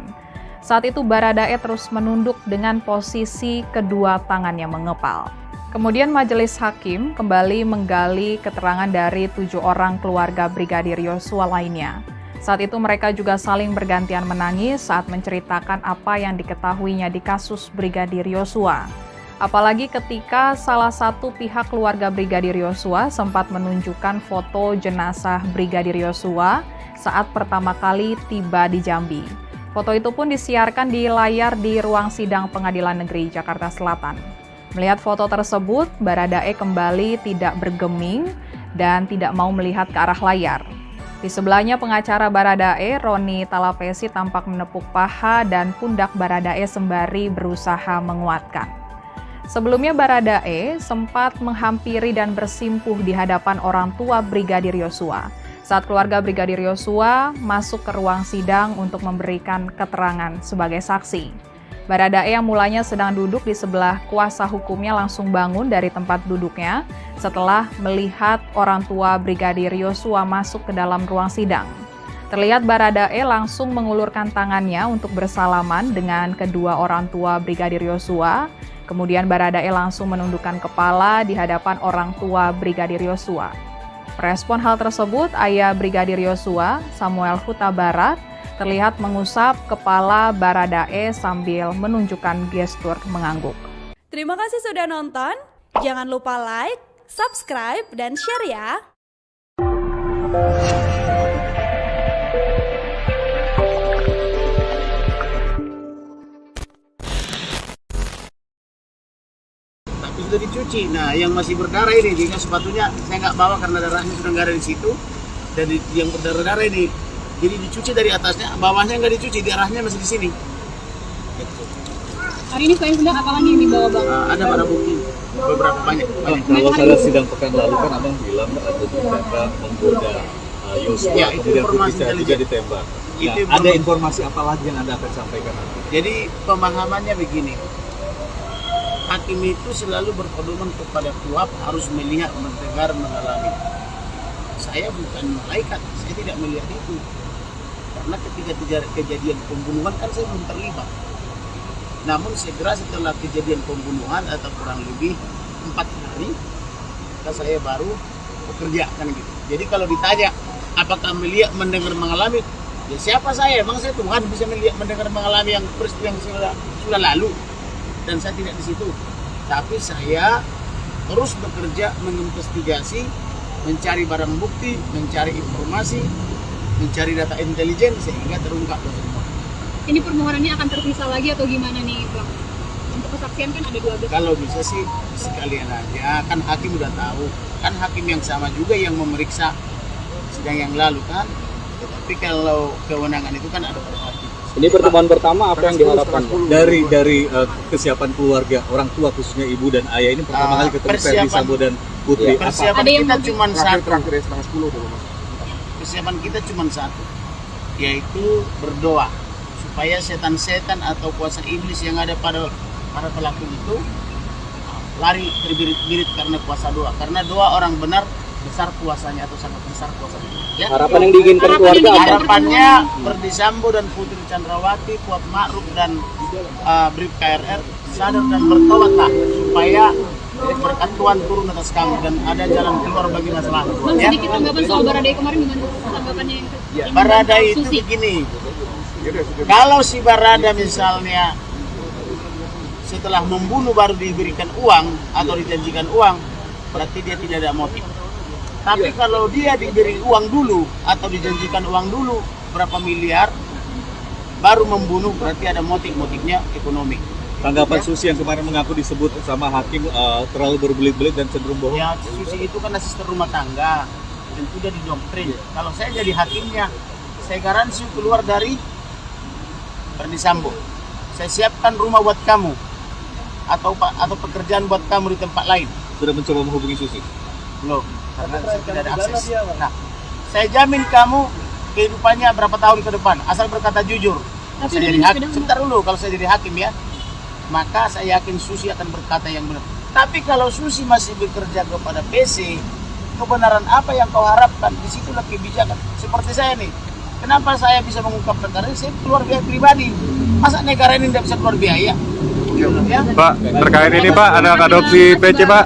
Saat itu Baradae terus menunduk dengan posisi kedua tangannya mengepal. Kemudian majelis hakim kembali menggali keterangan dari 7 orang keluarga Brigadir Yosua lainnya. Saat itu mereka juga saling bergantian menangis saat menceritakan apa yang diketahuinya di kasus Brigadir Yosua. Apalagi ketika salah satu pihak keluarga Brigadir Yosua sempat menunjukkan foto jenazah Brigadir Yosua saat pertama kali tiba di Jambi. Foto itu pun disiarkan di layar di ruang sidang Pengadilan Negeri Jakarta Selatan. Melihat foto tersebut, Baradae kembali tidak bergeming dan tidak mau melihat ke arah layar. Di sebelahnya pengacara Baradae, Roni Talapesi, tampak menepuk paha dan pundak Baradae sembari berusaha menguatkan. Sebelumnya Baradae sempat menghampiri dan bersimpuh di hadapan orang tua Brigadir Yosua saat keluarga Brigadir Yosua masuk ke ruang sidang untuk memberikan keterangan sebagai saksi. Baradae yang mulanya sedang duduk di sebelah kuasa hukumnya langsung bangun dari tempat duduknya setelah melihat orang tua Brigadir Yosua masuk ke dalam ruang sidang. Terlihat Baradae langsung mengulurkan tangannya untuk bersalaman dengan kedua orang tua Brigadir Yosua. Kemudian Baradae langsung menundukkan kepala di hadapan orang tua Brigadir Yosua. Merespon hal tersebut, ayah Brigadir Yosua, Samuel Huta Barat, terlihat mengusap kepala Baradae sambil menunjukkan gestur mengangguk. Terima kasih sudah nonton. Jangan lupa like, subscribe, dan share ya. Sudah dicuci. Nah, yang masih berdarah ini, jika sepatunya saya nggak bawa karena darahnya sudah nggak ada di situ, dan yang berdarah-darah ini, jadi dicuci dari atasnya, bawahnya nggak dicuci, darahnya masih di sini. Gitu. Hari ini selain sedang apa lagi yang dibawa bang? Ada barang bukti beberapa banyak. Kalau pada sidang pekan lalu kan abang bilang ada tersangka menggoda Yosua, ya, itu kemudian informasi bisa juga ditembak. Nah, ada informasi apa lagi yang Anda akan sampaikan nanti? Jadi pemahamannya begini. Hakim itu selalu berpedoman kepada kuhab, harus melihat, mendengar, mengalami. Saya bukan malaikat, saya tidak melihat itu. Karena ketika kejadian pembunuhan kan saya belum terlibat. Namun segera setelah kejadian pembunuhan atau kurang lebih 4 hari, maka saya baru bekerja kan gitu. Jadi kalau ditanya apakah melihat, mendengar, mengalami, ya siapa saya? Emang saya Tuhan bisa melihat, mendengar, mengalami yang peristiwa yang sudah lalu. Dan saya tidak di situ, tapi saya terus bekerja menginvestigasi, mencari barang bukti, mencari informasi, mencari data intelijen sehingga terungkap semua. Ini permohonannya akan terpisah lagi atau gimana nih bang? Untuk kesaksian kan ada 12. Kalau bisa sih sekalian aja, kan hakim udah tahu, kan hakim yang sama juga yang memeriksa sidang yang lalu kan. Tapi kalau kewenangan itu kan ada pada hakim. Ini pertemuan pertama apa yang diharapkan dari kesiapan keluarga, orang tua khususnya ibu dan ayah ini pertama kali ketemu Ferdi Sambo dan Putri. Persiapan kita cuma satu. Persiapan kita cuma satu, yaitu berdoa supaya setan-setan atau kuasa iblis yang ada pada para pelaku itu lari terbirit-birit karena kuasa doa. Karena doa orang benar besar kuasanya atau sangat besar kuasanya. Ya? Harapan yang diinginkan keluarga apa? Harapannya Ferdi Sambo dan Putri Chandrawati, Kuat Ma'ruf dan Brib KRR sadar dan bertobatlah supaya berkat Tuhan turun atas kami dan ada jalan keluar bagi masalah. Bang, sedikit tanggapan soal Baradae kemarin, gimana tanggapannya yang Baradae itu begini, Kalau si Barada misalnya setelah membunuh baru diberikan uang atau dijanjikan uang, berarti dia tidak ada motif. Tapi kalau dia diberi uang dulu atau dijanjikan uang dulu berapa miliar, baru membunuh, berarti ada motifnya ekonomi. Tanggapan Susi yang kemarin mengaku disebut sama hakim terlalu berbelit-belit dan cenderung bohong. Ya, Susi itu kan asisten rumah tangga dan sudah didoktrin. Kalau saya jadi hakimnya, saya garansi keluar dari Verdi Sambo. Saya siapkan rumah buat kamu atau pekerjaan buat kamu di tempat lain. Sudah mencoba menghubungi Susi? Belum, karena saya tidak ada akses. Nah, saya jamin kamu kehidupannya berapa tahun ke depan, asal berkata jujur. Saya jadi hakim, sebentar dulu, kalau saya jadi hakim ya, maka saya yakin Susi akan berkata yang benar. Tapi kalau Susi masih bekerja kepada PC, kebenaran apa yang kau harapkan, disitulah kebijakan. Seperti saya nih, kenapa saya bisa mengungkap perkara ini? Saya keluar biaya pribadi. Masa negara ini tidak bisa keluar biaya? Ya? Pak, terkait ini Pak, anak adopsi PC Pak.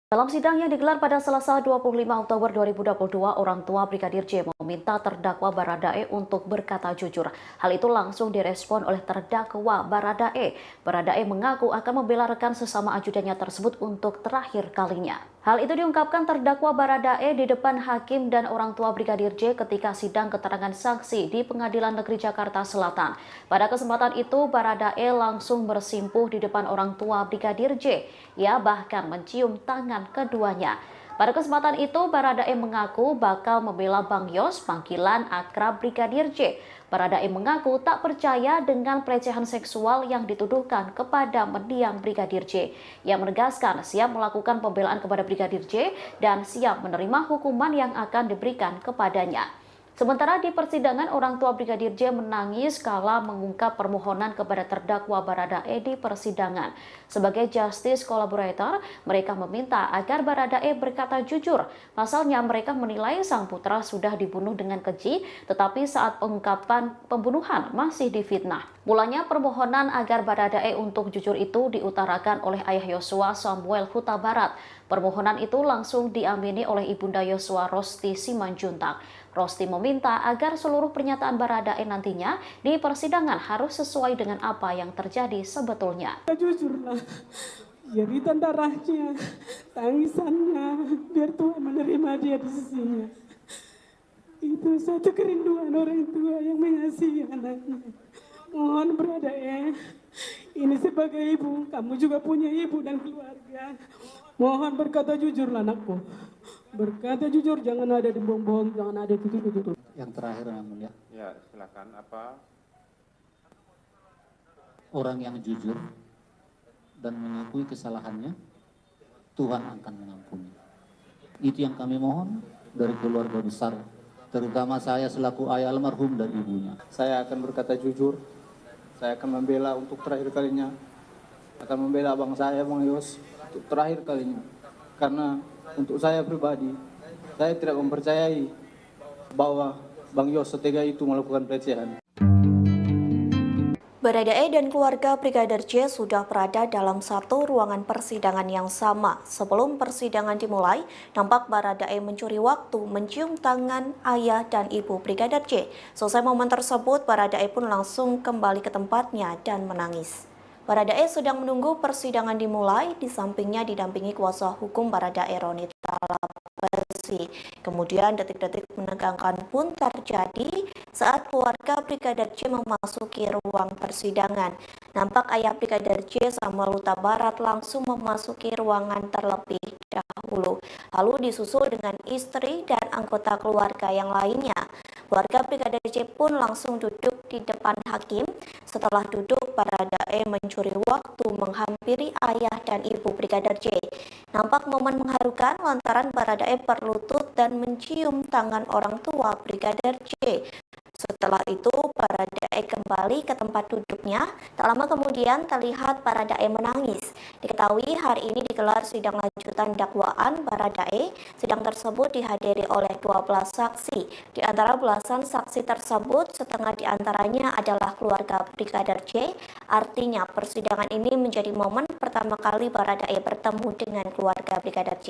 Dalam sidang yang digelar pada Selasa 25 Oktober 2022, orang tua Brigadir J meminta terdakwa Baradae untuk berkata jujur. Hal itu langsung direspon oleh terdakwa Baradae. Baradae mengaku akan membela rekan sesama ajudannya tersebut untuk terakhir kalinya. Hal itu diungkapkan terdakwa Baradae di depan hakim dan orang tua Brigadir J ketika sidang keterangan saksi di Pengadilan Negeri Jakarta Selatan. Pada kesempatan itu, Baradae langsung bersimpuh di depan orang tua Brigadir J. Ia bahkan mencium tangan keduanya. Pada kesempatan itu, Baradae mengaku bakal membela Bang Yos, panggilan akrab Brigadir J. Baradae mengaku tak percaya dengan pelecehan seksual yang dituduhkan kepada mendiang Brigadir J. Ia menegaskan siap melakukan pembelaan kepada Brigadir J dan siap menerima hukuman yang akan diberikan kepadanya. Sementara di persidangan, orang tua Brigadir J menangis kala mengungkap permohonan kepada terdakwa Baradae di persidangan. Sebagai justice collaborator, mereka meminta agar Baradae berkata jujur. Pasalnya mereka menilai sang putra sudah dibunuh dengan keji, tetapi saat pengungkapan pembunuhan masih difitnah. Mulanya permohonan agar Baradae untuk jujur itu diutarakan oleh ayah Yosua, Samuel Huta Barat. Permohonan itu langsung diamini oleh ibunda Yosua, Rosti Simanjuntak. Rosti meminta agar seluruh pernyataan Baradae nantinya di persidangan harus sesuai dengan apa yang terjadi sebetulnya. Jujurlah, jeritan darahnya, tangisannya, biar Tuhan menerima dia di sisinya. Itu satu kerinduan orang tua yang mengasihi anaknya. Mohon Baradae, ini sebagai ibu, kamu juga punya ibu dan keluarga. Mohon berkata jujurlah anakku. Berkata jujur, jangan ada bohong-bohong, jangan ada tutup-tutup. Yang terakhir yang mulia. Ya, silakan. Apa? Orang yang jujur dan mengakui kesalahannya, Tuhan akan mengampuni. Itu yang kami mohon dari keluarga besar, terutama saya selaku ayah almarhum dan ibunya. Saya akan berkata jujur, saya akan membela untuk terakhir kalinya, akan membela abang saya, Bang Yos, untuk terakhir kalinya. Karena untuk saya pribadi, saya tidak mempercayai bahwa Bang Yos setega itu melakukan pelecehan. Baradae dan keluarga Brigadir J sudah berada dalam satu ruangan persidangan yang sama. Sebelum persidangan dimulai, nampak Baradae mencuri waktu mencium tangan ayah dan ibu Brigadir J. Selesai momen tersebut, Baradae pun langsung kembali ke tempatnya dan menangis. Baradae sedang menunggu persidangan dimulai, di sampingnya didampingi kuasa hukum Baradae Roni Talapesi. Kemudian detik-detik menegangkan pun terjadi saat keluarga Brigadir J memasuki ruang persidangan. Nampak ayah Brigadir J Samuel Huta Barat langsung memasuki ruangan terlebih dahulu, lalu disusul dengan istri dan anggota keluarga yang lainnya. Keluarga Brigadir J pun langsung duduk di depan hakim. Setelah duduk, Baradae mencuri waktu menghampiri ayah dan ibu Brigadir J. Nampak momen mengharukan lantaran Baradae berlutut dan mencium tangan orang tua Brigadir J. Setelah itu, Baradae kembali ke tempat duduknya. Tak lama kemudian terlihat Baradae menangis. Diketahui hari ini digelar sidang lanjutan dakwaan Baradae. Sidang tersebut dihadiri oleh 12 saksi. Di antara belasan saksi tersebut, setengah di antaranya adalah keluarga Brigadir J. Artinya, persidangan ini menjadi momen pertama kali Baradae bertemu dengan keluarga Brigadir J.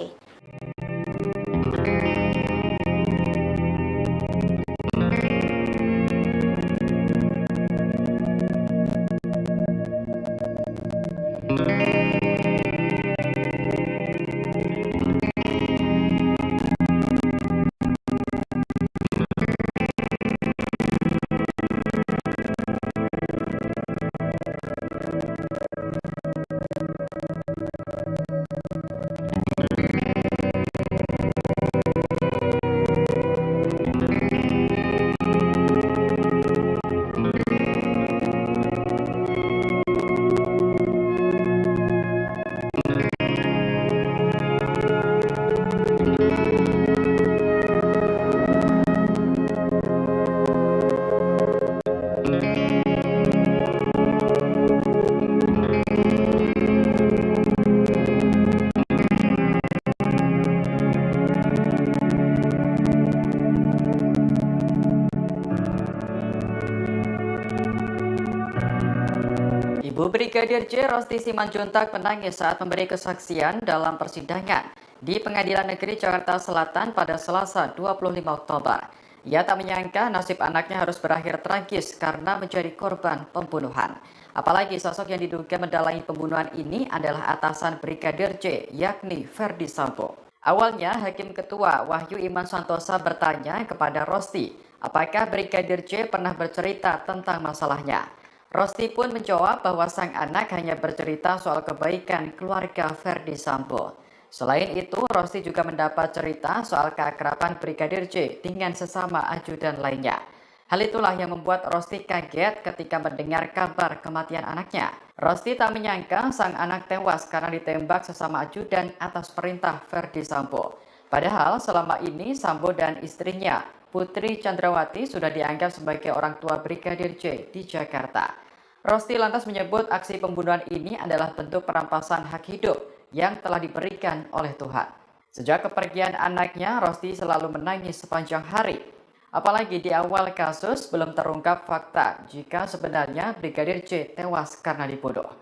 Ibu Brigadir J. Rosti Simanjuntak menangis saat memberi kesaksian dalam persidangan di Pengadilan Negeri Jakarta Selatan pada Selasa 25 Oktober. Ia tak menyangka nasib anaknya harus berakhir tragis karena menjadi korban pembunuhan. Apalagi sosok yang diduga mendalangi pembunuhan ini adalah atasan Brigadir J, yakni Ferdi Sambo. Awalnya, Hakim Ketua Wahyu Iman Santosa bertanya kepada Rosti, apakah Brigadir J pernah bercerita tentang masalahnya. Rosti pun menjawab bahwa sang anak hanya bercerita soal kebaikan keluarga Ferdi Sambo. Selain itu, Rosti juga mendapat cerita soal keakraban Brigadir J dengan sesama ajudan lainnya. Hal itulah yang membuat Rosti kaget ketika mendengar kabar kematian anaknya. Rosti tak menyangka sang anak tewas karena ditembak sesama ajudan atas perintah Ferdi Sambo. Padahal selama ini Sambo dan istrinya, Putri Chandrawati, sudah dianggap sebagai orang tua Brigadir J di Jakarta. Rosti lantas menyebut aksi pembunuhan ini adalah bentuk perampasan hak hidup yang telah diberikan oleh Tuhan. Sejak kepergian anaknya, Rosti selalu menangis sepanjang hari. Apalagi di awal kasus belum terungkap fakta jika sebenarnya Brigadir J tewas karena dibunuh.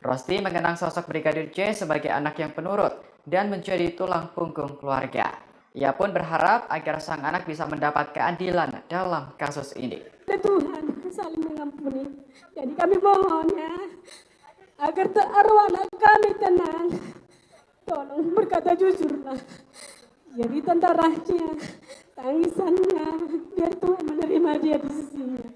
Rosti mengenang sosok Brigadir J sebagai anak yang penurut dan menjadi tulang punggung keluarga. Ia pun berharap agar sang anak bisa mendapat keadilan dalam kasus ini. Tuhan saling mengampuni. Jadi kami mohon ya, agar arwah anak kami tenang. Tolong berkata jujurlah. Jadi tentaranya, tangisannya, biar Tuhan menerima dia di sisinya.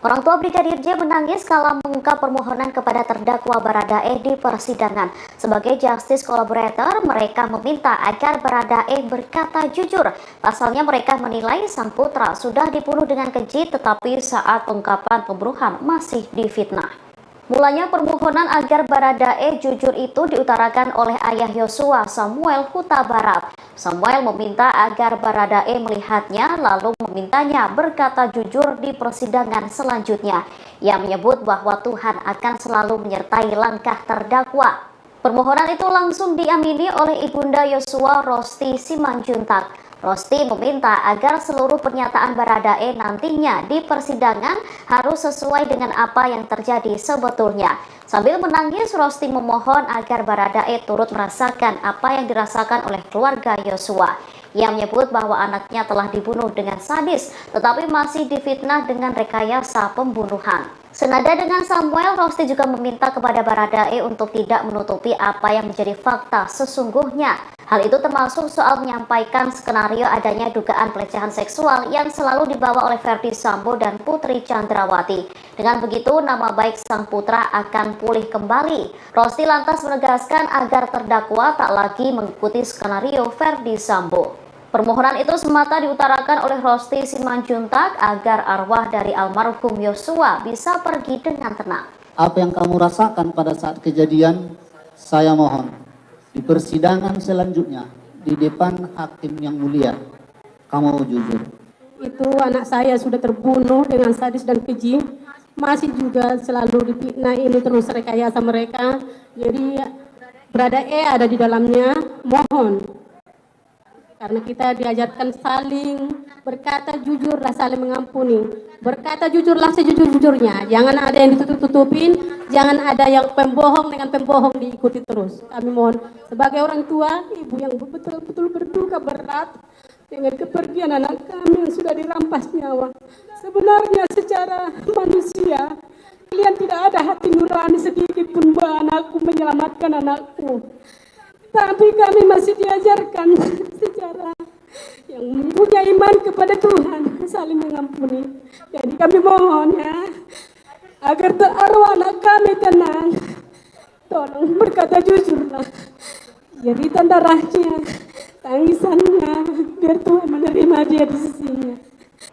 Orang tua Brigadir J menangis kala mengungkap permohonan kepada terdakwa Baradae di persidangan. Sebagai justice collaborator, mereka meminta agar Baradae berkata jujur. Pasalnya mereka menilai sang putra sudah dibunuh dengan keji, tetapi saat pengungkapan pembunuhan masih difitnah. Mulanya permohonan agar Baradae jujur itu diutarakan oleh ayah Yosua, Samuel Huta Barat. Samuel meminta agar Baradae melihatnya lalu memintanya berkata jujur di persidangan selanjutnya. Ia menyebut bahwa Tuhan akan selalu menyertai langkah terdakwa. Permohonan itu langsung diamini oleh Ibunda Yosua, Rosti Simanjuntak. Rosti meminta agar seluruh pernyataan Baradae nantinya di persidangan harus sesuai dengan apa yang terjadi sebetulnya. Sambil menangis, Rosti memohon agar Baradae turut merasakan apa yang dirasakan oleh keluarga Yosua. Ia menyebut bahwa anaknya telah dibunuh dengan sadis, tetapi masih difitnah dengan rekayasa pembunuhan. Senada dengan Samuel, Rosti juga meminta kepada Baradae untuk tidak menutupi apa yang menjadi fakta sesungguhnya. Hal itu termasuk soal menyampaikan skenario adanya dugaan pelecehan seksual yang selalu dibawa oleh Ferdi Sambo dan Putri Chandrawati. Dengan begitu, nama baik sang putra akan pulih kembali. Rosti lantas menegaskan agar terdakwa tak lagi mengikuti skenario Verdi Sambo. Permohonan itu semata diutarakan oleh Rosti Simanjuntak agar arwah dari almarhum Yosua bisa pergi dengan tenang. Apa yang kamu rasakan pada saat kejadian, saya mohon di persidangan selanjutnya di depan hakim yang mulia, kamu jujur. Itu anak saya sudah terbunuh dengan sadis dan keji, masih juga selalu difitnah, ini terus rekayasa mereka. Jadi berada ada di dalamnya, mohon. Karena kita diajarkan saling berkata jujurlah, saling mengampuni. Berkata jujurlah sejujur-jujurnya. Jangan ada yang ditutup-tutupin, jangan ada yang pembohong dengan pembohong diikuti terus. Kami mohon sebagai orang tua, ibu yang betul-betul berduka berat dengan kepergian anak kami yang sudah dirampas nyawa. Sebenarnya secara manusia, kalian tidak ada hati nurani sedikit pun bahwa anakku menyelamatkan anakku. Tapi kami masih diajarkan secara yang punya iman kepada Tuhan, saling mengampuni. Jadi kami mohon ya, agar arwah anak kami tenang. Tolong berkata jujurlah. Jadi darahnya, tangisannya, biar Tuhan menerima dia di sisinya.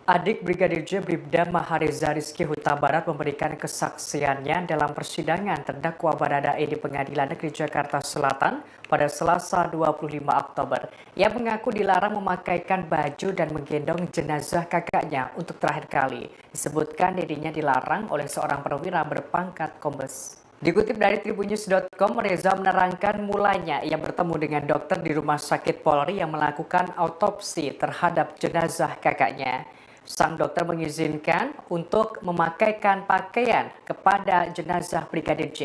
Adik Brigadir J Bribda Mahareza Rizky Huta Barat memberikan kesaksiannya dalam persidangan terdakwa Baradae di Pengadilan Negeri Jakarta Selatan pada Selasa 25 Oktober. Ia mengaku dilarang memakaikan baju dan menggendong jenazah kakaknya untuk terakhir kali. Disebutkan dirinya dilarang oleh seorang perwira berpangkat kombes. Dikutip dari tribunnews.com, Reza menerangkan mulanya ia bertemu dengan dokter di Rumah Sakit Polri yang melakukan autopsi terhadap jenazah kakaknya. Sang dokter mengizinkan untuk memakaikan pakaian kepada jenazah Brigadir J.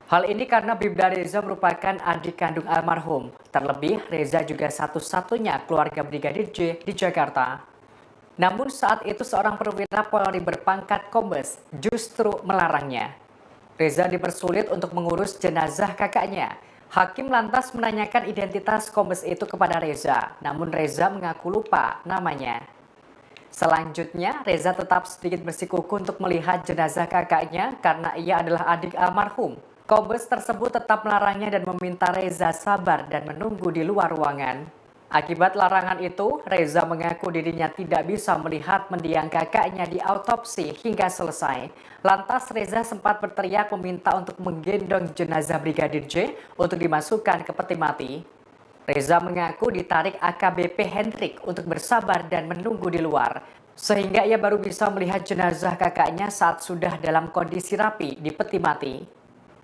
Hal ini karena Bribda Reza merupakan adik kandung almarhum. Terlebih, Reza juga satu-satunya keluarga Brigadir J di Jakarta. Namun saat itu seorang perwira Polri berpangkat kombes justru melarangnya. Reza dipersulit untuk mengurus jenazah kakaknya. Hakim lantas menanyakan identitas kombes itu kepada Reza, namun Reza mengaku lupa namanya. Selanjutnya, Reza tetap sedikit bersikukuh untuk melihat jenazah kakaknya karena ia adalah adik almarhum. Kombes tersebut tetap melarangnya dan meminta Reza sabar dan menunggu di luar ruangan. Akibat larangan itu, Reza mengaku dirinya tidak bisa melihat mendiang kakaknya di autopsi hingga selesai. Lantas Reza sempat berteriak meminta untuk menggendong jenazah Brigadir J untuk dimasukkan ke peti mati. Reza mengaku ditarik AKBP Hendrik untuk bersabar dan menunggu di luar, sehingga ia baru bisa melihat jenazah kakaknya saat sudah dalam kondisi rapi di peti mati.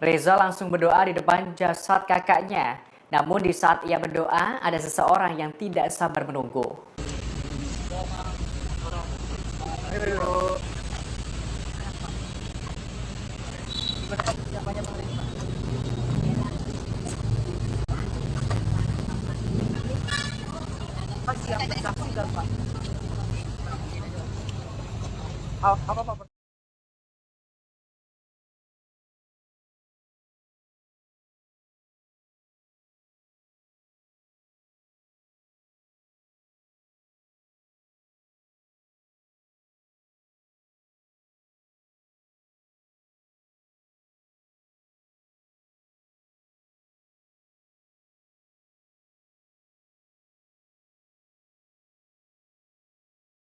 Reza langsung berdoa di depan jasad kakaknya. Namun di saat ia berdoa, ada seseorang yang tidak sabar menunggu. Apa